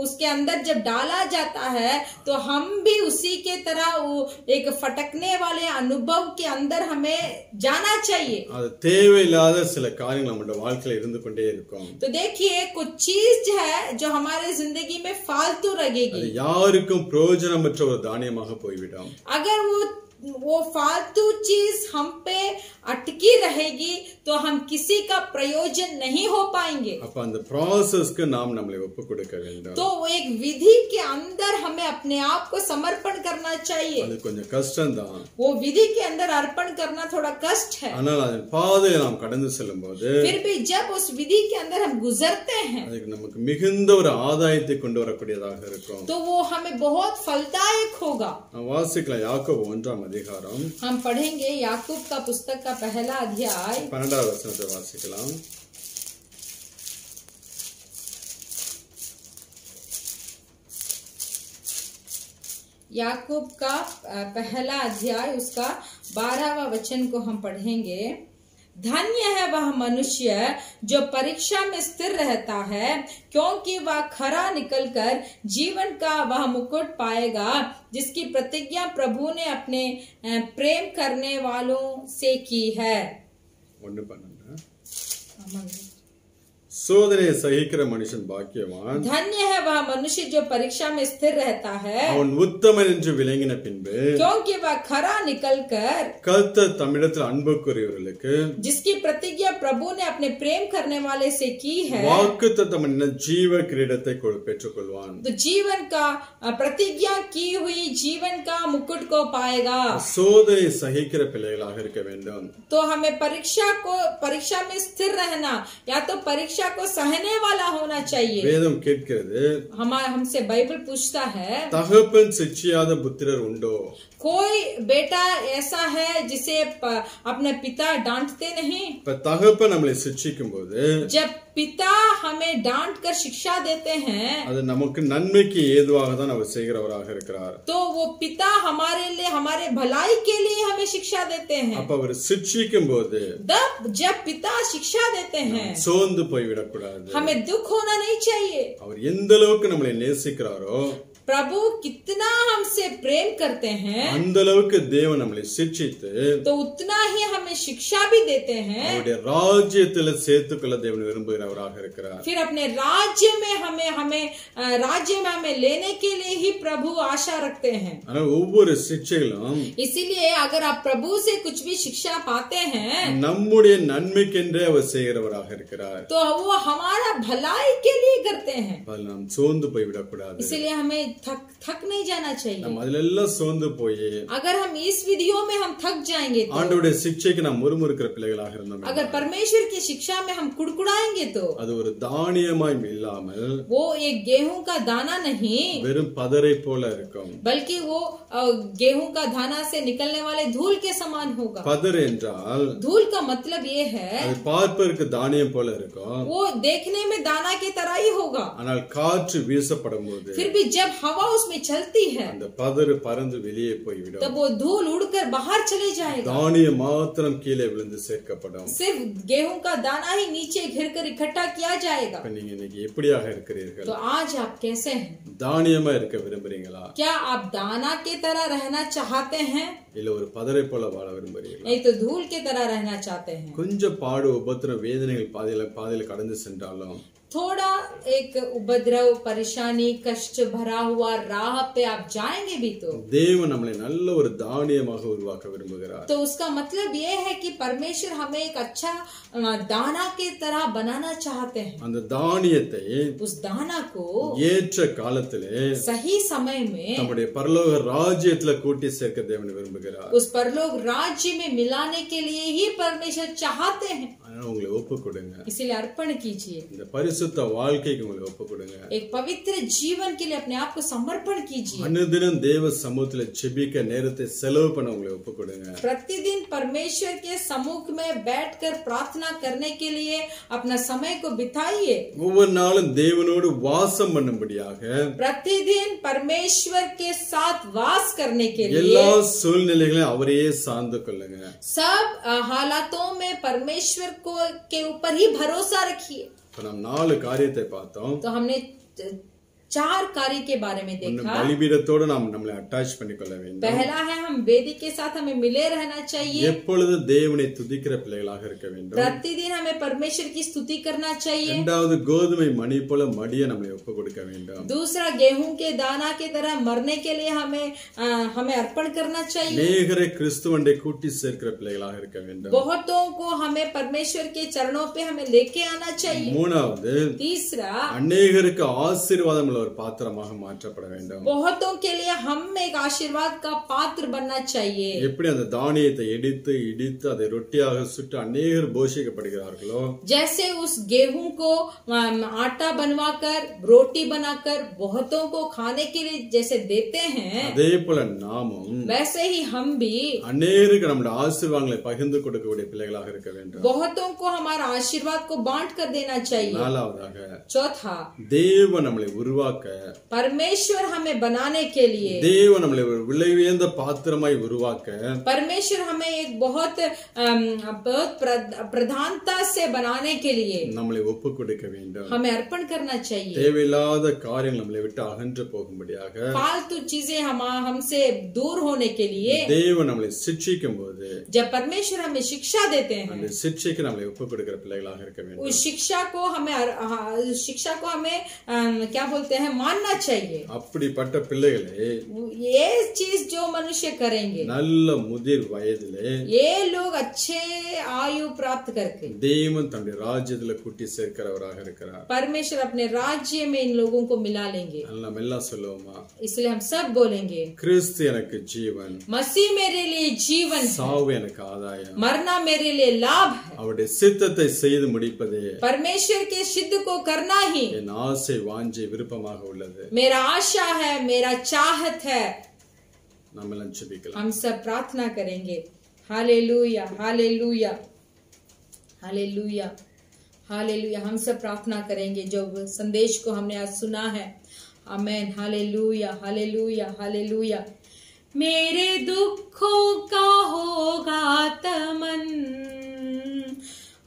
उसके अंदर जब डाला जाता है तो हम भी उसी के तरह वो एक फटकने वाले अनुभव के अंदर हमें जाना चाहिए. அது தேவையில்லாத சில காரியங்கள் நம்மளுடைய வாழ்க்கையில இருந்து கொண்டே இருக்கும். तो देखिए कुछ चीज है जो हमारे जिंदगी में फालतू लगेगी. அது யாருக்கும் பிரயோஜனமற்ற ஒரு தானியமாக போய்விடும். अगर वो फालतू चीज हम पे अटकी रहेगी तो हम किसी का प्रयोजन नहीं हो पाएंगे. அப்ப அந்த ப்ராசஸ்க்கு நாம் நம்மளை ஒப்பு கொடுக்க வேண்டும். तो एक विधि के अंदर हमें अपने आप को समर्पण करना चाहिए. அது கொஞ்சம் கஷ்டம்தான். वो विधि के अंदर अर्पण करना थोड़ा कष्ट है. ஆனால் அதன் பாதையை நாம் கடந்து செல்லும்போது फिर भी जब उस विधि के अंदर हम गुजरते हैं அதுக்கு நமக்கு மிகுந்த ஒரு ஆதாயத்தை கொண்டு வரக்கூடியதாக இருக்கும். तो वो हमें बहुत फलदायक होगा. வாசிக்கலாம் யாக்கோபு 1ஆம் அதிகாரம் हम पढ़ेंगे याकूब का पुस्तक का पहला अध्याय 12வது வசனத்தை வாசிக்கலாம். याकूब का पहला अध्याय उसका 12वां वचन को हम पढ़ेंगे. धन्य है वह मनुष्य जो परीक्षा में स्थिर रहता है, क्योंकि वह खरा निकलकर जीवन का वह मुकुट पाएगा, जिसकी प्रतिज्ञा प्रभु ने अपने प्रेम करने वालों से की है. 1:12 சோதனையை சகிக்கிற மனுஷன் பாக்கியவான். धन्य है वह मनुष्य जो परीक्षा में स्थिर रहता है, அவன் உத்தமன் என்று விளங்கின பின்பு क्योंकि वह खरा निकलकर கர்த்தர் தம்மிடத்தில் அன்பு கூறியவர்களுக்கு जिसकी प्रतिज्ञा प्रभु ने अपने प्रेम करने वाले से की है வாக்குத்தத்தம் பண்ணின ஜீவ கிரீடத்தை பெற்றுக்கொள்வான். तो जीवन का प्रतिज्ञा की हुई जीवन का मुकुट को पाएगा. சோதனை சகிக்கிற பிள்ளைகளாக இருக்க வேண்டும். तो हमें परीक्षा में स्थिर रहना या तो परीक्षा को सहने वाला होना चाहिए. வேதம் கேட்கிறது, हमसे बाइबल पूछता है, தகப்பன் சிட்சியாத புத்திரர் உண்டோ? कोई बेटा ऐसा है जिसे अपने पिता डांटते नहीं? தகப்பன் நம்மளை சிட்சிக்கும் போது जब पिता हमें डांट कर शिक्षा देते हैं அது நமக்கு நன்மைக்கு ஏதுவாக தான் அவர் செய்கிறவராக இருக்கிறார். तो वो पिता हमारे लिए हमारे भलाई के लिए हमें शिक्षा देते हैं. அப்ப அவர் சிட்சிக்கும் போது जब पिता शिक्षा देते हैं சோர்ந்து போய்விடக் கூடாது. हमें दुख होना नहीं चाहिए. அவர் எந்த அளவுக்கு நம்மளை நேசிக்கிறாரோ प्रभु कितना हमसे प्रेम करते हैं அந்த அளவுக்கு தேவன் நம்மளை சிட்சித்து तो उतना ही हमें शिक्षा भी देते हैं. அவருடைய ராஜ்யத்துல சேர்த்துக்கொள்ள தேவன் விரும்புகிறவராக இருக்கிறார். फिर अपने राज्य में हमें लेने के लिए ही प्रभु आशा रखते हैं. ஆனா ஒவ்வொரு சிட்சைகளும் इसीलिए अगर आप प्रभु से कुछ भी शिक्षा पाते हैं நம்முடைய நன்மைக்கென்றே அவர் செய்கிறவராக இருக்கிறார். तो वो हमारा भलाई के लिए करते हैं. அதில் நாம் சோர்ந்து போய்விடக் கூடாது. इसीलिए हमें थक नहीं जाना चाहिए. நம்ம அதிலெல்லாம் சோர்ந்து போய் अगर हम इस विधियों में हम थक जाएंगे तो ஆண்டவருடைய சிட்சைக்கு நாம் முறுமுறுக்கிற பிள்ளைகளாக இருந்தோம். अगर परमेश्वर की शिक्षा में हम कुड़कुड़ाएंगे तो அது ஒரு தானியமாய் இல்லாமல் वो एक गेहूं का दाना नहीं வெறும் பதரை போல இருக்கும். बल्कि वो गेहूं का दाना से निकलने वाले धूल के समान होगा. பதர் என்றால் धूल का मतलब ये है அது பார்ப்பதற்கு தானியம் போல இருக்கும். वो देखने में दाना की तरह ही होगा, ஆனால் காற்று வீசப்படும் போது फिर भी जब हवा उसमें चलती है அந்த பதறு பறந்து வெளியே போய்விடும். तब वो धूल उड़कर बाहर चले जाएगा. தானியம் மாத்திரம் கீழே விழுந்து சேர்க்கப்படும். सिर्फ गेहूं का दाना ही नीचे घिर कर इकट्ठा किया जाएगा. இப்ப நீங்க இன்னைக்கு எப்படியாக இருக்கிறீர்கள்? तो आज आप कैसे हैं? தானியமா இருக்க விரும்புறீங்களா? क्या आप दाना के तरह रहना चाहते हैं இல்ல ஒரு பதரை போல வாழ விரும்புறீங்களா? नहीं तो धूल की तरह रहना चाहते हैं? கொஞ்சம் பாடு உபத்திரம் வேதனைகள் பாதையில கடந்து சென்றாலும் थोड़ा एक उपद्रव परेशानी कष्ट भरा हुआ राह पे आप जाएंगे भी तो தேவன் நம்மளை நல்ல ஒரு தானியமாக உருவாக்க விரும்புகிறார். तो उसका मतलब ये है कि परमेश्वर हमें एक अच्छा दाना की तरह बनाना चाहते हैं. அந்த தானியத்தை उस दाना को ஏற்ற காலத்திலே सही समय में நம்முடைய பரலோக ராஜ்யத்துல கூட்டி சேர்க்க தேவன் விரும்புகிறார். उस परलोक राज्य में मिलाने के लिए ही परमेश्वर चाहते हैं. அதனால உங்களை ஒப்பு கொடுங்க. इसलिए अर्पण कीजिए. இந்த பரிசுத்த வாழ்க்கைக்கு உங்களை ஒப்பு கொடுங்க. एक पवित्र जीवन के लिए अपने आप को समर्पण कीजिए. அனுதினம் தேவ சமூகத்துல ஜெபிக்க நேரத்தை செலவு பண்ண உங்களை ஒப்பு கொடுங்க. प्रतिदिन परमेश्वर के सम्मुख में बैठकर प्रार्थना करने के लिए अपना समय को बिताइए. ஒவ்வொரு நாளும் தேவனோடு வாசம் பண்ணும்படியாக प्रतिदिन परमेश्वर के साथ वास करने के लिए எல்லா சூழ்நிலைகளையும் அவரையே சார்ந்து கொள்ளுங்க. सब हालातों में परमेश्वर को के ऊपर ही भरोसा रखिए. இப்ப நாம் 4 காரியத்தை பார்த்தோம். तो हमने 4 कार्य के बारे में देखा. பலிபீடத்தோடு நாம் நம்மளை அட்டாச் பண்ணிக்கொள்ள வேண்டும். पहला है हम वेदी के साथ हमें मिले रहना चाहिए. எப்பொழுது தேவனை துதிக்கிற பிள்ளைகளாக இருக்க வேண்டும். प्रतिदिन हमें परमेश्वर की स्तुति करना चाहिए. இரண்டாவது கோதுமை மணி போல மடிய நம்மளை ஒப்பு கொடுக்க வேண்டும். दूसरा गेहूं के दाना की तरह मरने के लिए हमें अर्पण करना चाहिए. அநேகரை கிறிஸ்துவண்டை கூட்டி சேர்க்கிற பிள்ளைகளாக இருக்க வேண்டும். बहुतों को हमें परमेश्वर के चरणों पे हमें लेके आना चाहिए. மூணாவது तीसरा அநேகருக்கு ஆசீர்வாதம் ஆசீர்வாதமுள்ள ஒரு பாத்திரமாக மாற்றப்பட வேண்டும். बहुतों के लिए हम एक आशीर्वाद का पात्र बनना चाहिए. எப்படி அந்த தானியத்தை இடித்து அதை ரொட்டியாக சுட்டு அநேகர் போஷிக்கப்படுகிறார்களோ, जैसे उस गेहूं को आटा बनवाकर रोटी बनाकर बहुतों को खाने के लिए जैसे देते हैं, அதே போல நாமும் वैसे ही हम भी அநேகருக்கு நம்முடைய ஆசீர்வாதங்களை பகிர்ந்து கொடுக்கக்கூடிய பிள்ளைகளாக இருக்க வேண்டும். बहुतों को हमारा आशीर्वाद को बांट कर देना चाहिए. நாலாவதாக, चौथा, தேவன் நம்மளை உருவாக்க, परमेश्वर हमें बनाने के लिए, தேவன் நம்மளை ஒரு விலை உயர்ந்த பாத்திரமாய் உருவாக்க, परमेश्वर हमें एक बहुत प्रधानता से बनाने के लिए நம்மளை ஒப்பு கொடுக்க வேண்டும். हमें अर्पण करना चाहिए. தேவையில்லாத காரியங்கள் நம்மளை விட்டு அகன்று போகும்படியாக, फालतू चीजें हमसे दूर होने के लिए தேவன் நம்மளை சிட்சிக்கும் போது, जब परमेश्वर हमें शिक्षा देते हैं, அந்த சிட்சைக்கு நம்மளை ஒப்பு கொடுக்கிற பிள்ளைகளாக இருக்க வேண்டும். उस शिक्षा को हमें क्या बोलते हैं, मानना चाहिए. அப்படிப்பட்ட பிள்ளைகளே, ये चीज जो मनुष्य करेंगे, நல்ல முதிர் வயதிலே ये लोग अच्छे आयु प्राप्त करके தேவன் தன்னுடைய ராஜ்யத்துல கூட்டி சேர்க்கிறவராக இருக்கிறார். परमेश्वर अपने राज्य में इन लोगों को मिला लेंगे. நம்ம எல்லாம் சொல்லுவோமா? इसलिए हम सब बोलेंगे, கிறிஸ்து எனக்கு ஜீவன், मसीह मेरे लिए जीवन है, சாவு எனக்கு ஆதாயம், मरना मेरे लिए लाभ है. அவருடைய சித்தத்தை செய்து முடிப்பதே परमेश्वर के सिद्ध को करना ही என் ஆசை, வாஞ்சை, விருப்பமாக உள்ளது. मेरा आशा है, मेरा चाहत है. நம்ம எல்லாம் ஜெபிக்கலாம். हम सब प्रार्थना करेंगे. हालेलुया, हालेलुया, हालेलुया, हालेलुया. हम सब प्रार्थना करेंगे जो संदेश को हमने आज सुना है. आमेन. हालेलुया, हालेलुया, हालेलुया. मेरे दुखों का होगा तमन,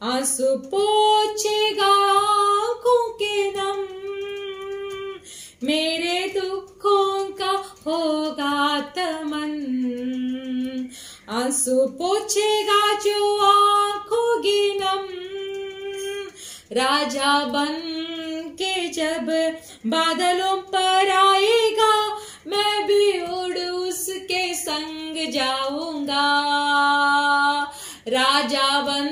आंसू पोंछेगा आँखों के नम. मेरे दुखों का होगा तमन, आंसू पोंछेगा जो आँखों की नम. राजा बन के जब बादलों पर आएगा, मैं भी उड़ उसके संग जाऊंगा. राजा बन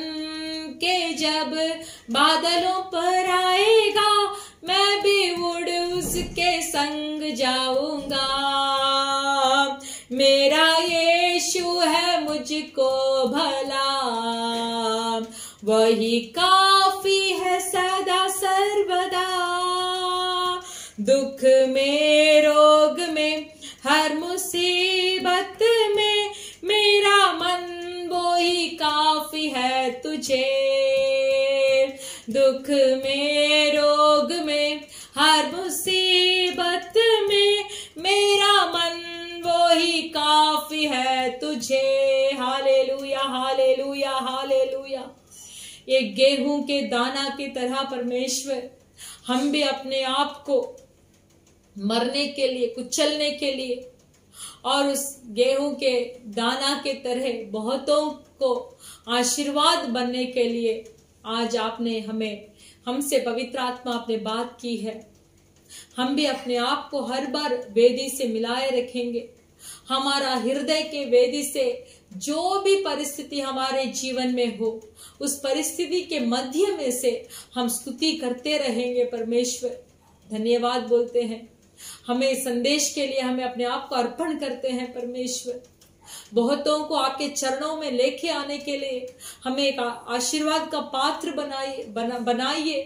के जब बादलों पर आएगा, मैं भी उड़ उसके संग जाऊंगा. मेरा यीशु है मुझको भला, वही काफी है सदा सर्वदा. दुख में, रोग में, हर मुसीबत में मेरा मन वो ही काफी है तुझे. दुख में, रोग में, हर मुसीबत में मेरा मन वो ही काफी है तुझे. हालेलुया, हालेलुया, हालेलुया. ये गेहूं के दाना की तरह परमेश्वर हम भी अपने आप को मरने के लिए, कुचलने के लिए और उस गेहूं के दाना के तरह बहुतों को आशीर्वाद बनने के लिए आज आपने हमसे पवित्र आत्मा आपने बात की है. हम भी अपने आप को हर बार वेदी से मिलाए रखेंगे. हमारा हृदय के वेदी से जो भी परिस्थिति हमारे जीवन में हो, उस परिस्थिति के मध्य में से हम स्तुति करते रहेंगे. परमेश्वर धन्यवाद बोलते हैं. हमें संदेश के लिए हमें अपने आप को अर्पण करते हैं. परमेश्वर बहुतों को आपके चरणों में लेके आने के लिए हमें एक आशीर्वाद का पात्र बनाइए.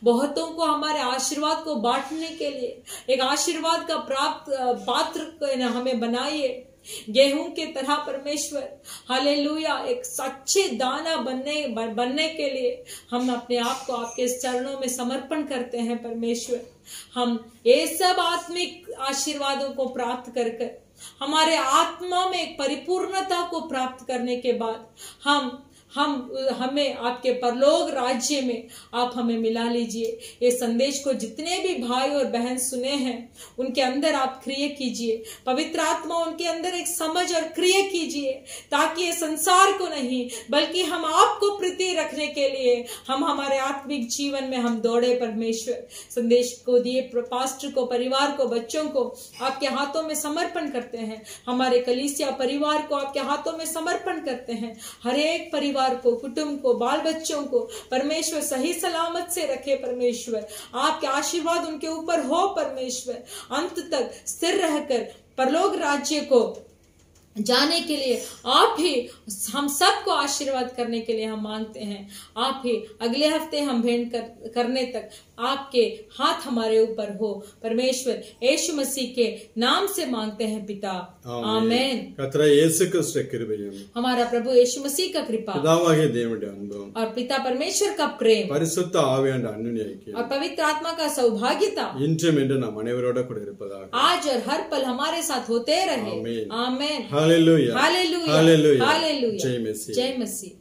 बहुतों को हमारे आशीर्वाद को बांटने के लिए एक आशीर्वाद का पात्र हमें बनाइए. गेहूं के तरह परमेश्वर, हालेलुया, एक सच्चे दाना बनने के लिए हम अपने आप को आपके चरणों में समर्पण करते हैं. परमेश्वर हम ये सब आत्मिक आशीर्वादों को प्राप्त कर हमारे आत्मा में एक परिपूर्णता को प्राप्त करने के बाद हमें आपके परलोक राज्य में आप हमें मिला लीजिए. ये संदेश को जितने भी भाई और बहन सुने हैं उनके अंदर आप क्रिया कीजिए. पवित्र आत्मा उनके अंदर एक समझ और क्रिया कीजिए, ताकि ये संसार को नहीं बल्कि हम आपको प्रीति रखने के लिए हम हमारे आत्मिक जीवन में हम दौड़े. परमेश्वर संदेश को दिए पास्टर को, परिवार को, बच्चों को आपके हाथों में समर्पण करते हैं. हमारे कलीसिया परिवार को आपके हाथों में समर्पण करते हैं. हर एक परिवार परिवार को, कुटुंब को, बाल बच्चों को परमेश्वर सही सलामत से रखे। परमेश्वर आपके आशीर्वाद उनके ऊपर हो। परमेश्वर अंत तक स्थिर रहकर परलोक राज्य को जाने के लिए आप ही हम सबको आशीर्वाद करने के लिए हम मांगते हैं। आप ही अगले हफ्ते हम भेंट करने तक आपके हाथ हमारे ऊपर हो। परमेश्वर यीशु मसीह के नाम से मांगते हैं पिता, आमेन। கர்த்தராகிய இயேசு கிறிஸ்துவின் கிருபையும் हमारा प्रभु यीशु मसीह का कृपा பிதாவாகிய தேவனுடைய அன்பும் और पिता परमेश्वर का प्रेम பரிசுத்த ஆவியானவருடைய அன்பின் ஐக்கியம் और पवित्र आत्मा का सौभाग्यता இன்றும் என்றும் நாம் அனைவரோட கூட இருப்பதாக आज और हर पल हमारे साथ होते रहे। आमीन। आमेन। हालेलुया हालेलुया। हालेलुया। हालेलुया। जय मसीह। जय मसीह।